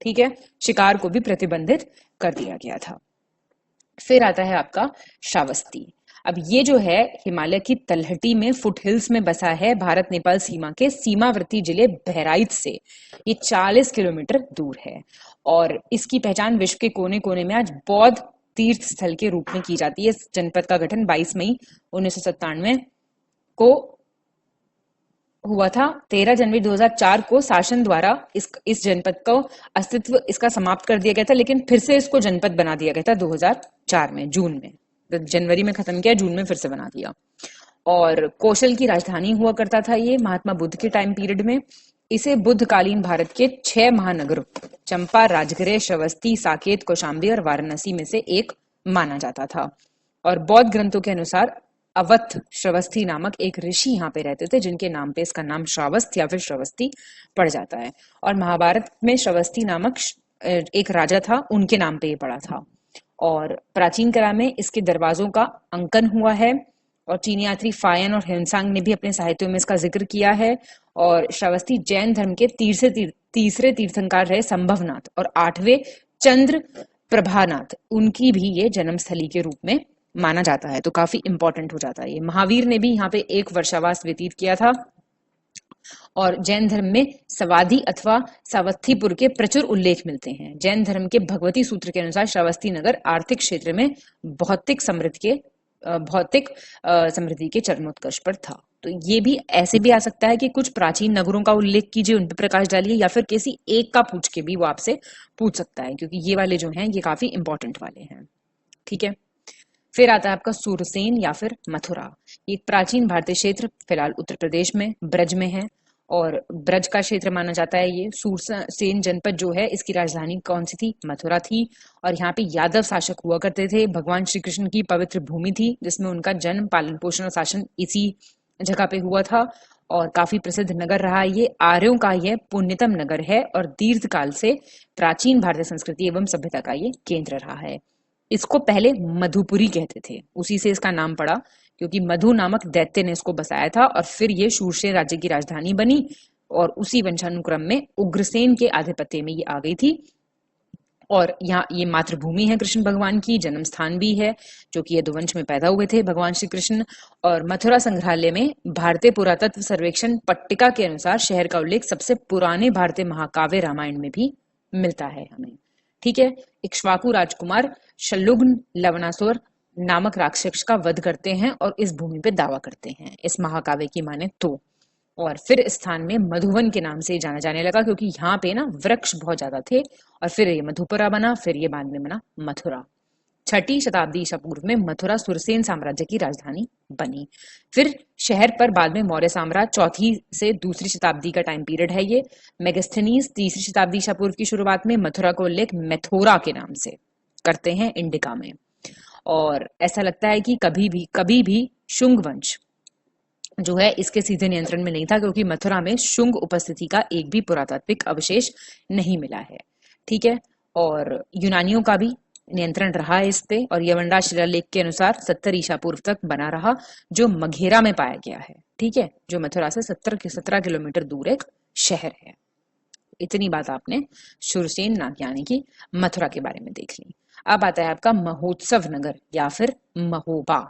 ठीक है, शिकार को भी प्रतिबंधित कर दिया गया था। फिर आता है आपका श्रावस्ती। अब ये जो है हिमालय की तलहटी में फुट हिल्स में बसा है, भारत नेपाल सीमा के सीमावर्ती जिले बहराइच से ये 40 किलोमीटर दूर है, और इसकी पहचान विश्व के कोने कोने में आज बौद्ध तीर्थ स्थल के रूप में की जाती है। इस जनपद का गठन 22 मई 1997 को हुआ था। 13 जनवरी 2004 को शासन द्वारा इस जनपद को अस्तित्व इसका समाप्त कर दिया गया था, लेकिन फिर से इसको जनपद बना दिया गया था 2004 में, जून में। तो जनवरी में खत्म किया, जून में फिर से बना दिया। और कौशल की राजधानी हुआ करता था ये महात्मा बुद्ध के टाइम पीरियड में। इसे बुद्धकालीन भारत के 6 महानगरों चंपा, राजगृह, श्रावस्ती, साकेत, कौशाम्बी और वाराणसी में से एक माना जाता था। और बौद्ध ग्रंथों के अनुसार अवध श्रावस्ती नामक एक ऋषि यहाँ पे रहते थे, जिनके नाम पे इसका नाम श्रावस्त या फिर श्रावस्ती पड़ जाता है। और महाभारत में श्रावस्ती नामक एक राजा था, उनके नाम पे ये पड़ा था। और प्राचीन कला में इसके दरवाजों का अंकन हुआ है, और चीनी यात्री फायन और हेनसांग ने भी अपने साहित्यों में इसका जिक्र किया है। और श्रावस्ती जैन धर्म के तीसरे तीर्थंकर रहे संभवनाथ और 8वें चंद्र प्रभानाथ, उनकी भी ये जन्मस्थली के रूप में माना जाता है, तो काफी इंपॉर्टेंट हो जाता है ये। महावीर ने भी यहाँ पे एक वर्षावास व्यतीत किया था। और जैन धर्म में सवाधी अथवा सावत्थीपुर के प्रचुर उल्लेख मिलते हैं। जैन धर्म के भगवती सूत्र के अनुसार श्रावस्ती नगर आर्थिक क्षेत्र में भौतिक समृद्धि के चरमोत्कर्ष पर था। तो ये भी ऐसे भी आ सकता है कि कुछ प्राचीन नगरों का उल्लेख कीजिए, उन पर प्रकाश डालिए, या फिर किसी एक का पूछ के भी वो आपसे पूछ सकता है, क्योंकि ये वाले जो हैं ये काफी इंपॉर्टेंट वाले हैं। ठीक है, फिर आता है आपका सूरसेन या फिर मथुरा। ये एक प्राचीन भारतीय क्षेत्र फिलहाल उत्तर प्रदेश में ब्रज में है, और ब्रज का क्षेत्र माना जाता है ये। सूरसेन जनपद जो है इसकी राजधानी कौन सी थी? मथुरा थी। और यहाँ पे यादव शासक हुआ करते थे। भगवान श्री कृष्ण की पवित्र भूमि थी, जिसमें उनका जन्म, पालन पोषण और शासन इसी जगह पे हुआ था, और काफी प्रसिद्ध नगर रहा है ये। आर्यों का यह पुण्यतम नगर है और दीर्घ काल से प्राचीन भारतीय संस्कृति एवं सभ्यता का ये केंद्र रहा है। इसको पहले मधुपुरी कहते थे, उसी से इसका नाम पड़ा, क्योंकि मधु नामक दैत्य ने इसको बसाया था, और फिर ये शूरसेन राज्य की राजधानी बनी, और उसी वंशानुक्रम में उग्रसेन के आधिपत्य में ये आ गई थी। और यहाँ ये मातृभूमि है कृष्ण भगवान की, जन्म स्थान भी है, जो कि यदुवंश में पैदा हुए थे भगवान श्री कृष्ण। और मथुरा संग्रहालय में भारतीय पुरातत्व सर्वेक्षण पट्टिका के अनुसार शहर का उल्लेख सबसे पुराने भारतीय महाकाव्य रामायण में भी मिलता है हमें। ठीक है, इक्ष्वाकु राजकुमार शल्युग्न लवणासुर नामक राक्षस का वध करते हैं और इस भूमि पे दावा करते हैं, इस महाकाव्य की माने तो। और फिर इस स्थान में मधुवन के नाम से जाना जाने लगा, क्योंकि यहाँ पे ना वृक्ष बहुत ज्यादा थे, और फिर ये मधुपुरा बना, फिर ये बाद में बना मथुरा। 6ठी शताब्दी ईसा पूर्व में मथुरा सुरसेन साम्राज्य की राजधानी बनी। फिर शहर पर बाद में मौर्य साम्राज्य, 4ठी से 2री शताब्दी का टाइम पीरियड है ये। मेगास्थनीज 3री शताब्दी ईसा पूर्व की शुरुआत में मथुरा को उल्लेख मेथोरा के नाम से करते हैं इंडिका में। और ऐसा लगता है कि कभी भी शुंग वंश जो है इसके सीधे नियंत्रण में नहीं था, क्योंकि मथुरा में शुंग उपस्थिति का एक भी पुरातात्विक अवशेष नहीं मिला है। ठीक है, और यूनानियों का भी नियंत्रण रहा है इस पे, और यवनराज शिलालेख के अनुसार 70 ईसा पूर्व तक बना रहा, जो मघेरा में पाया गया है। ठीक है, जो मथुरा से 17 किलोमीटर दूर एक शहर है। इतनी बात आपने शूरसेन यानी कि मथुरा के बारे में देख ली। अब आता है आपका महोत्सव नगर या फिर महोबा।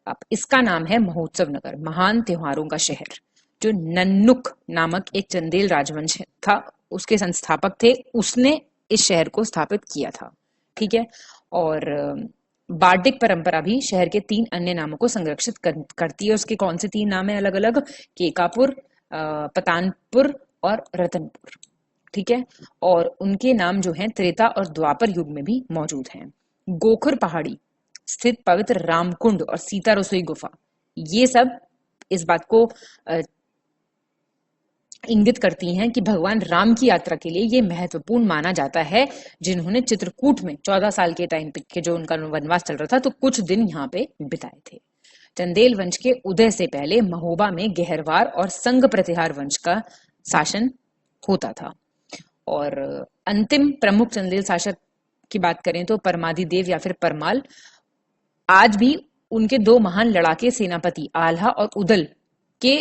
अब इसका नाम है महोत्सव नगर, महान त्योहारों का शहर, जो नन्नुक नामक एक चंदेल राजवंश था, उसके संस्थापक थे, उसने इस शहर को स्थापित किया था। ठीक है, और बार्डिक परंपरा भी शहर के 3 अन्य नामों को संरक्षित करती है। उसके कौन से 3 नाम है अलग अलग? केकापुर, पतानपुर और रतनपुर। ठीक है, और उनके नाम जो हैं त्रेता और द्वापर युग में भी मौजूद हैं। गोखुर पहाड़ी स्थित पवित्र रामकुंड और सीता रसोई गुफा, ये सब इस बात को इंगित करती हैं कि भगवान राम की यात्रा के लिए ये महत्वपूर्ण माना जाता है, जिन्होंने चित्रकूट में 14 साल के टाइम के जो उनका वनवास चल रहा था, तो कुछ दिन यहाँ पे बिताए थे। चंदेल वंश के उदय से पहले महोबा में गहरवार और संघ प्रतिहार वंश का शासन होता था। और अंतिम प्रमुख चंदेल शासक की बात करें तो परमादिदेव या फिर परमाल। आज भी उनके 2 महान लड़ाके सेनापति आल्हा और उदल के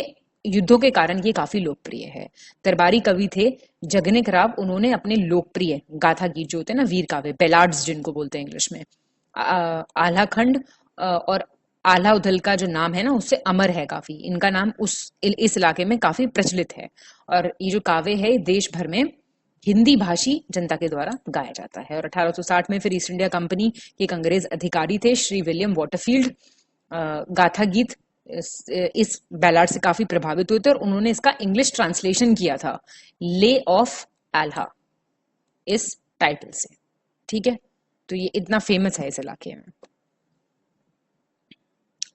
युद्धों के कारण ये काफी लोकप्रिय है। दरबारी कवि थे जगनिक राव, उन्होंने अपने लोकप्रिय गाथा गीत जो होते हैं ना, वीर काव्य, बेलाड्स जिनको बोलते हैं इंग्लिश में, आल्हा खंड और आल्हा उदल का जो नाम है ना, उससे अमर है काफी। इनका नाम इस इलाके में काफी प्रचलित है, और ये जो काव्य है देश भर में हिंदी भाषी जनता के द्वारा गाया जाता है। और 1860 में फिर ईस्ट इंडिया कंपनी के एक अंग्रेज अधिकारी थे श्री विलियम वाटरफील्ड, गाथा गीत इस बैलाड से काफी प्रभावित हुए थे, और उन्होंने इसका इंग्लिश ट्रांसलेशन किया था, ले ऑफ आल्हा, इस टाइटल से। ठीक है, तो ये इतना फेमस है इस इलाके में।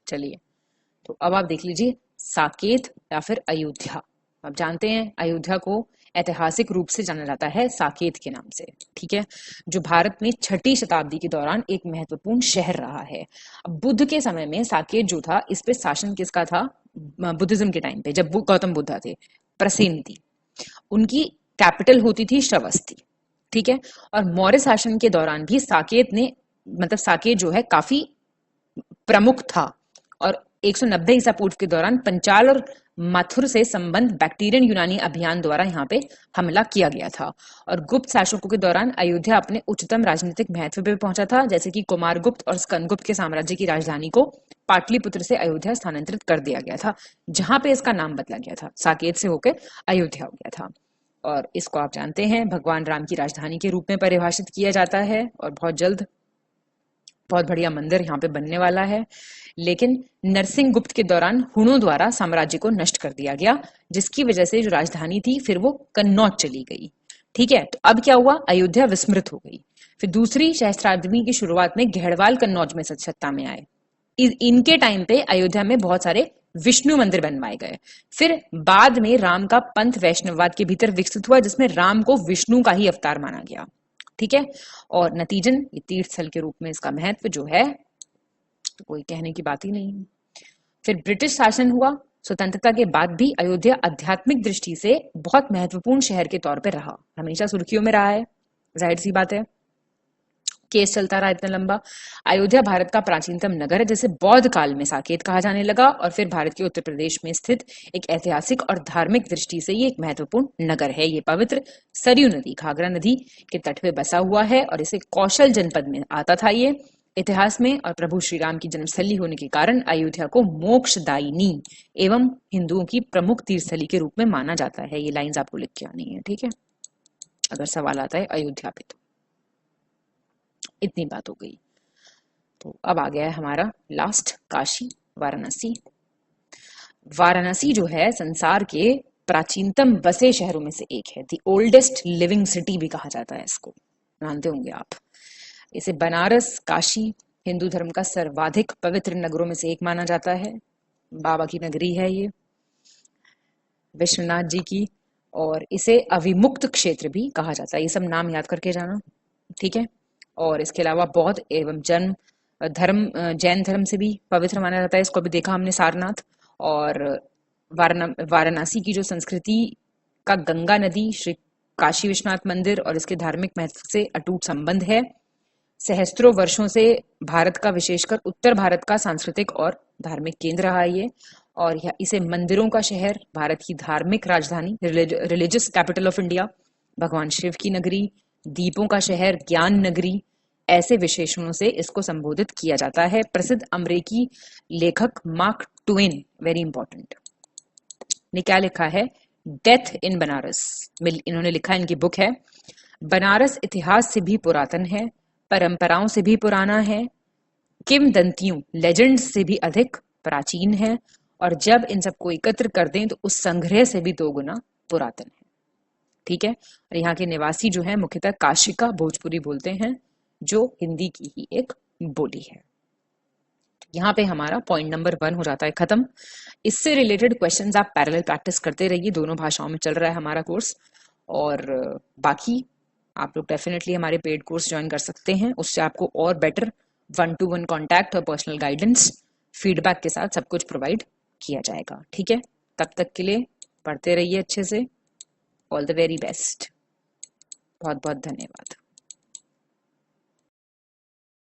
चलिए, तो अब आप देख लीजिए साकेत या फिर अयोध्या। आप जानते हैं अयोध्या को ऐतिहासिक रूप से जाना जाता है साकेत के नाम से। ठीक है, जो भारत में 6ठी शताब्दी के दौरान एक महत्वपूर्ण शहर रहा है। अब बुद्ध के समय में साकेत जो था, इस पे शासन किसका था? बुद्धिज्म के टाइम पे, जब गौतम बुद्ध थे, प्रसेन थी, उनकी कैपिटल होती थी श्रवस्ती। ठीक है, और मौर्य शासन के दौरान भी साकेत जो है काफी प्रमुख था, और 190 ईसा पूर्व के दौरान पंचाल और मथुर से संबंध बैक्टीरियन यूनानी अभियान द्वारा यहाँ पे हमला किया गया था। और गुप्त शासकों के दौरान अयोध्या अपने उच्चतम राजनीतिक महत्व पे पहुंचा था, जैसे कि कुमारगुप्त और स्कंदगुप्त के साम्राज्य की राजधानी को पाटलिपुत्र से अयोध्या स्थानांतरित कर दिया गया था, जहां पे इसका नाम बदला गया था, साकेत से होकर अयोध्या हो गया था। और इसको आप जानते हैं भगवान राम की राजधानी के रूप में परिभाषित किया जाता है, और बहुत जल्द बहुत बढ़िया मंदिर यहाँ पे बनने वाला है। लेकिन नरसिंह गुप्त के दौरान हुणों द्वारा साम्राज्य को नष्ट कर दिया गया, जिसकी वजह से जो राजधानी थी फिर वो कन्नौज चली गई। ठीक है, तो अब क्या हुआ, अयोध्या विस्मृत हो गई। फिर दूसरी सहस्त्राब्दी की शुरुआत में घेड़वाल कन्नौज में सत्ता में आए। इनके टाइम पे अयोध्या में बहुत सारे विष्णु मंदिर बनवाए गए। फिर बाद में राम का पंथ वैष्णववाद के भीतर विकसित हुआ, जिसमें राम को विष्णु का ही अवतार माना गया। ठीक है, और नतीजन ये तीर्थ स्थल के रूप में इसका महत्व जो है तो कोई कहने की बात ही नहीं। फिर ब्रिटिश शासन हुआ। स्वतंत्रता के बाद भी अयोध्या आध्यात्मिक दृष्टि से बहुत महत्वपूर्ण शहर के तौर पर रहा, हमेशा सुर्खियों में रहा है, जाहिर सी बात है। केस चलता रहा इतना लंबा। अयोध्या भारत का प्राचीनतम नगर है, जिसे बौद्ध काल में साकेत कहा जाने लगा, और फिर भारत के उत्तर प्रदेश में स्थित एक ऐतिहासिक और धार्मिक दृष्टि से ये एक महत्वपूर्ण नगर है। ये पवित्र सरयू नदी, घाघरा नदी के तट पे बसा हुआ है, और इसे कौशल जनपद में आता था। ये इतिहास में और प्रभु श्री राम की जन्मस्थली होने के कारण अयोध्या को मोक्षदायिनी एवं हिंदुओं की प्रमुख तीर्थस्थली के रूप में माना जाता है। ये लाइंस आपको लिख के आनी है, ठीक है, अगर सवाल आता है अयोध्या पे। तो इतनी बात हो गई। तो अब आ गया है हमारा लास्ट, काशी, वाराणसी। वाराणसी जो है संसार के प्राचीनतम बसे शहरों में से एक है। द ओल्डेस्ट लिविंग सिटी भी कहा जाता है इसको, जानते होंगे आप। इसे बनारस, काशी हिंदू धर्म का सर्वाधिक पवित्र नगरों में से एक माना जाता है। बाबा की नगरी है ये, विश्वनाथ जी की, और इसे अविमुक्त क्षेत्र भी कहा जाता है। ये सब नाम याद करके जाना, ठीक है। और इसके अलावा बौद्ध एवं जैन धर्म से भी पवित्र माना जाता है। इसको भी देखा हमने सारनाथ। और वाराणसी की जो संस्कृति का गंगा नदी, श्री काशी विश्वनाथ मंदिर और इसके धार्मिक महत्व से अटूट संबंध है। सहस्त्रों वर्षों से भारत का, विशेषकर उत्तर भारत का सांस्कृतिक और धार्मिक केंद्र रहा ये, और इसे मंदिरों का शहर, भारत की धार्मिक राजधानी, रिलीजियस कैपिटल ऑफ इंडिया, भगवान शिव की नगरी, दीपों का शहर, ज्ञान नगरी, ऐसे विशेषणों से इसको संबोधित किया जाता है। प्रसिद्ध अमेरिकी लेखक मार्क ट्वेन, वेरी इंपॉर्टेंट, ने क्या लिखा है, डेथ इन बनारस, इन्होंने लिखा है, इनकी बुक है, बनारस इतिहास से भी पुरातन है, परंपराओं से भी पुराना है, किंवदंतियों, लेजेंड्स से भी अधिक प्राचीन है, और जब इन सबको एकत्र कर दें तो उस संग्रह से भी 2 गुना पुरातन है। ठीक है, और यहाँ के निवासी जो है मुख्यतः काशिका भोजपुरी बोलते हैं, जो हिंदी की ही एक बोली है। यहाँ पे हमारा पॉइंट नंबर 1 हो जाता है खत्म। इससे रिलेटेड क्वेश्चंस आप पैरेलल प्रैक्टिस करते रहिए, दोनों भाषाओं में चल रहा है हमारा कोर्स। और बाकी आप लोग डेफिनेटली हमारे पेड कोर्स ज्वाइन कर सकते हैं, उससे आपको और बेटर 1-to-1 कॉन्टैक्ट और पर्सनल गाइडेंस, फीडबैक के साथ सब कुछ प्रोवाइड किया जाएगा। ठीक है, तब तक के लिए पढ़ते रहिए अच्छे से। ऑल द वेरी बेस्ट, बहुत बहुत धन्यवाद।